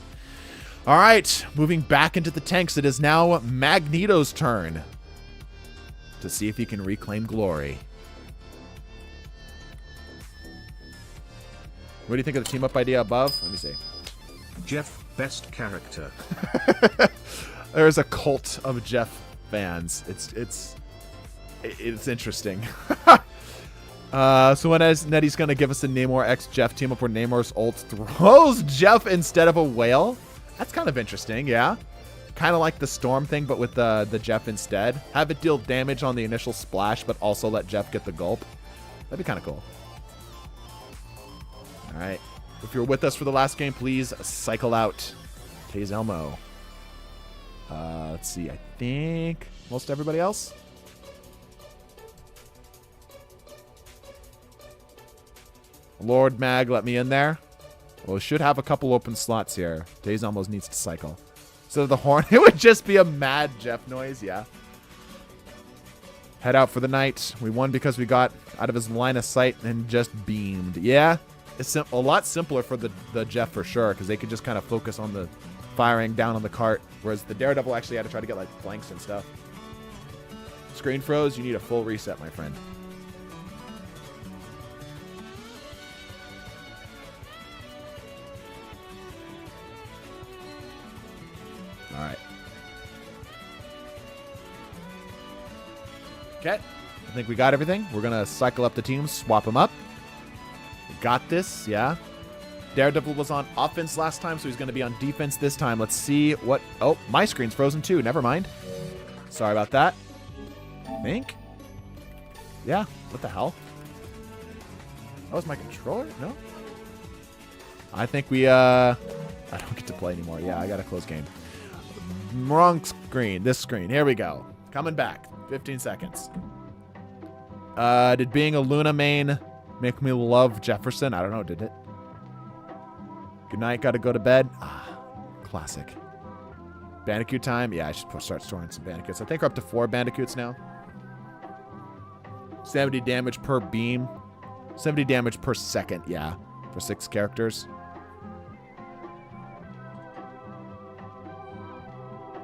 All right, moving back into the tanks, it is now Magneto's turn to see if he can reclaim glory. What do you think of the team up idea above? Let me see. Jeff, best character. There's a cult of Jeff fans. It's interesting. So when Nettie's going to give us a Namor X Jeff team up where Namor's ult throws Jeff instead of a whale. That's kind of interesting, yeah. Kind of like the Storm thing, but with the Jeff instead. Have it deal damage on the initial splash, but also let Jeff get the gulp. That'd be kind of cool. All right. If you're with us for the last game, please cycle out. Taze Elmo. Let's see. I think most everybody else. Lord Mag, let me in there. Well, we should have a couple open slots here. Days almost needs to cycle. So the horn, it would just be a mad Jeff noise, yeah. Head out for the night. We won because we got out of his line of sight and just beamed. Yeah, it's a lot simpler for the Jeff for sure, because they could just kind of focus on the firing down on the cart, whereas the Daredevil actually had to try to get like flanks and stuff. Screen froze. You need a full reset, my friend. All right. Okay. I think we got everything. We're going to cycle up the teams, swap them up. We got this, yeah. Daredevil was on offense last time, so he's going to be on defense this time. Let's see what... Oh, my screen's frozen too. Never mind. Sorry about that. Think? Yeah. What the hell? That was my controller? No? I think we... I don't get to play anymore. Yeah, I got to close game. Wrong screen. This screen. Here we go. Coming back. 15 seconds. Did being a Luna main make me love Jefferson? I don't know. Did it? Good night. Got to go to bed. Ah, classic. Bandicoot time. Yeah, I should start storing some bandicoots. I think we're up to 4 bandicoots now. 70 damage per beam. 70 damage per second. Yeah, for 6 characters.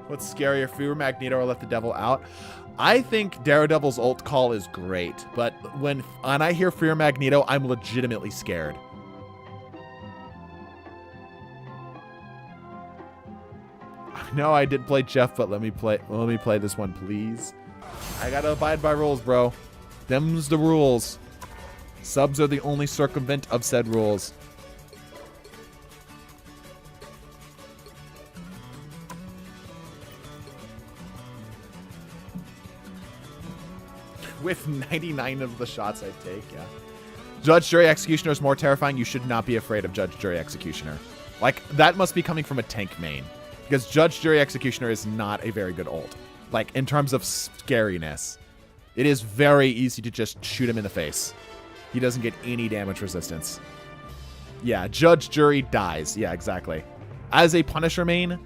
What's scarier, Fear Magneto or Let the Devil Out? I think Daredevil's ult call is great, but when I hear Fear Magneto, I'm legitimately scared. No, I did play Jeff, but let me play this one, please. I gotta abide by rules, bro. Them's the rules. Subs are the only circumvent of said rules. With 99 of the shots I take, yeah. Judge, Jury, Executioner is more terrifying. You should not be afraid of Judge, Jury, Executioner. Like, that must be coming from a tank main. Because Judge, Jury, Executioner is not a very good ult. Like, in terms of scariness. It is very easy to just shoot him in the face. He doesn't get any damage resistance. Yeah, Judge, Jury dies. Yeah, exactly. As a Punisher main,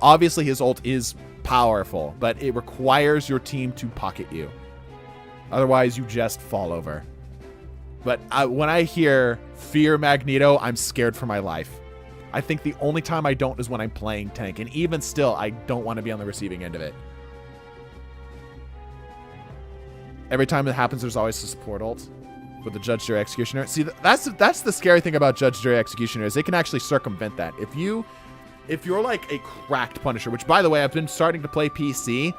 obviously his ult is powerful, but it requires your team to pocket you. Otherwise, you just fall over. But when I hear Fear Magneto, I'm scared for my life. I think the only time I don't is when I'm playing tank. And even still, I don't want to be on the receiving end of it. Every time it happens, there's always a support ult with the Judge, Jury, Executioner. See, that's the scary thing about Judge, Jury, Executioner is they can actually circumvent that. If you're like a cracked Punisher, which, by the way, I've been starting to play PC,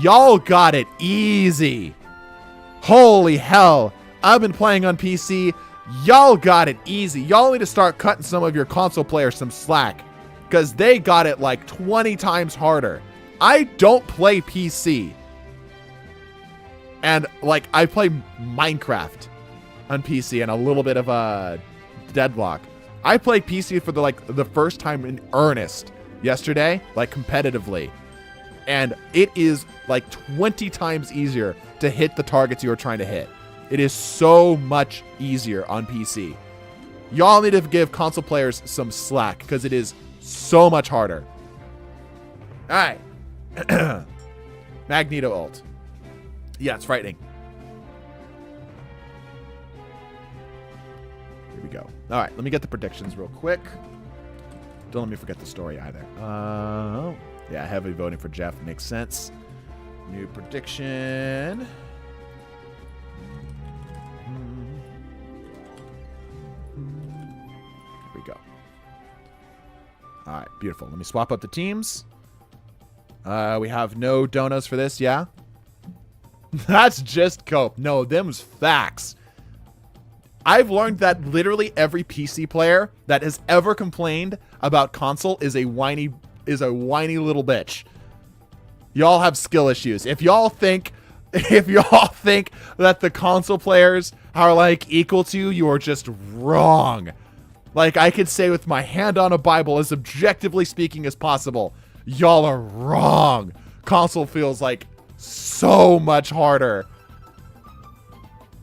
y'all got it easy. Holy hell. I've been playing on PC. Y'all got it easy. Y'all need to start cutting some of your console players some slack, because they got it like 20 times harder. I don't play PC. And like, I play Minecraft on PC and a little bit of a Deadlock. I played PC for the first time in earnest yesterday, like competitively. And it is like 20 times easier to hit the targets you are trying to hit. It is so much easier on PC. Y'all need to give console players some slack, because it is so much harder. All right. Magneto ult. Yeah, it's frightening. Here we go. All right, let me get the predictions real quick. Don't let me forget the story either. Yeah, heavy voting for Jeff makes sense. New prediction. Here we go. All right, beautiful. Let me swap up the teams. We have no donos for this, yeah? That's just cope. No, them's facts. I've learned that literally every PC player that has ever complained about console is a whiny little bitch. Y'all have skill issues. If y'all think that the console players are like equal to you, you are just wrong. Like, I could say with my hand on a Bible, as objectively speaking as possible, y'all are wrong. Console feels like so much harder.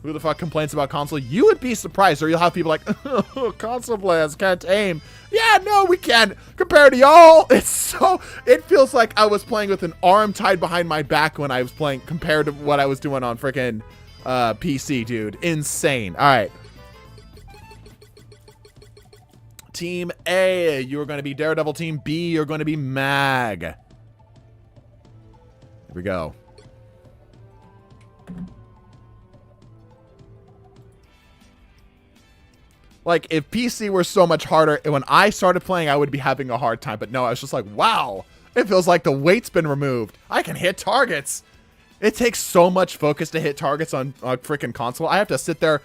Who the fuck complains about console? You would be surprised, or you'll have people like, oh, console players can't aim. Yeah, no, we can. Compared to y'all, it feels like I was playing with an arm tied behind my back when I was playing compared to what I was doing on freaking PC, dude. Insane. All right. Team A, you're going to be Daredevil. Team B, you're going to be Mag. Here we go. Like, if PC were so much harder, when I started playing, I would be having a hard time. But no, I was just like, wow, it feels like the weight's been removed. I can hit targets. It takes so much focus to hit targets on a freaking console. I have to sit there,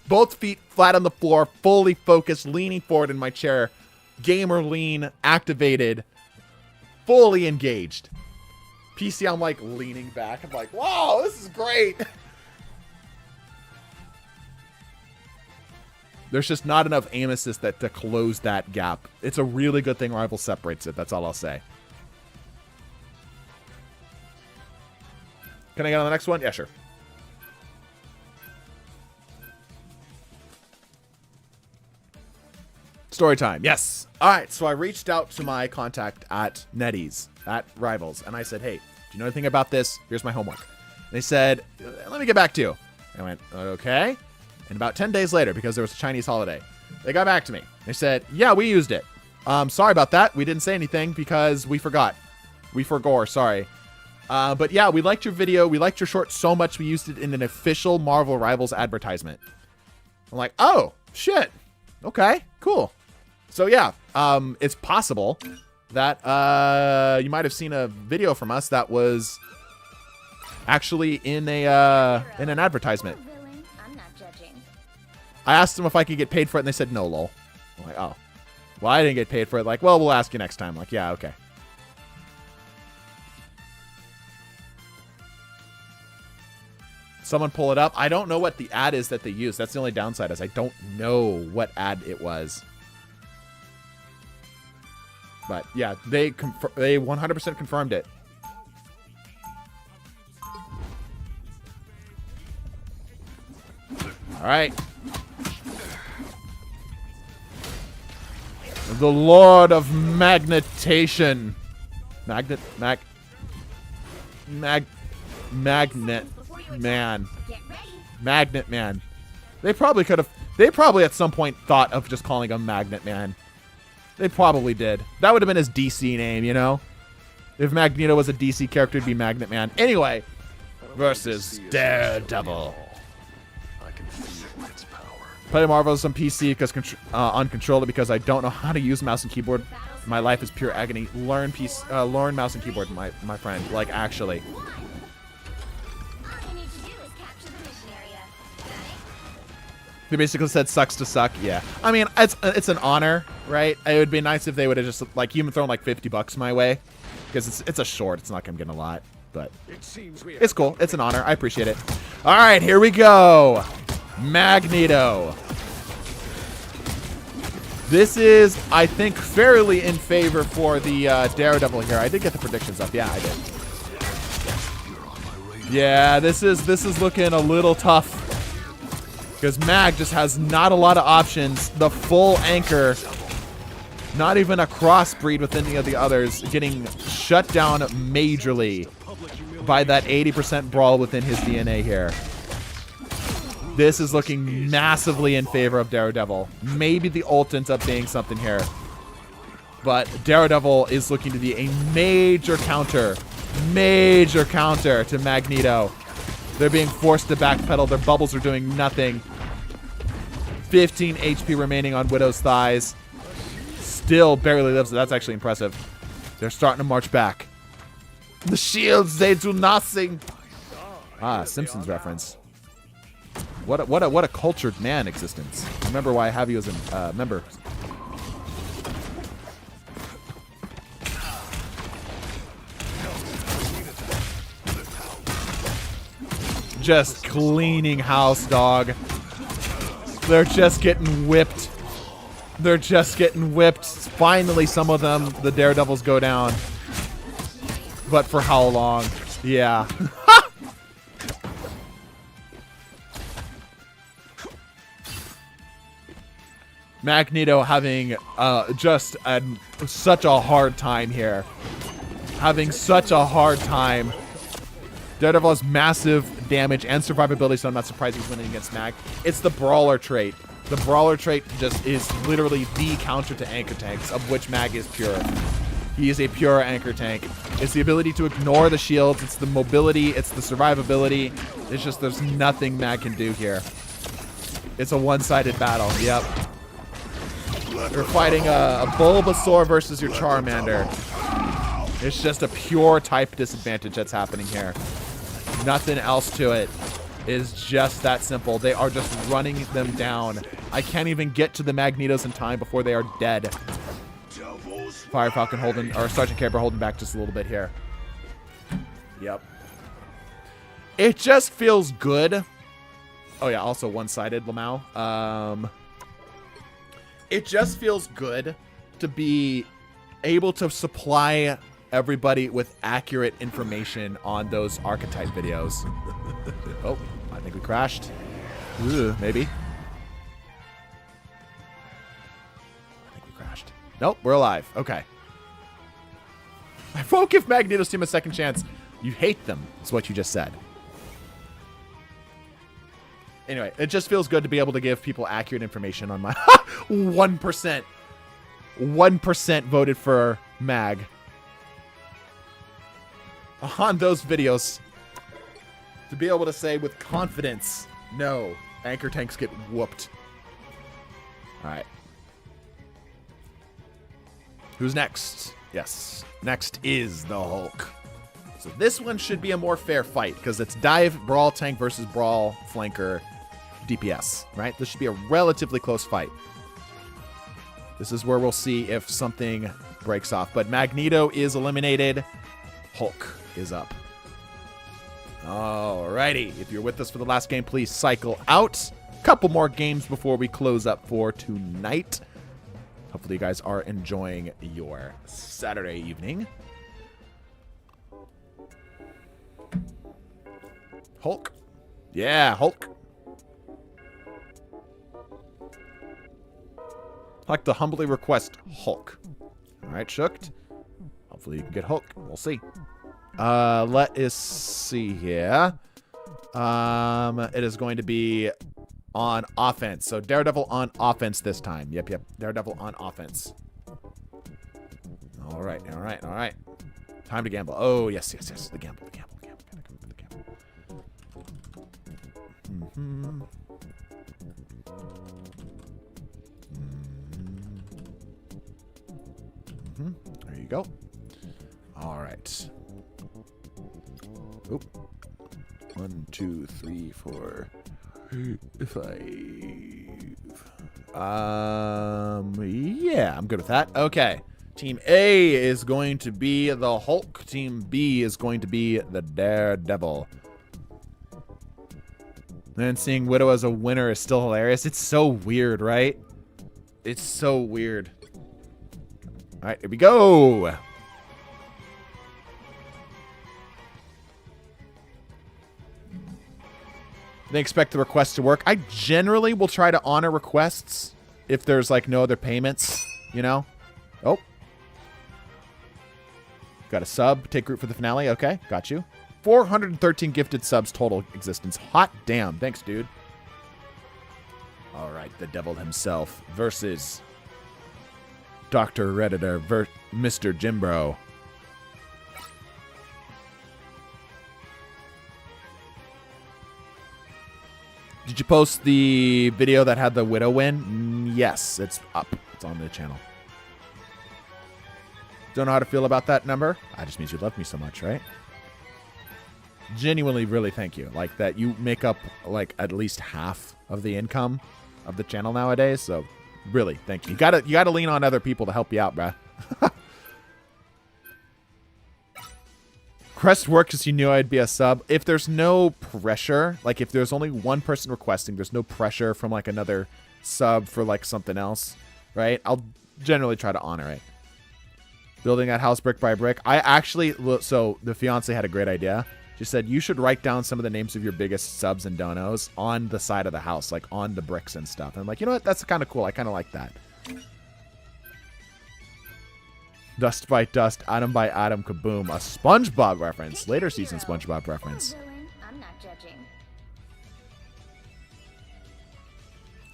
both feet flat on the floor, fully focused, leaning forward in my chair, gamer lean, activated, fully engaged. PC, I'm like leaning back. I'm like, wow, this is great. There's just not enough aim assist to close that gap. It's a really good thing Rival separates it. That's all I'll say. Can I get on the next one? Yeah, sure. Story time. Yes. All right. So I reached out to my contact at NetEase, at Rivals, and I said, hey, do you know anything about this? Here's my homework. And they said, let me get back to you. I went, okay. And about 10 days later, because there was a Chinese holiday, they got back to me. They said, yeah, we used it. Sorry about that. We didn't say anything because we forgot. We forgore, sorry. But yeah, we liked your video. We liked your short so much we used it in an official Marvel Rivals advertisement. I'm like, oh, shit. Okay, cool. So yeah, it's possible that you might have seen a video from us that was actually in an advertisement. I asked them if I could get paid for it, and they said no, lol. I'm like, oh. Well, I didn't get paid for it. Like, well, we'll ask you next time. Like, yeah, okay. Someone pull it up. I don't know what the ad is that they use. That's the only downside, is I don't know what ad it was. But, yeah, they 100% confirmed it. All right. The Lord of Magnetation. Magnet Man. Magnet Man. They probably at some point thought of just calling him Magnet Man. They probably did. That would have been his DC name, you know? If Magneto was a DC character, it'd be Magnet Man. Anyway, versus Daredevil. I can feel its power. Play Marvels on PC because uncontrollable because I don't know how to use mouse and keyboard. My life is pure agony. Learn mouse and keyboard, my friend. Like, actually. They basically said sucks to suck. Yeah. I mean, it's an honor, right? It would be nice if they would have just like even thrown like $50 my way, because it's a short. It's not gonna get a lot, but it's cool. It's an honor. I appreciate it. All right, here we go. Magneto. This is, I think, fairly in favor for the Daredevil here. I did get the predictions up. Yeah, I did. Yeah, this is looking a little tough because Mag just has not a lot of options. The full anchor, not even a crossbreed with any of the others, getting shut down majorly by that 80% brawl within his DNA here. This is looking massively in favor of Daredevil. Maybe the ult ends up being something here. But Daredevil is looking to be a major counter to Magneto. They're being forced to backpedal. Their bubbles are doing nothing. 15 HP remaining on Widow's thighs. Still barely lives. That's actually impressive. They're starting to march back. The shields, they do nothing. Ah, Simpsons reference. What a cultured man existence. Remember why I have you as a member. Just cleaning house, dog. They're just getting whipped. They're just getting whipped. Finally, some of them, the Daredevils, go down. But for how long? Yeah. Magneto having just such a hard time here. Having such a hard time. Daredevil has massive damage and survivability, so I'm not surprised he's winning against Mag. It's the Brawler trait. The Brawler trait just is literally the counter to Anchor Tanks, of which Mag is pure. He is a pure Anchor Tank. It's the ability to ignore the shields. It's the mobility. It's the survivability. It's just there's nothing Mag can do here. It's a one-sided battle. Yep. You're fighting a Bulbasaur versus your Charmander. It's just a pure type disadvantage that's happening here. Nothing else to it. Is just that simple. They are just running them down. I can't even get to the Magnetos in time before they are dead. Fire Falcon holding, or Sergeant Caber holding back just a little bit here. Yep. It just feels good. Oh yeah, also one-sided, Lamau. It just feels good to be able to supply everybody with accurate information on those archetype videos. Oh, I think we crashed. Ooh, maybe. I think we crashed. Nope, we're alive. Okay. I won't give Magneto's team a second chance. You hate them, is what you just said. Anyway, it just feels good to be able to give people accurate information on my 1%. 1% voted for Mag. On those videos, to be able to say with confidence, no, Anchor Tanks get whooped. All right. Who's next? Yes, next is the Hulk. So this one should be a more fair fight because it's dive, brawl tank versus brawl flanker DPS, right? This should be a relatively close fight. This is where we'll see if something breaks off. But Magneto is eliminated. Hulk is up. Alrighty. If you're with us for the last game, please cycle out. Couple more games before we close up for tonight. Hopefully you guys are enjoying your Saturday evening. Hulk. Yeah, Hulk. I'd like to humbly request Hulk. Alright, Shooked. Hopefully you can get Hulk. We'll see. Let us see here. It is going to be on offense. So Daredevil on offense this time. Yep. Daredevil on offense. All right. Time to gamble. Oh, yes. The gamble. There you go. All right. Oop. 1, 2, 3, 4, 5. Yeah, I'm good with that. Okay. Team A is going to be the Hulk. Team B is going to be the Daredevil. And seeing Widow as a winner is still hilarious. It's so weird, right? It's so weird. All right, here we go. They expect the request to work. I generally will try to honor requests if there's like no other payments, you know? Oh. Got a sub. Take root for the finale. Okay, got you. 413 gifted subs total existence. Hot damn. Thanks, dude. All right, the devil himself versus Dr. Redditor, Mr. Jimbro. Did you post the video that had the Widow win? Yes, it's up. It's on the channel. Don't know how to feel about that number. That just means you love me so much, right? Genuinely, really thank you. Like that you make up like at least half of the income of the channel nowadays. So really, thank you. You gotta lean on other people to help you out, bruh. Request worked because you knew I'd be a sub. If there's no pressure, like if there's only one person requesting, there's no pressure from like another sub for like something else, right? I'll generally try to honor it. Building that house brick by brick. I actually, so the fiance had a great idea. She said, you should write down some of the names of your biggest subs and donos on the side of the house, like on the bricks and stuff. And I'm like, you know what? That's kind of cool. I kind of like that. Dust by dust, atom by atom, kaboom. A SpongeBob reference. Later season SpongeBob reference. Villain, I'm not judging.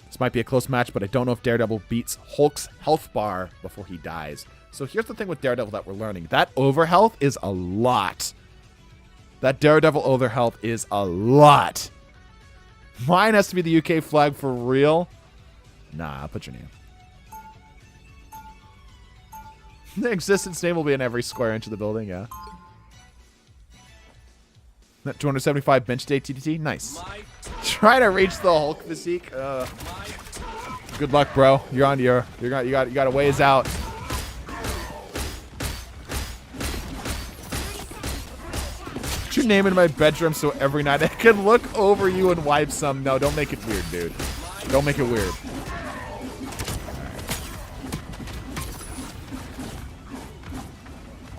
This might be a close match, but I don't know if Daredevil beats Hulk's health bar before he dies. So here's the thing with Daredevil that we're learning. That overhealth is a lot. That Daredevil overhealth is a lot. Mine has to be the UK flag for real. Nah, I'll put your name. The existence name will be in every square inch of the building, yeah. That 275 bench day TDT, nice. Try to reach the Hulk physique. Good luck, bro. You're on your. You got a ways out. Put your name in my bedroom so every night I can look over you and wipe some. No, don't make it weird, dude. Don't make it weird.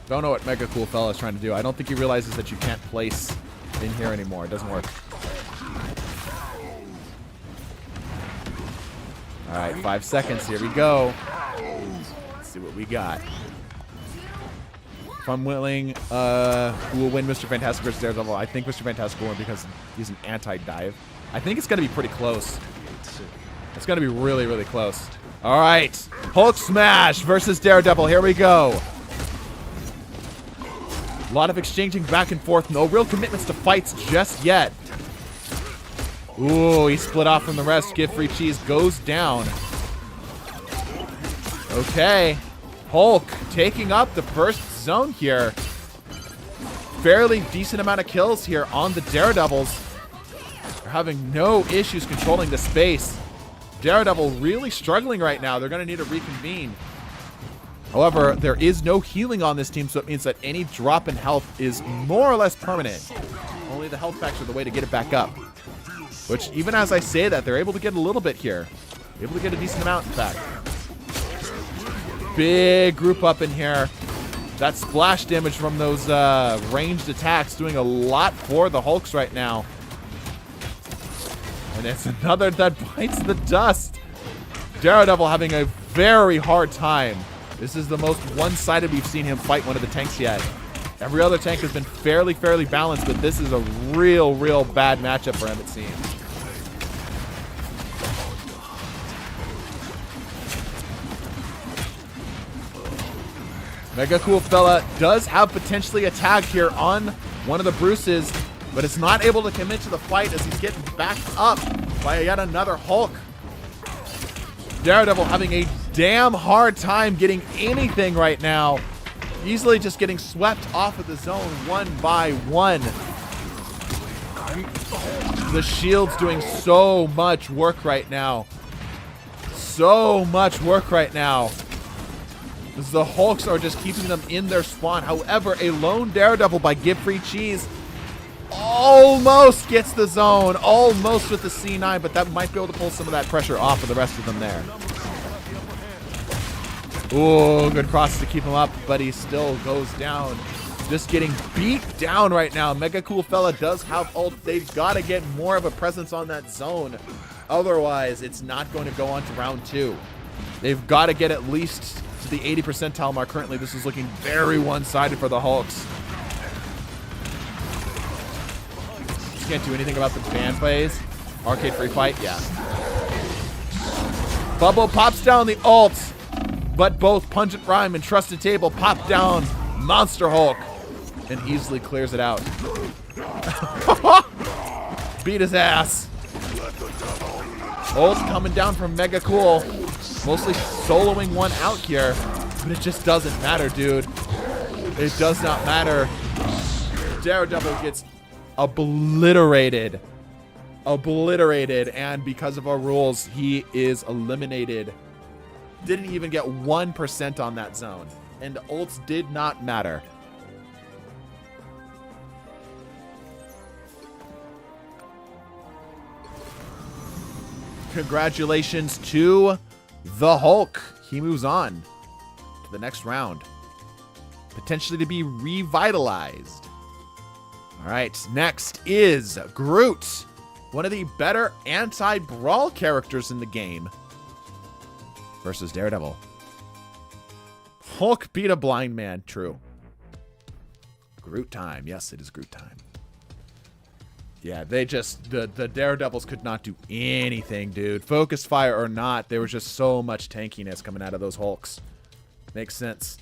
Don't know what Mega Cool Fella is trying to do. I don't think he realizes that you can't place in here anymore. It doesn't work. All right, 5 seconds. Here we go. Let's see what we got. If I'm willing, who will win Mr. Fantastic versus Daredevil? I think Mr. Fantastic will win because he's an anti-dive. I think it's going to be pretty close. It's going to be really, really close. All right. Hulk Smash versus Daredevil. Here we go. A lot of exchanging back and forth. No real commitments to fights just yet. Ooh, he split off from the rest. Give Free Cheese goes down. Okay. Hulk taking up the first zone here. Fairly decent amount of kills here on the Daredevils. They're having no issues controlling the space. Daredevil really struggling right now. They're going to need to reconvene. However, there is no healing on this team, so it means that any drop in health is more or less permanent. Only the health packs are the way to get it back up. Which, even as I say that, they're able to get a little bit here. Able to get a decent amount, in fact. Big group up in here. That splash damage from those ranged attacks doing a lot for the Hulks right now. And it's another that bites the dust. Daredevil having a very hard time. This is the most one-sided we've seen him fight one of the tanks yet. Every other tank has been fairly balanced, but this is a real bad matchup for him, it seems. Mega Cool Fella does have potentially a tag here on one of the Bruces, but it's not able to commit to the fight as he's getting backed up by yet another Hulk. Daredevil having a damn hard time getting anything right now. Easily just getting swept off of the zone one by one. The shield's doing so much work right now. So much work right now. As the Hulks are just keeping them in their spawn. However, a lone Daredevil by Give Free Cheese almost gets the zone. Almost with the C9, but that might be able to pull some of that pressure off of the rest of them there. Ooh, good crosses to keep him up, but he still goes down. Just getting beat down right now. Mega Cool Fella does have ult. They've got to get more of a presence on that zone. Otherwise, it's not going to go on to round 2. They've got to get at least to the 80 percentile mark. Currently, this is looking very one-sided for the Hulks. Can't do anything about the fan plays. Arcade free fight, yeah. Bubble pops down the ult, but both Pungent Rhyme and Trusted Table pop down Monster Hulk and easily clears it out. Beat his ass. Ult coming down from Mega Cool. Mostly soloing one out here, but it just doesn't matter, dude. It does not matter. Daredevil gets obliterated. And because of our rules, he is eliminated. Didn't even get 1% on that zone. And ults did not matter. Congratulations to the Hulk. He moves on to the next round. Potentially to be revitalized. All right, next is Groot, one of the better anti-brawl characters in the game, versus Daredevil. Hulk beat a blind man. True. Groot time. Yes, it is Groot time. Yeah, they just, the Daredevils could not do anything, dude. Focus fire or not, there was just so much tankiness coming out of those Hulks. Makes sense.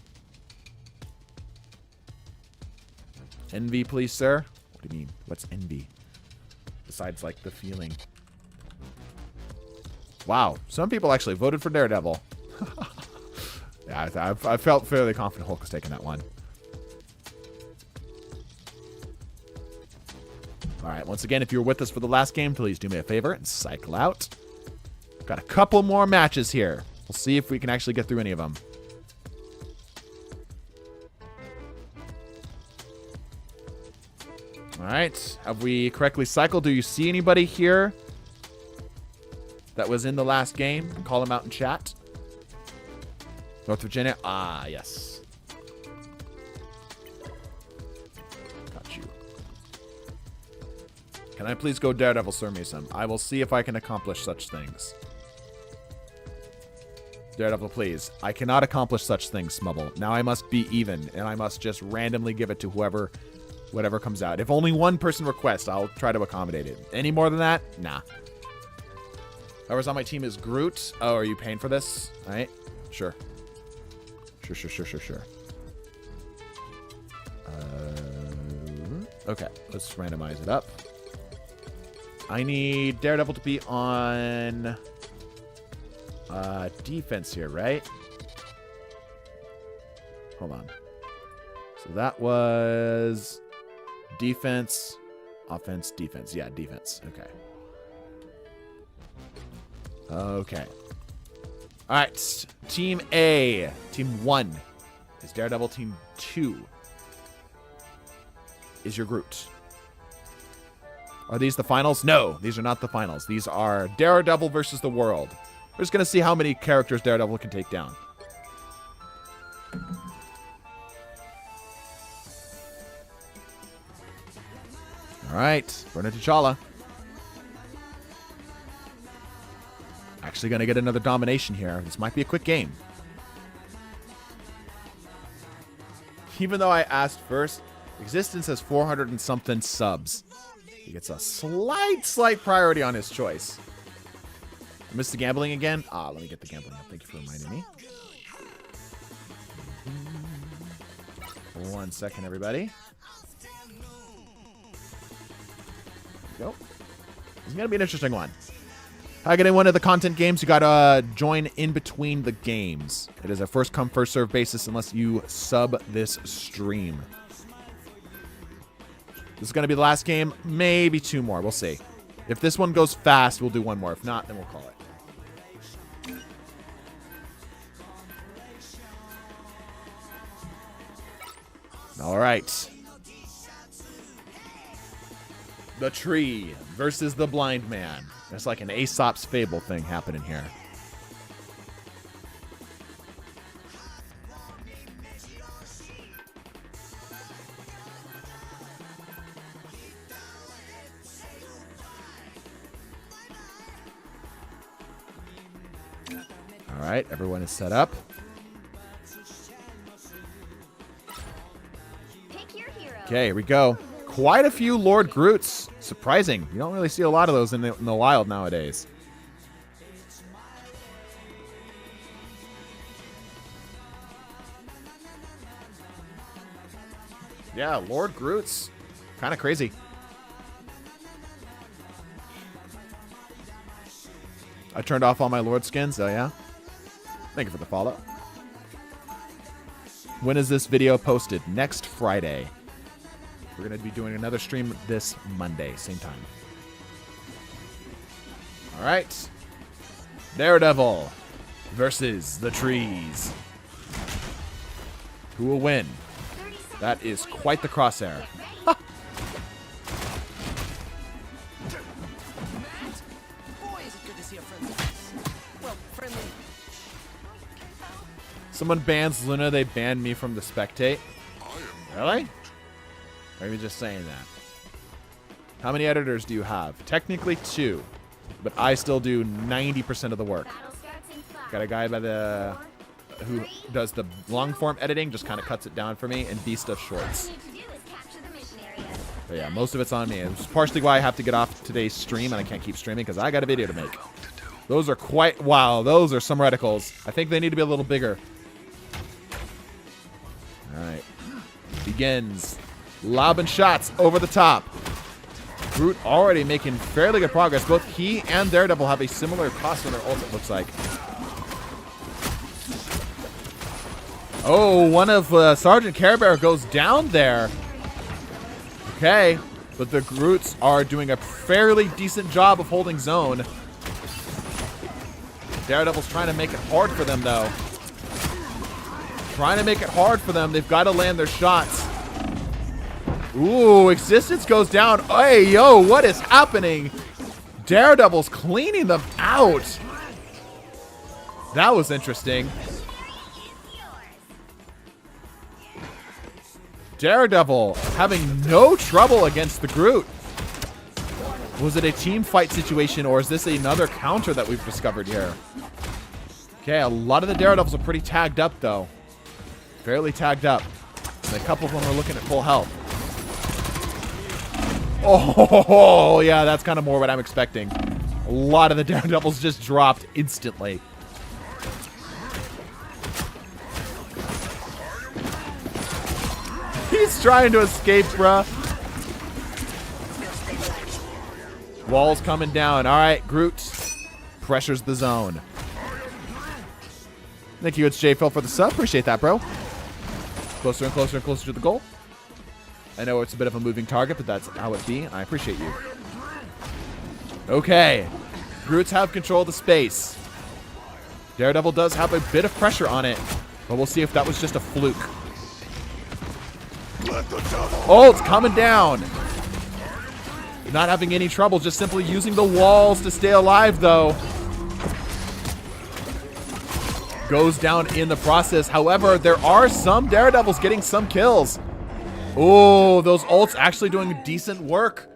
Envy, please, sir. What do you mean? What's envy? Besides, like, the feeling. Wow, some people actually voted for Daredevil. Yeah, I felt fairly confident Hulk was taking that one. All right, once again, if you were with us for the last game, please do me a favor and cycle out. Got a couple more matches here. We'll see if we can actually get through any of them. All right, have we correctly cycled? Do you see anybody here that was in the last game? Call them out in chat. North Virginia? Ah, yes. Got you. Can I please go Daredevil, Sir Mason? I will see if I can accomplish such things. Daredevil, please. I cannot accomplish such things, Smubble. Now I must be even, and I must just randomly give it to whatever comes out. If only one person requests, I'll try to accommodate it. Any more than that? Nah. Whoever's on my team is Groot. Oh, are you paying for this? All right. Sure. Sure. Okay, let's randomize it up. I need Daredevil to be on defense here, right? Hold on. So that was defense, offense, defense. Yeah, defense. Okay. Okay. All right. Team A. Team 1 is Daredevil. Team 2 is your Groot. Are these the finals? No, these are not the finals. These are Daredevil versus the world. We're just going to see how many characters Daredevil can take down. All right, Bernard T'Challa. Actually going to get another domination here. This might be a quick game. Even though I asked first, Existence has 400 and something subs. He gets a slight priority on his choice. I missed the gambling again? Ah, let me get the gambling up. Thank you for reminding me. 1 second, everybody. Go. This is going to be an interesting one. How to get in one of the content games, you got to join in between the games. It is a first come, first serve basis unless you sub this stream. This is going to be the last game. Maybe 2 more. We'll see. If this one goes fast, we'll do 1 more. If not, then we'll call it. All right. The tree versus the blind man. It's like an Aesop's fable thing happening here. All right, everyone is set up. Okay, here we go. Quite a few Lord Groots. Surprising. You don't really see a lot of those in the wild nowadays. Yeah, Lord Groots. Kind of crazy. I turned off all my Lord skins. Oh, yeah? Thank you for the follow. When is this video posted? Next Friday. We're going to be doing another stream this Monday, same time. All right. Daredevil versus the trees. Who will win? That is quite the crosshair. Someone bans Luna, they banned me from the spectate. Really? Or are you just saying that? How many editors do you have? Technically 2, but I still do 90% of the work. Battle starts in 5. Got a guy by the who does the long form editing, just kind of cuts it down for me, and Beast does shorts. All you need to do is capture the mission area. But yeah, most of it's on me. It's partially why I have to get off today's stream, and I can't keep streaming because I got a video to make. Those are quite wow. Those are some reticles. I think they need to be a little bigger. All right, begins lobbing shots over the top. Groot already making fairly good progress. Both he and Daredevil have a similar cost on their ult, it looks like. Oh, one of Sergeant Care Bear goes down there. Okay, but the Groots are doing a fairly decent job of holding zone. Daredevil's trying to make it hard for them, though. Trying to make it hard for them. They've got to land their shots. Ooh, Existence goes down. Hey, yo, what is happening? Daredevil's cleaning them out. That was interesting. Daredevil having no trouble against the Groot. Was it a team fight situation, or is this another counter that we've discovered here? Okay, a lot of the Daredevils are pretty tagged up, though. Fairly tagged up. And a couple of them are looking at full health. Oh, yeah, that's kind of more what I'm expecting. A lot of the Daredevils just dropped instantly. He's trying to escape, bruh. Wall's coming down. All right, Groot pressures the zone. Thank you, it's J-Phil for the sub. Appreciate that, bro. Closer and closer and closer to the goal. I know it's a bit of a moving target, but that's how it be. I appreciate you. Okay. Groots have control of the space. Daredevil does have a bit of pressure on it, but we'll see if that was just a fluke. Oh, it's coming down. Not having any trouble, just simply using the walls to stay alive, though. Goes down in the process. However, there are some Daredevils getting some kills. Oh, those ults actually doing decent work.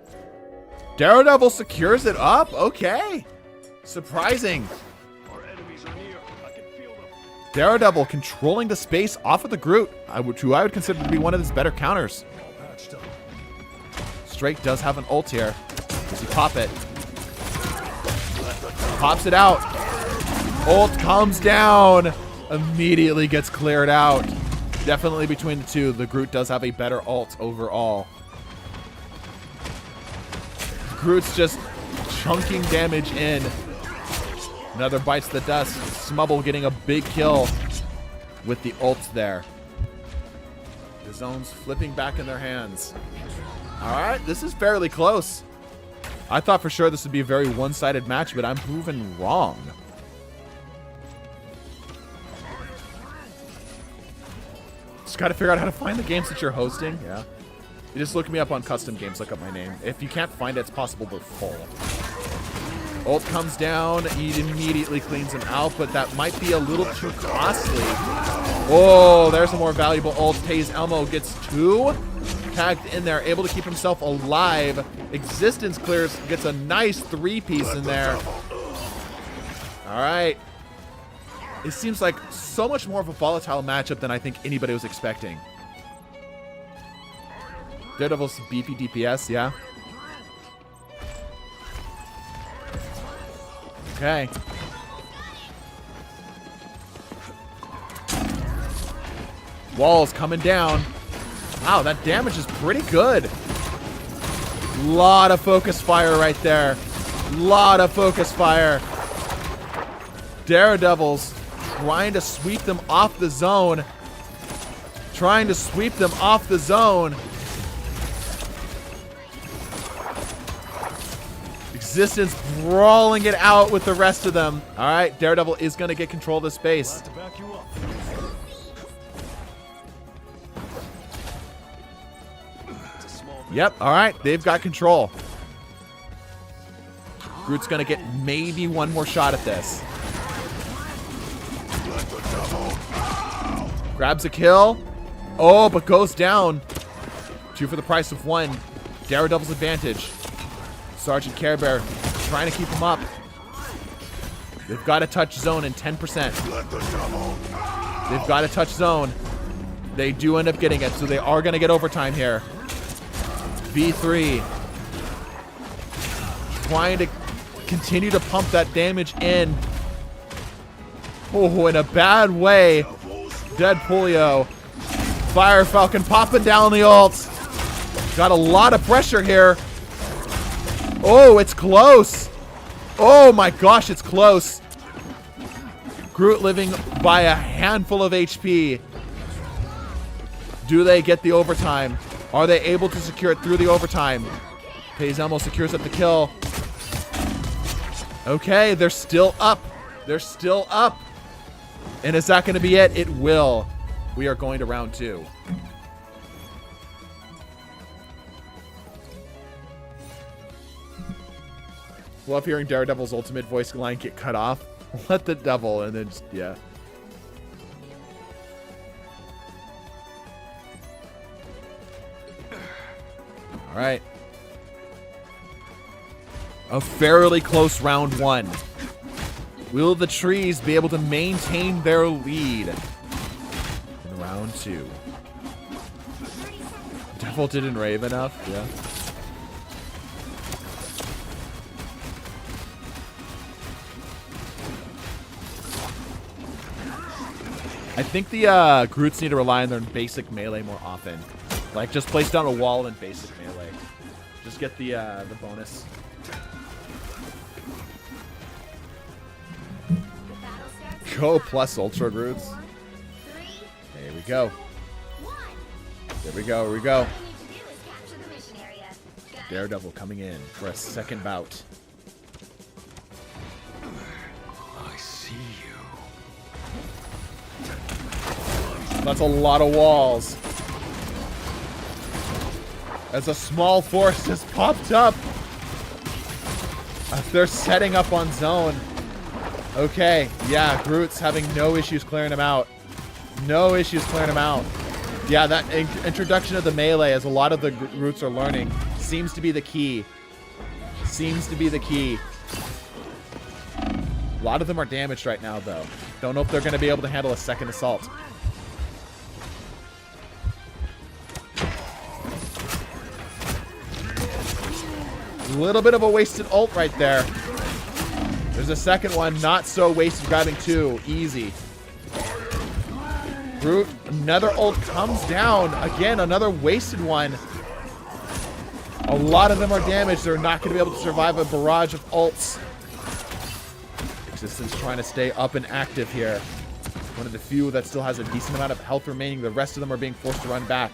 Daredevil secures it up. Okay. Surprising. Daredevil controlling the space off of the Groot, who I would consider to be one of his better counters. Straight does have an ult here. Does he pop it? Pops it out. Ult comes down. Immediately gets cleared out. Definitely between the two, the Groot does have a better ult overall. Groot's just chunking damage in. Another bites the dust. Smubble getting a big kill with the ults there. The zone's flipping back in their hands. All right, this is fairly close. I thought for sure this would be a very one-sided match, but I'm proven wrong. Just got to figure out how to find the games that you're hosting. Yeah. You just look me up on custom games, look up my name. If you can't find it, it's possible we're full. Ult comes down. He immediately cleans him out, but that might be a little too costly. Oh, there's a more valuable ult. Pays Elmo gets 2. Tagged in there, able to keep himself alive. Existence clears, gets a nice 3-piece in there. All right. It seems like so much more of a volatile matchup than I think anybody was expecting. Daredevil's beefy DPS, yeah. Okay. Wall's coming down. Wow, that damage is pretty good. Lot of focus fire right there. Lot of focus fire. Daredevils trying to sweep them off the zone. Trying to sweep them off the zone. Existence brawling it out with the rest of them. All right, Daredevil is going to get control of the space. Yep, all right, they've got control. Groot's going to get maybe one more shot at this. Grabs a kill. Oh, but goes down. 2 for the price of 1. Daredevil's advantage. Sergeant Care Bear trying to keep him up. They've got to touch zone in 10%. They've got to touch zone. They do end up getting it, so they are going to get overtime here. V3 trying to continue to pump that damage in. Oh, in a bad way. Dead Polio. Fire Falcon popping down the ult. Got a lot of pressure here. Oh, it's close. Oh my gosh, it's close. Groot living by a handful of HP. Do they get the overtime? Are they able to secure it through the overtime? Pays almost secures up the kill. Okay, they're still up. They're still up. And is that going to be it? It will. We are going to round 2. Love hearing Daredevil's ultimate voice line get cut off. Let the devil, and then just, yeah. All right. A fairly close round 1. Will the trees be able to maintain their lead in round 2? Devil didn't rave enough, yeah. I think the Groots need to rely on their basic melee more often. Like, just place down a wall and basic melee. Just get the bonus. Go plus Ultra Groots. There we go. There we go, here we go. Daredevil coming in for a second bout. I see you. That's a lot of walls. As a small force just popped up. They're setting up on zone. Okay, yeah, Groot's having no issues clearing him out. No issues clearing him out. Yeah, that introduction of the melee, as a lot of the Groots are learning, seems to be the key. Seems to be the key. A lot of them are damaged right now, though. Don't know if they're going to be able to handle a second assault. A little bit of a wasted ult right there. There's a second one, not so wasted, grabbing 2. Easy. Groot, another ult comes down. Again, another wasted one. A lot of them are damaged. They're not going to be able to survive a barrage of ults. Existence trying to stay up and active here. One of the few that still has a decent amount of health remaining. The rest of them are being forced to run back.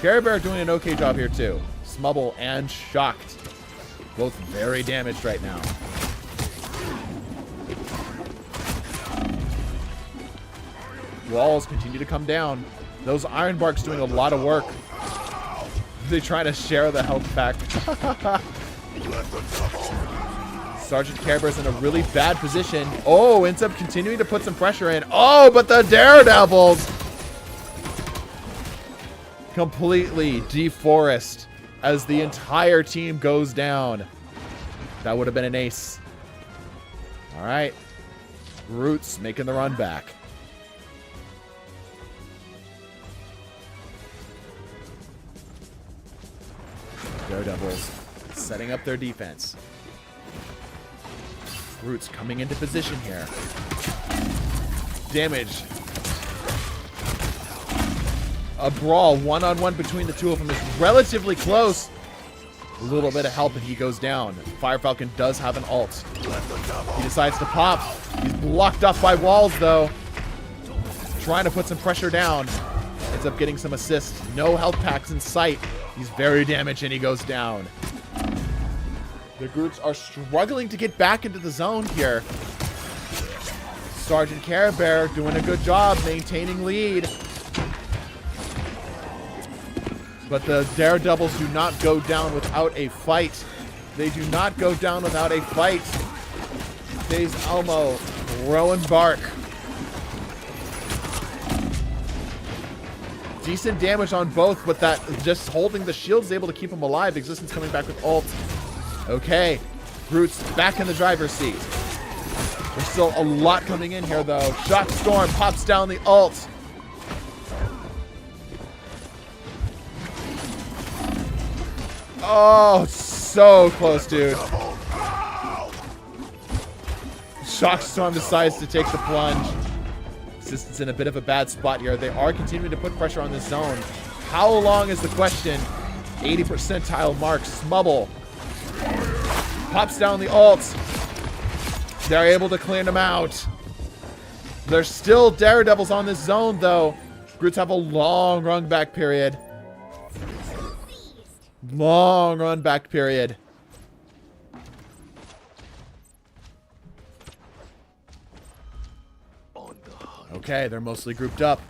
Care Bear doing an okay job here too. Smubble and Shocked. Both very damaged right now. Walls continue to come down. Those Ironbarks doing a lot of work. They trying to share the health back. Sergeant Care Bear's in a really bad position. Oh, ends up continuing to put some pressure in. Oh, but the Daredevils completely deforest as the entire team goes down. That would have been an ace. All right. Roots making the run back. Daredevils setting up their defense. Roots coming into position here. Damage. A brawl one-on-one between the two of them is relatively close. A little bit of help and he goes down. Fire Falcon does have an ult. He decides to pop. He's blocked off by walls though. Trying to put some pressure down. Ends up getting some assists. No health packs in sight. He's very damaged and he goes down. The Groots are struggling to get back into the zone here. Sergeant Care Bear doing a good job maintaining lead. But the Daredevils do not go down without a fight. They do not go down without a fight. Days Elmo, Rowan Bark. Decent damage on both, but that just holding the shield is able to keep him alive. Existence coming back with ult. Okay. Groot's back in the driver's seat. There's still a lot coming in here, though. Shock Storm pops down the ult. Oh, so close, dude. Shock Storm decides to take the plunge. Assistant's in a bit of a bad spot here. They are continuing to put pressure on this zone. How long is the question? 80 percentile mark. Smubble pops down the ult. They're able to clean them out. There's still Daredevils on this zone, though. Groots have a long run back period. Long run back period. Okay, they're mostly grouped up.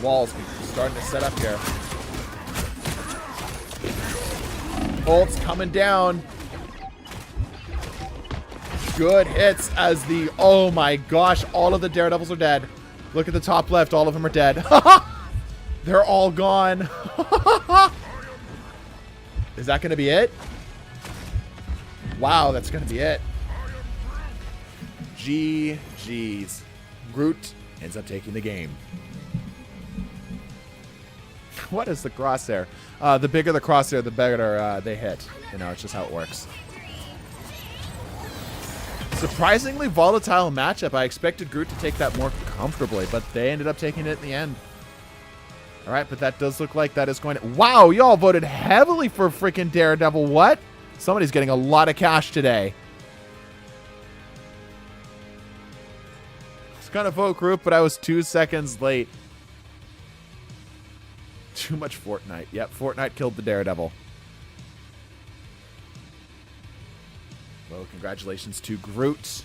Walls starting to set up here. Ult's coming down. Good hits as the... Oh my gosh, all of the Daredevils are dead. Look at the top left, all of them are dead. They're all gone. Is that going to be it? Wow, that's going to be it. GG's. Groot ends up taking the game. What is the crosshair? The bigger the crosshair, the better they hit. You know, it's just how it works. Surprisingly volatile matchup. I expected Groot to take that more comfortably, but they ended up taking it in the end. All right, but that does look like that is going to... Wow, y'all voted heavily for freaking Daredevil. What? Somebody's getting a lot of cash today. I was going to vote Groot, but I was 2 seconds late. Too much Fortnite. Yep, Fortnite killed the Daredevil. Well, congratulations to Groot.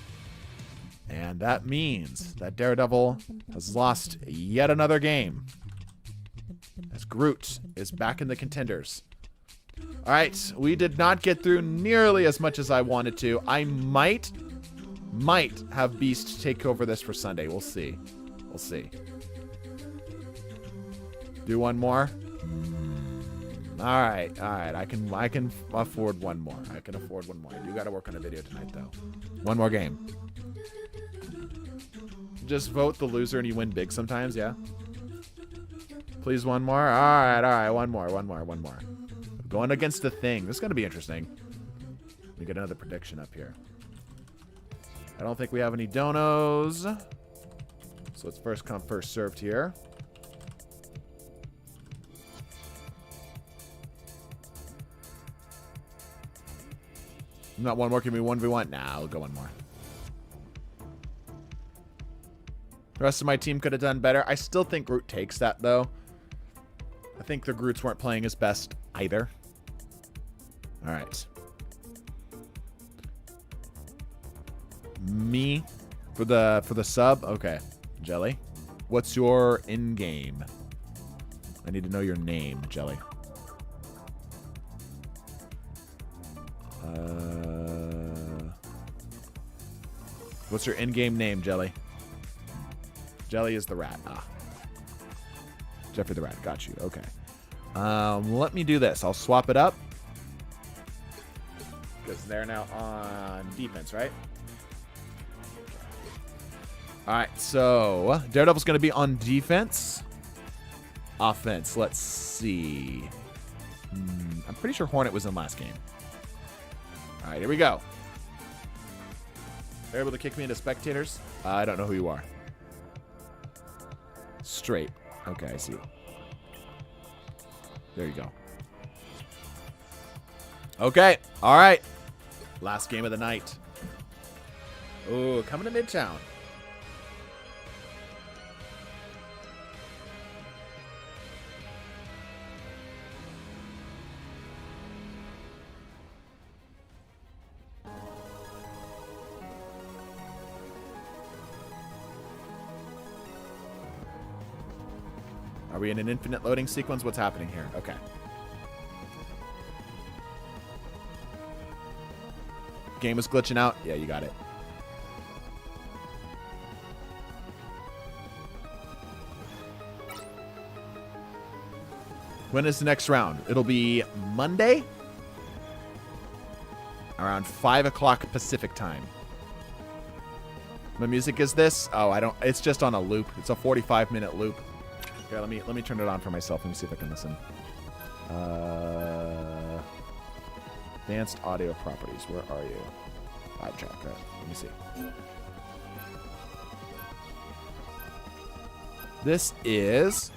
And that means that Daredevil has lost yet another game. As Groot is back in the contenders. All right, we did not get through nearly as much as I wanted to. I might have Beast take over this for Sunday. We'll see. We'll see. Do one more. All right. I can afford one more. I can afford one more. I do got to work on a video tonight, though. One more game. Just vote the loser and you win big sometimes, yeah? Please, one more. All right. One more. Going against the Thing. This is going to be interesting. Let me get another prediction up here. I don't think we have any donos. So it's first come, first served here. Not one more. Give me 1v1. Nah, I'll go one more. The rest of my team could have done better. I still think Groot takes that, though. I think the Groots weren't playing his best either. All right. Me for the sub. Okay. Jelly. What's your in-game? I need to know your name, Jelly. What's your in-game name, Jelly? Jelly is the rat. Ah. Jeffrey the rat. Got you. Okay. Let me do this. I'll swap it up. Because they're now on defense, right? All right. So, Daredevil's going to be on defense. Offense. Let's see. I'm pretty sure Hornet was in last game. All right. Here we go. They're able to kick me into spectators. I don't know who you are. Straight. Okay, I see. There you go. Okay. All right. Last game of the night. Oh, coming to Midtown. Are we in an infinite loading sequence? What's happening here? Okay. Game is glitching out. Yeah, you got it. When is the next round? It'll be Monday? around 5 o'clock Pacific time. My music is this? Oh, I don't. It's just on a loop. It's a 45-minute loop. Okay, let me turn it on for myself. Let me see if I can listen. Advanced audio properties. Where are you? Live track. Right. Let me see. This is.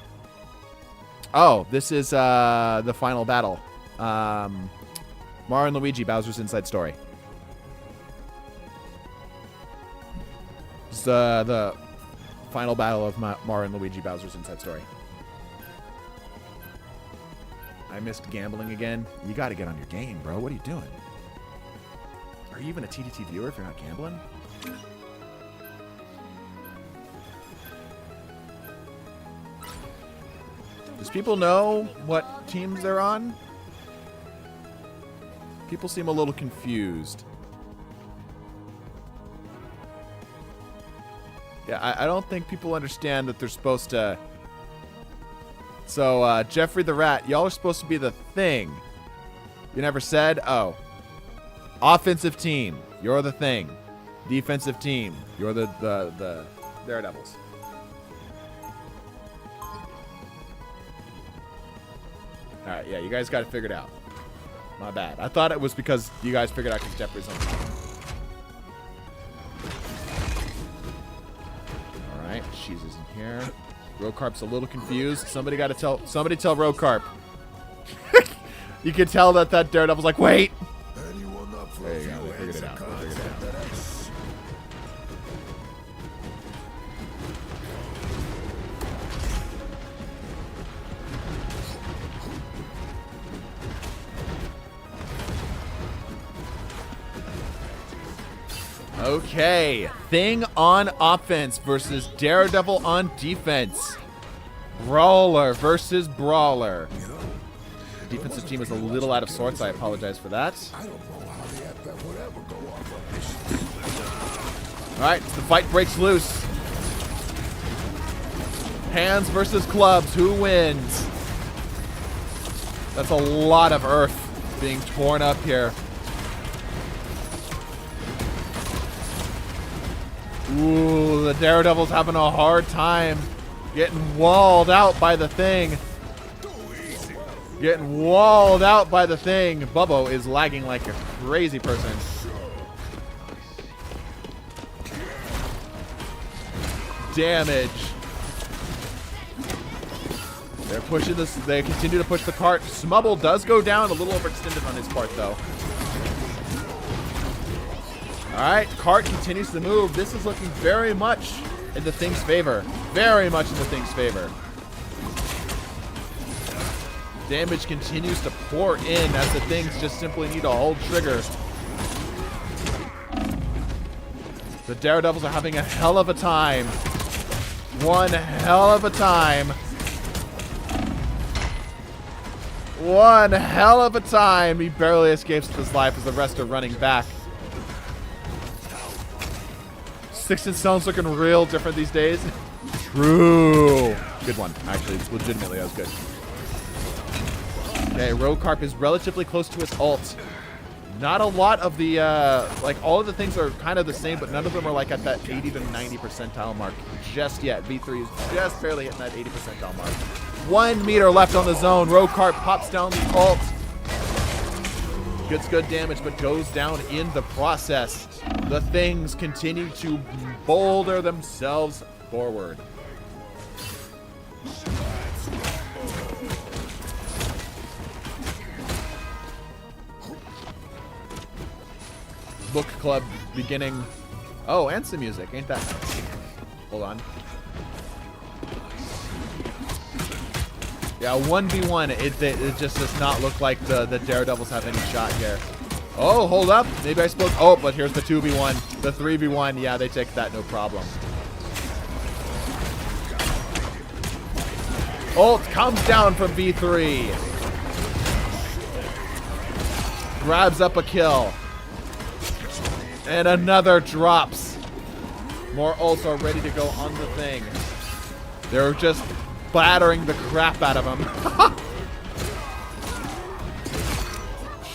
Oh, this is the final battle. Mario and Luigi, Bowser's Inside Story. It's the final battle of Mario and Luigi, Bowser's Inside Story. I missed gambling again. You got to get on your game, bro. What are you doing? Are you even a TDT viewer if you're not gambling? Does people know what teams they're on? People seem a little confused. Yeah, I don't think people understand that they're supposed to... So, Jeffrey the Rat, y'all are supposed to be the Thing. You never said? Oh. Offensive team, you're the Thing. Defensive team, you're the Daredevils. Alright, yeah, you guys got it figured out. My bad. I thought it was because you guys figured out because Jeffrey's on the team. Alright, Cheese is in here. Rokarp's a little confused. Somebody tell Rokarp. You can tell that Daredevil's like, wait! There you go, they figured it out. Okay, Thing on offense versus Daredevil on defense. Brawler versus Brawler. The defensive team is a little out of sorts. I apologize for that. Alright, the fight breaks loose. Hands versus clubs. Who wins? That's a lot of earth being torn up here. Ooh, the Daredevil's having a hard time getting walled out by the Thing. Getting walled out by the Thing. Bubbo is lagging like a crazy person. Damage. They're pushing this. They continue to push the cart. Smubble does go down. A little overextended on his part, though. Alright, cart continues to move. This is looking very much in the Thing's favor. Very much in the Thing's favor. Damage continues to pour in as the Things just simply need to hold trigger. The Daredevils are having a hell of a time. One hell of a time. One hell of a time. He barely escapes with his life as the rest are running back. Six and Stone's looking real different these days. True. Good one. Actually, legitimately, that was good. Okay, Rokarp is relatively close to his ult. Not a lot of the, like, all of the things are kind of the same, but none of them are, like, at that 80 to 90 percentile mark just yet. V3 is just barely hitting that 80 percentile mark. 1 meter left on the zone. Rokarp pops down the ult. Gets good damage, but goes down in the process. The Things continue to boulder themselves forward. Book club beginning. Oh, and some music. Ain't that nice? Hold on. Yeah, 1v1. It just does not look like the Daredevils have any shot here. Oh, hold up. Maybe I spoke. Oh, but here's the 2v1. The 3v1. Yeah, they take that no problem. Ult comes down from V3. Grabs up a kill. And another drops. More ults are ready to go on the Thing. They're just battering the crap out of him.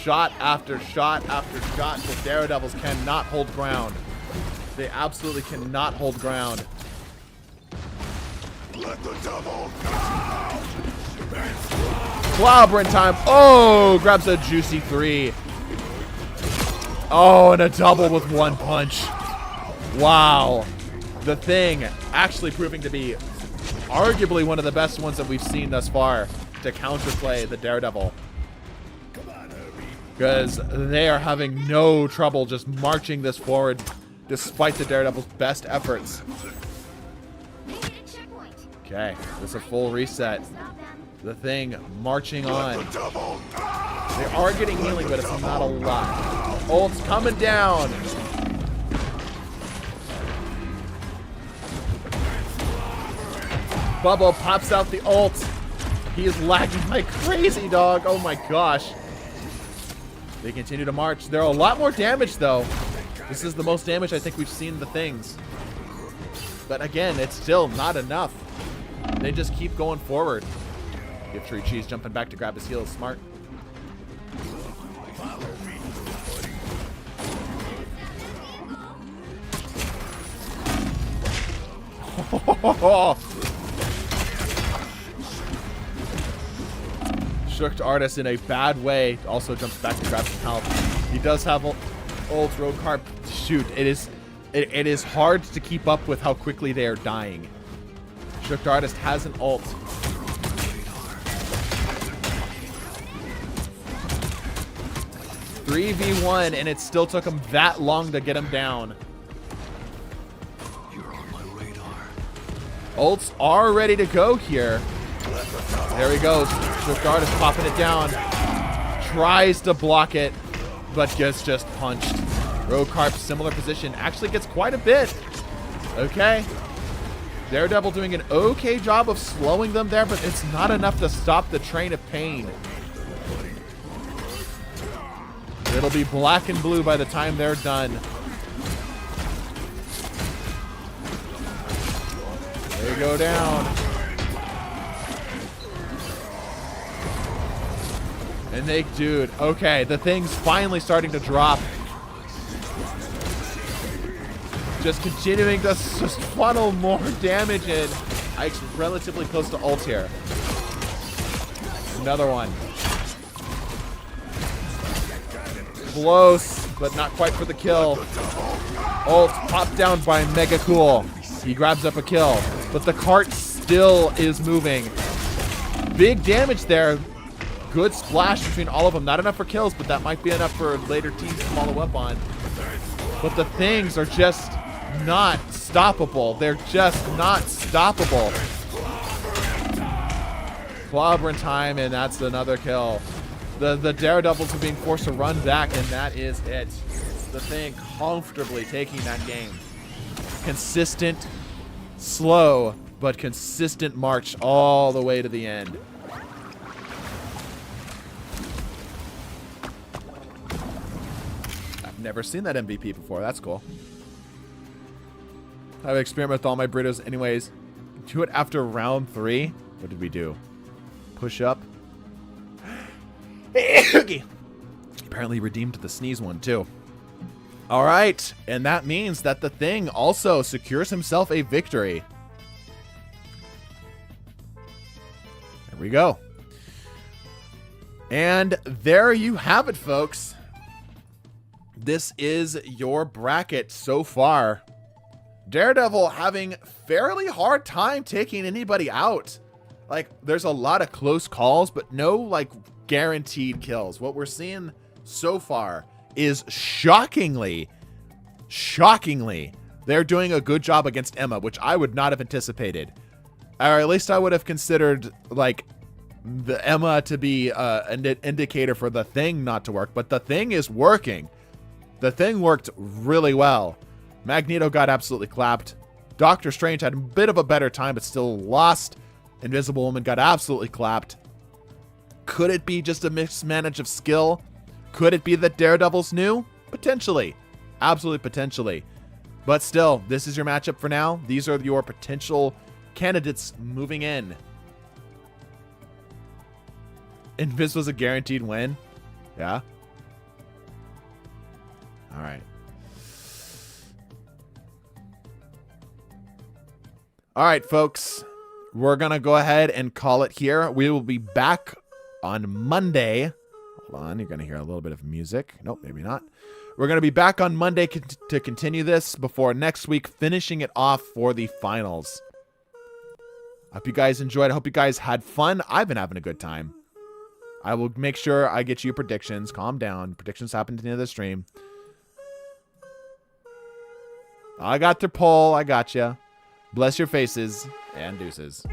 shot after shot after shot. The Daredevils cannot hold ground. They absolutely cannot hold ground. Let the devil Clobbering time. Oh, grabs a juicy 3. Oh, and a double with 1 punch. Wow. The Thing actually proving to be arguably one of the best ones that we've seen thus far to counterplay the Daredevil. Because they are having no trouble just marching this forward despite the Daredevil's best efforts. They hit a checkpoint. Okay, this is a full reset. Stop them. The Thing marching on. devil They are getting healing, but it's not a lot. Ult's coming down. Bubba pops out the ult. He is lagging like crazy, dog. Oh my gosh. They continue to march. They're a lot more damage, though. This is the most damage I think we've seen the Things. But again, it's still not enough. They just keep going forward. Give Tree Cheese jumping back to grab his heels. Smart. Shook Artist in a bad way. Also jumps back to grab some health. He does have ult. Road Carp. Shoot, it is hard to keep up with how quickly they are dying. Shook Artist has an ult. Three v1, and it still took him that long to get him down. You're on my radar. Ults are ready to go here. There he goes. Shook Artist popping it down. Tries to block it, but gets just punched. Road Carp, similar position. Actually gets quite a bit. Okay. Daredevil doing an okay job of slowing them there, but it's not enough to stop the train of pain. It'll be black and blue by the time they're done. They go down. And they, dude, okay, the Thing's finally starting to drop. Just continuing to just funnel more damage in. Ike's relatively close to ult here. Another one. Close, but not quite for the kill. Ult popped down by Mega Cool. He grabs up a kill, but the cart still is moving. Big damage there. Good splash between all of them. Not enough for kills, but that might be enough for later teams to follow up on. But the Things are just not stoppable. They're just not stoppable. Clobbering time, and that's another kill. The Daredevils are being forced to run back, and that is it. The Thing comfortably taking that game. Consistent, slow, but consistent march all the way to the end. I've never seen that MVP before. That's cool. I've experimented with all my burritos anyways. Do it after round 3. What did we do? Push up. Apparently redeemed the sneeze one too. All right, and that means that the Thing also secures himself a victory. There we go. And there you have it, folks. This is your bracket so far. Daredevil having fairly hard time taking anybody out. Like, there's a lot of close calls, but no, like, guaranteed kills. What we're seeing so far is shockingly, they're doing a good job against Emma, which I would not have anticipated. Or at least I would have considered, like, the Emma to be an indicator for the Thing not to work. But the Thing is working. The Thing worked really well. Magneto got absolutely clapped. Doctor Strange had a bit of a better time, but still lost. Invisible Woman got absolutely clapped. Could it be just a mismanage of skill? Could it be that Daredevil's new? Potentially. Absolutely potentially. But still, this is your matchup for now. These are your potential candidates moving in. Invis was a guaranteed win. Yeah. All right, folks. We're going to go ahead and call it here. We will be back on Monday. Hold on. You're going to hear a little bit of music. Nope, maybe not. We're going to be back on Monday to continue this before next week, finishing it off for the finals. I hope you guys enjoyed. I hope you guys had fun. I've been having a good time. I will make sure I get you predictions. Calm down. Predictions happen at the end of the stream. I got their poll. I got you. Bless your faces and deuces.